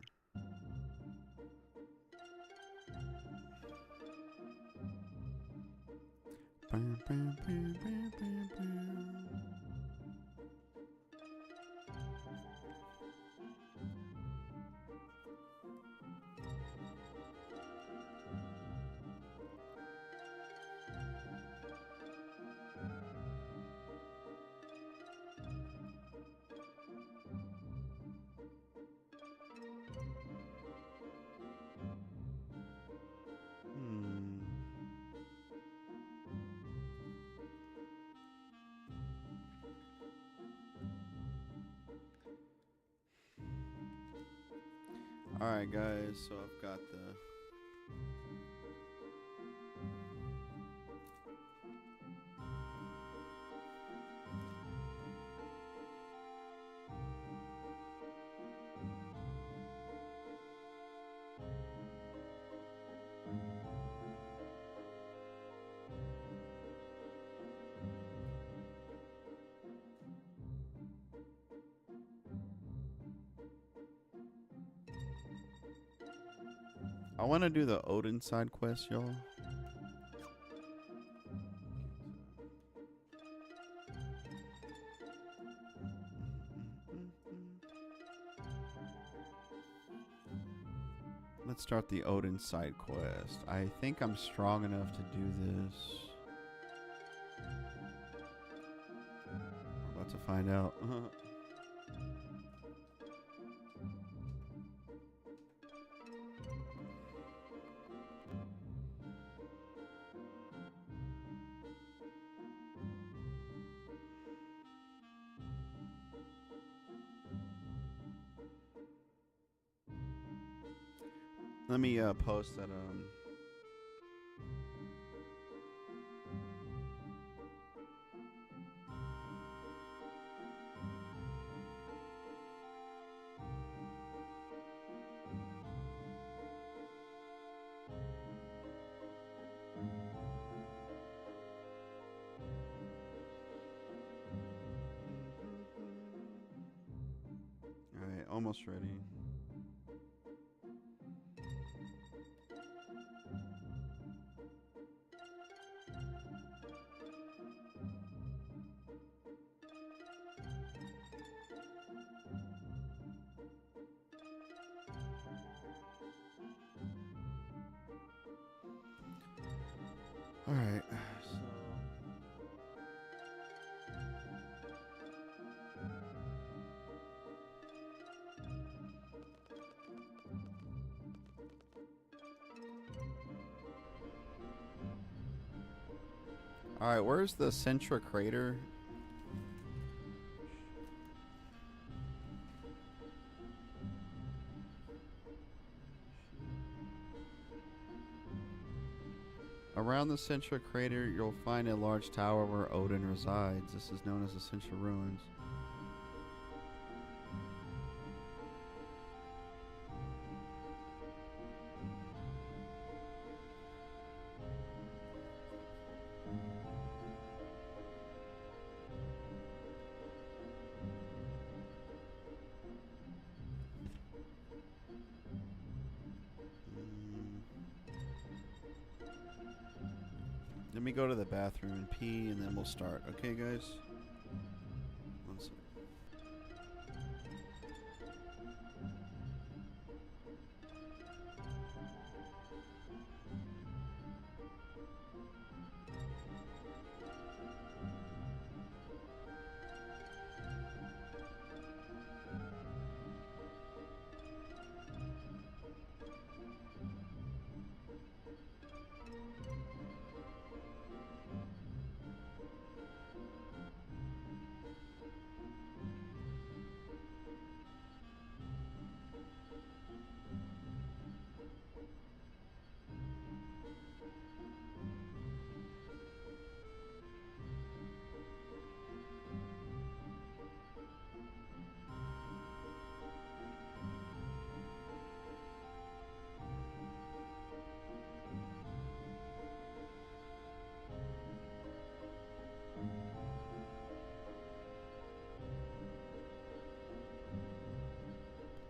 Alright, guys, so I've got the. I want to do the Odin side quest, y'all. Let's start the Odin side quest. I think I'm strong enough to do this. We're about to find out. Let me post that Alright, almost ready. Alright, so alright, where's the Centra crater? Around the Centra crater, you'll find a large tower where Odin resides. This is known as the Centra Ruins. Let me go to the bathroom and pee, and then we'll start. Okay, guys? One sec.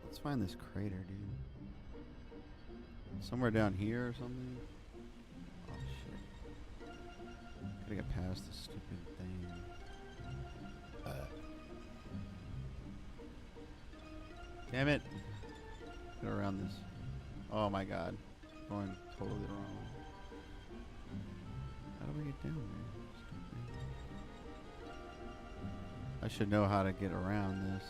Let's find this crater, dude. Somewhere down here or something? Oh, shit. Gotta get past this stupid thing. Damn it! Get around this. Oh my god. Going totally the wrong way. How do we get down there? Stupid. I should know how to get around this.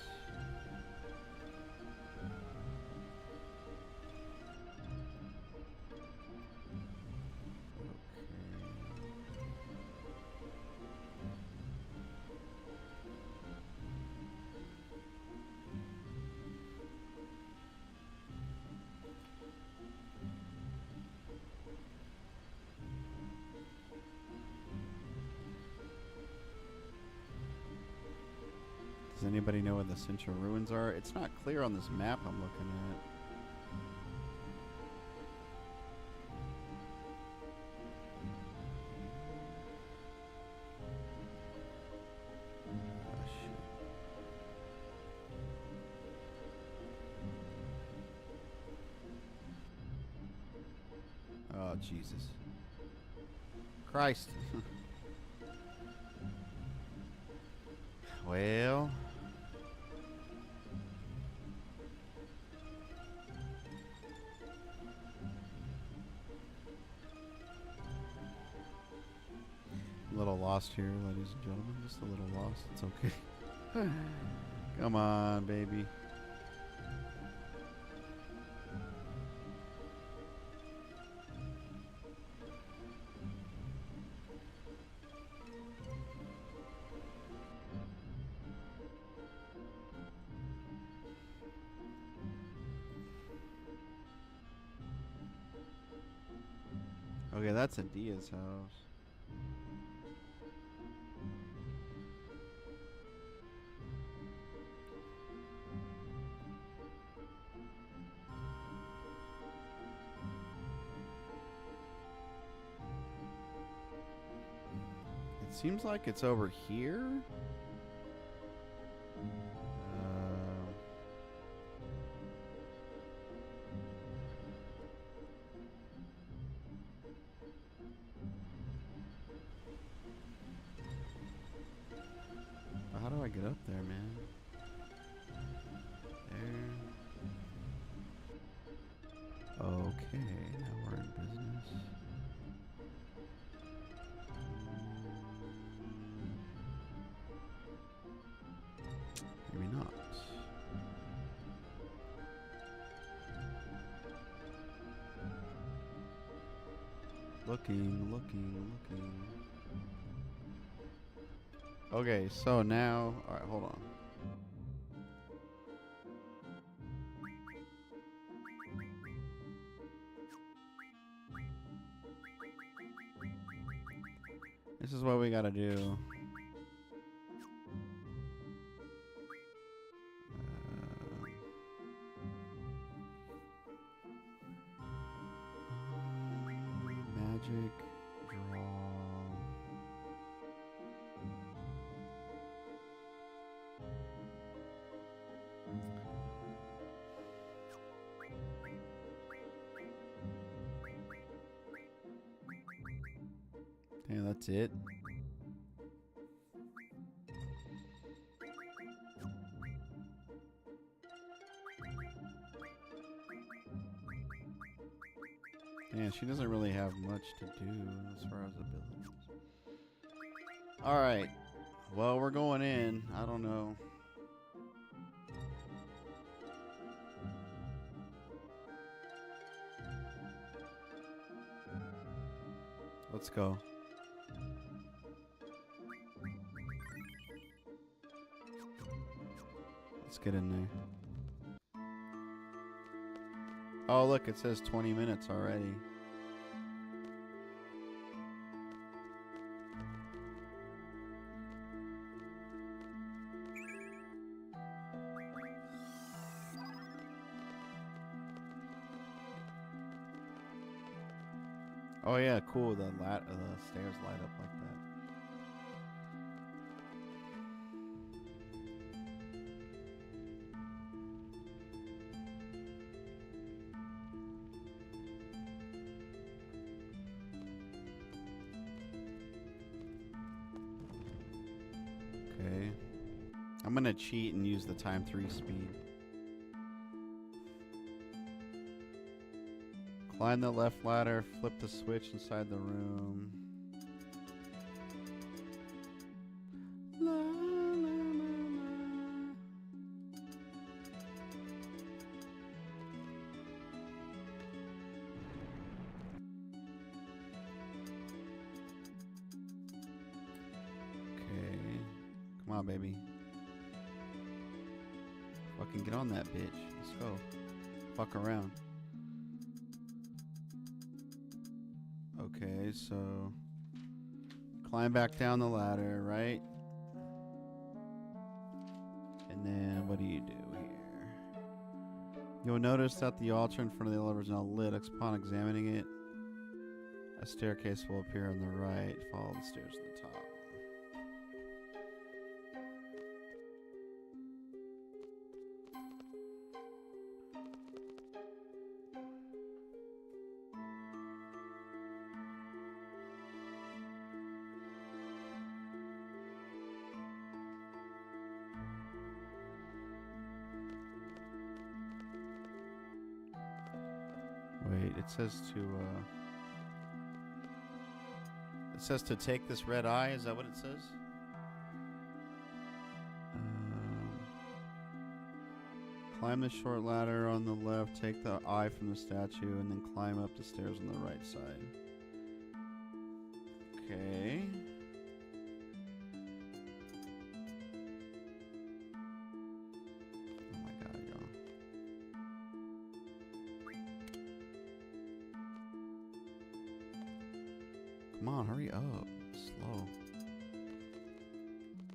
Does anybody know where the Central Ruins are? It's not clear on this map I'm looking at. Oh, shit. Oh, Jesus. Christ. Well... A little lost here, ladies and gentlemen. Just a little lost. It's okay. Come on, baby. Okay, that's Adia's house. It seems like it's over here. How do I get up there, man? There. Okay, now we're in business. Maybe not. Looking. Okay, so now... Alright, hold on. This is what we gotta do. Magic, draw. Yeah, that's it. Yeah, she doesn't really have much to do as far as abilities. Alright. Well, we're going in. I don't know. Let's go. Let's get in there. Oh, look, it says 20 minutes already. Oh yeah, cool. The stairs light up like that. I'm gonna cheat and use the time 3 speed. Climb the left ladder, flip the switch inside the room. La, la, la, la. Okay. Come on, baby. Fucking get on that bitch. Let's go. Fuck around. Okay, so climb back down the ladder, right? And then what do you do here? You'll notice that the altar in front of the elevator is now lit. Upon examining it, a staircase will appear on the right. Follow the stairs to the top. Wait, it says to take this red eye. Is that what it says? Climb the short ladder on the left, take the eye from the statue, and then climb up the stairs on the right side. Okay. Oh my god, y'all. Come on, hurry up. Slow.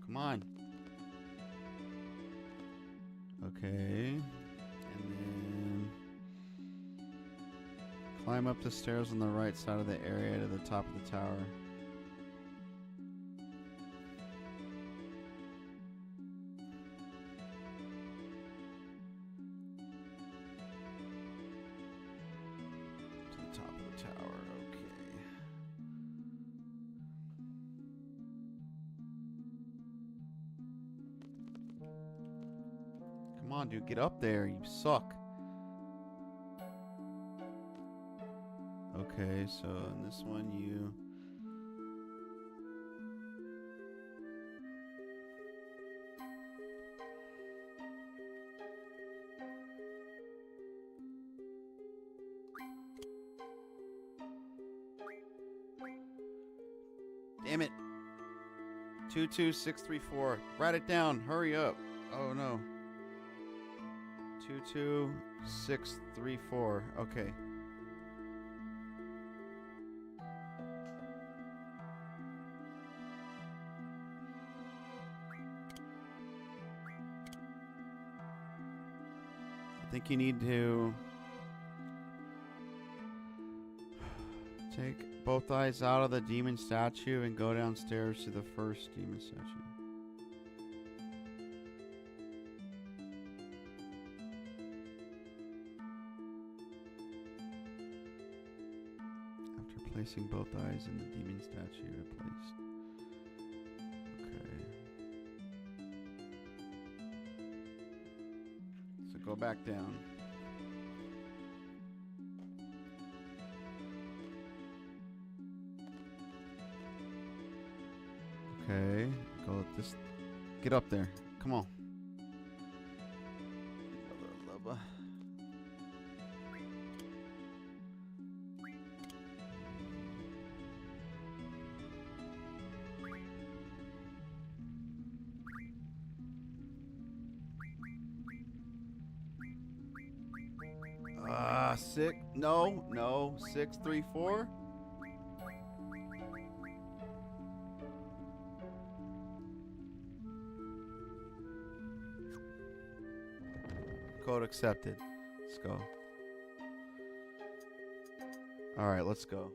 Come on. Okay. And then climb up the stairs on the right side of the area to the top of the tower. To the top of the tower, okay. Come on, dude, get up there. You suck. Okay, so in this one you... Damn it. 22634. Write it down. Hurry up. Oh no. 22634. Okay. I think you need to take both eyes out of the demon statue and go downstairs to the first demon statue. After placing both eyes in the demon statue, are placed. Okay. So go back down. Okay, go with this. Get up there. Come on. Six. No, no. 634. Code accepted. Let's go. All right, let's go.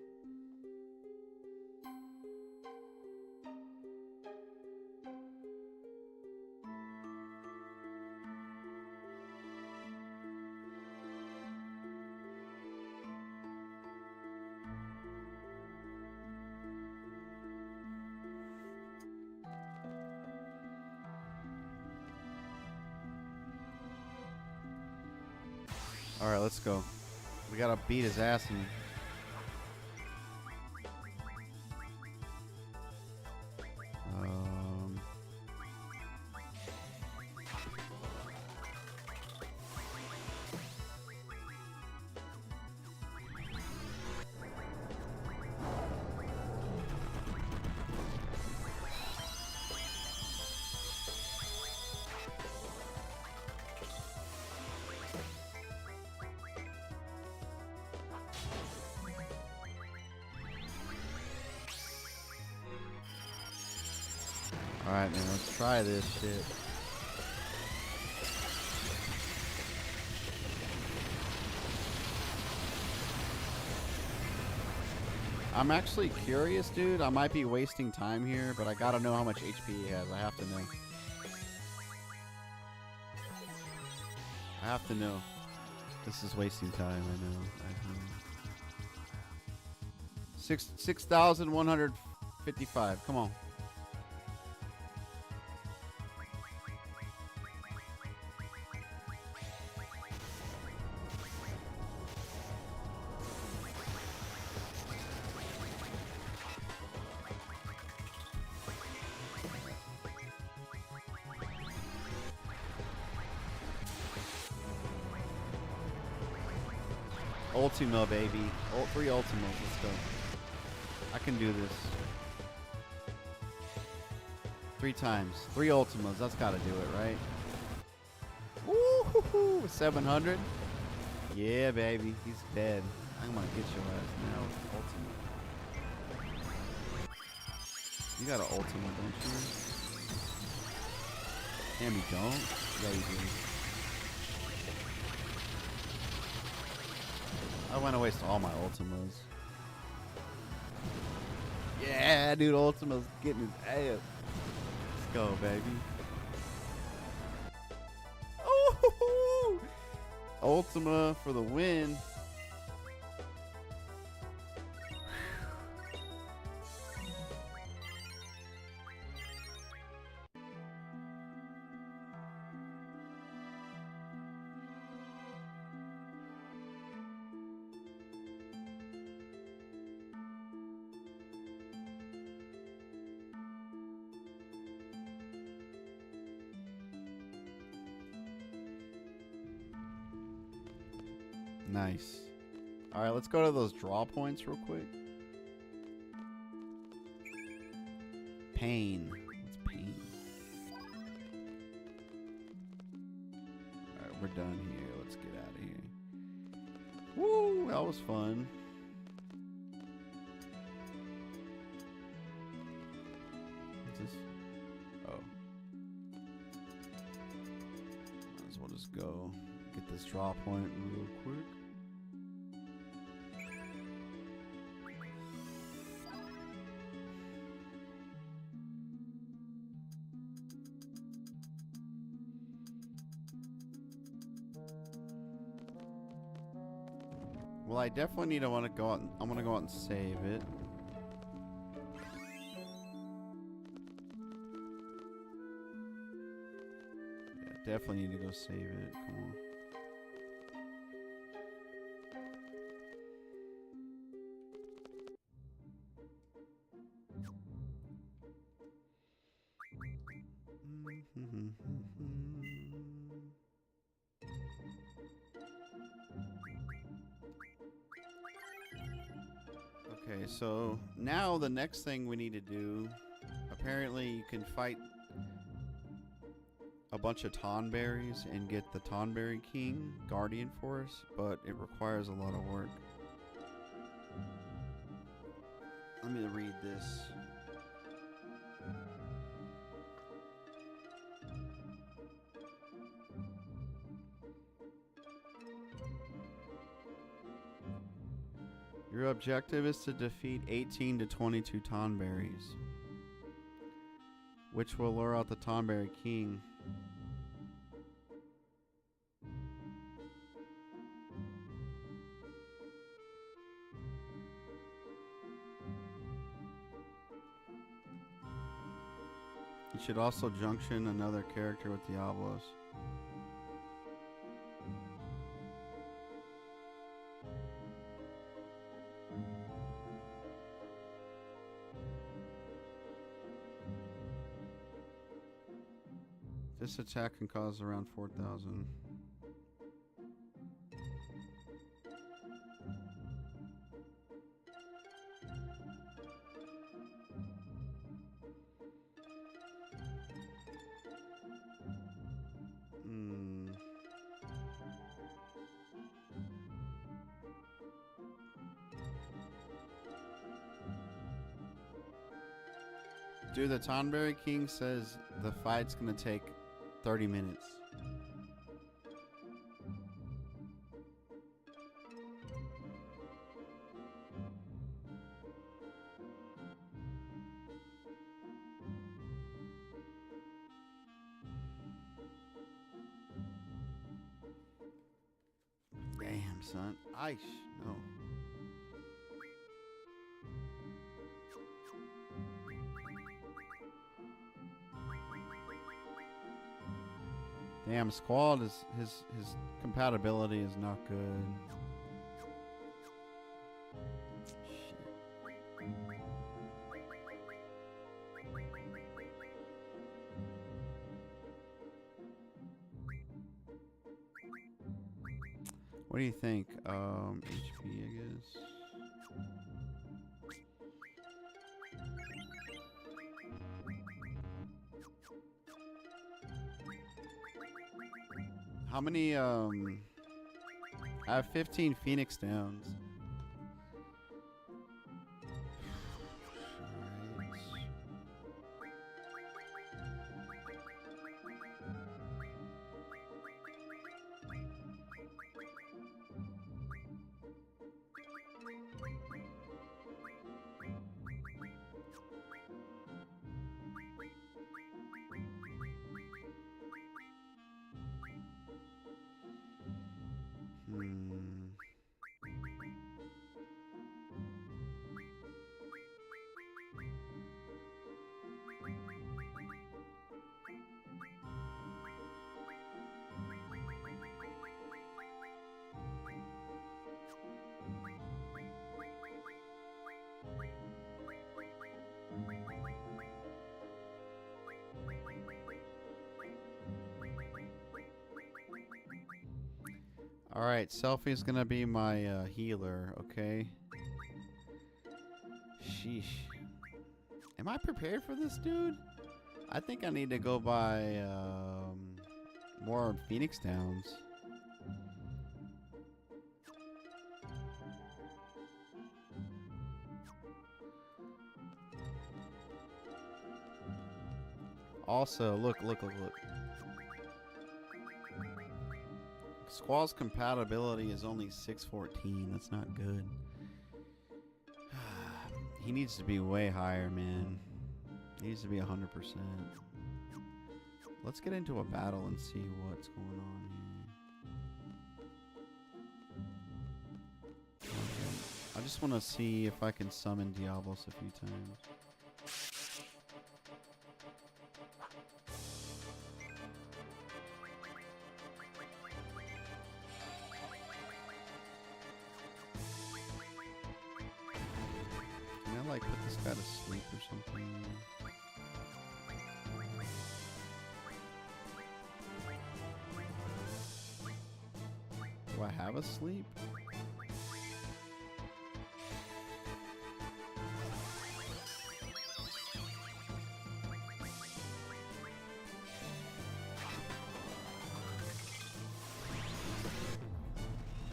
All right, let's go. We gotta beat his ass and. Alright, man, let's try this shit. I'm actually curious, dude. I might be wasting time here, but I gotta know how much HP he has. I have to know. I have to know. This is wasting time, I know. 6,155. Come on. Ultima, baby. 3 Ultimas. Let's go. I can do this. 3 times. 3 Ultimas. That's got to do it, right? Woo-hoo-hoo. 700. Yeah, baby. He's dead. I'm going to get your ass now with Ultima. You got an Ultima, don't you? Damn, you don't? Yeah, you do. I want to waste all my Ultimas. Yeah, dude, Ultima's getting his ass. Let's go, baby. Oh, Ultima for the win. Nice. All right, let's go to those draw points real quick. Pain. What's pain? All right, we're done here. Let's get out of here. Woo, that was fun. What's this? Oh. Might as well just go get this draw point real quick. Well, I definitely need to want to go out. I'm gonna go out and save it. Yeah, definitely need to go save it. Come on. Okay, so now the next thing we need to do, apparently you can fight a bunch of Tonberries and get the Tonberry King Guardian Force, but it requires a lot of work. Let me read this. Your objective is to defeat 18 to 22 Tonberries, which will lure out the Tonberry King. You should also junction another character with Diablos. This attack can cause around 4,000. Dude, the Tonberry King says the fight's gonna take 30 minutes. Damn, son. No. Damn, Squall is his compatibility is not good. Shit. What do you think? HP, I guess. How many, I have 15 Phoenix Downs. Alright, Selfie's gonna be my healer, okay? Sheesh. Am I prepared for this, dude? I think I need to go buy more Phoenix Downs. Also, look. Squall's compatibility is only 614. That's not good. He needs to be way higher, man. He needs to be 100%. Let's get into a battle and see what's going on here. I just want to see if I can summon Diablos a few times. Like put this guy to sleep or something. Do I have a sleep?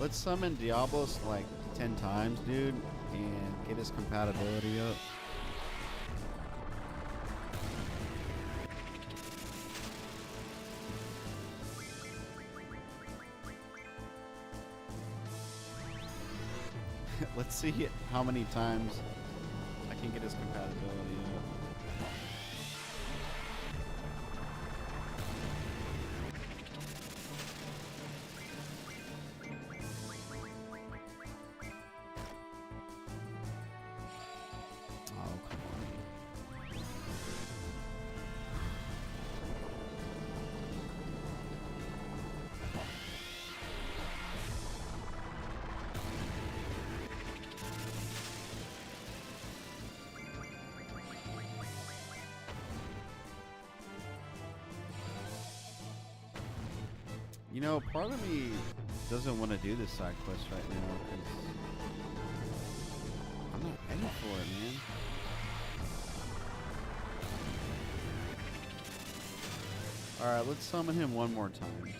Let's summon Diablos like 10 times, dude, and get his compatibility up. Let's see how many times I can get his compatibility up. You know, part of me doesn't want to do this side quest right now because I'm not ready for it, man. Alright, let's summon him one more time.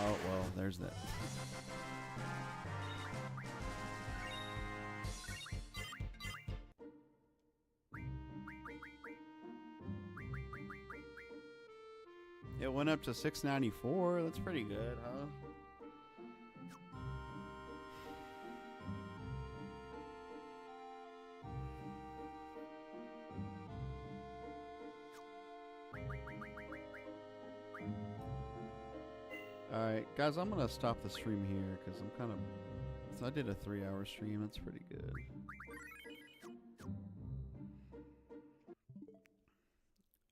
Oh, well, there's that. It went up to 694. That's pretty good, huh? Alright, guys, I'm going to stop the stream here because I'm kind of... So I did a 3-hour stream. That's pretty good.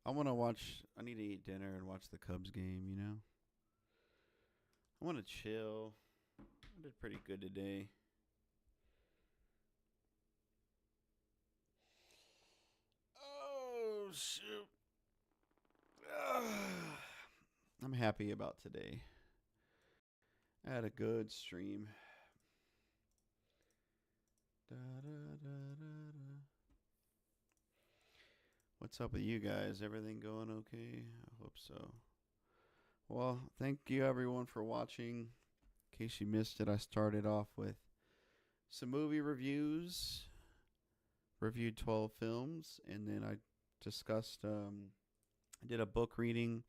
I want to watch... I need to eat dinner and watch the Cubs game, you know? I want to chill. I did pretty good today. Oh, shoot. I'm happy about today. I had a good stream. Da, da, da, da, da. What's up with you guys? Everything going okay? I hope so. Well, thank you everyone for watching. In case you missed it, I started off with some movie reviews. Reviewed 12 films, and then I discussed, I did a book reading,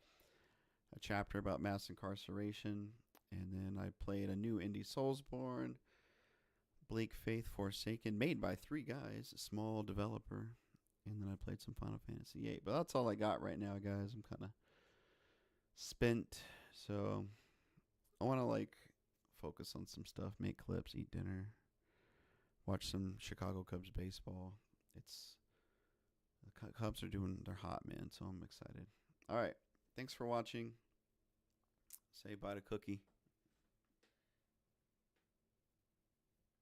a chapter about mass incarceration, and then I played a new indie Soulsborne, Bleak Faith Forsaken, made by 3 guys, a small developer, and then I played some Final Fantasy VIII. But that's all I got right now, guys. I'm kind of spent, so I want to like focus on some stuff, make clips, eat dinner, watch some Chicago Cubs baseball. It's the Cubs are they're hot, man, so I'm excited. All right, thanks for watching. Say bye to Cookie.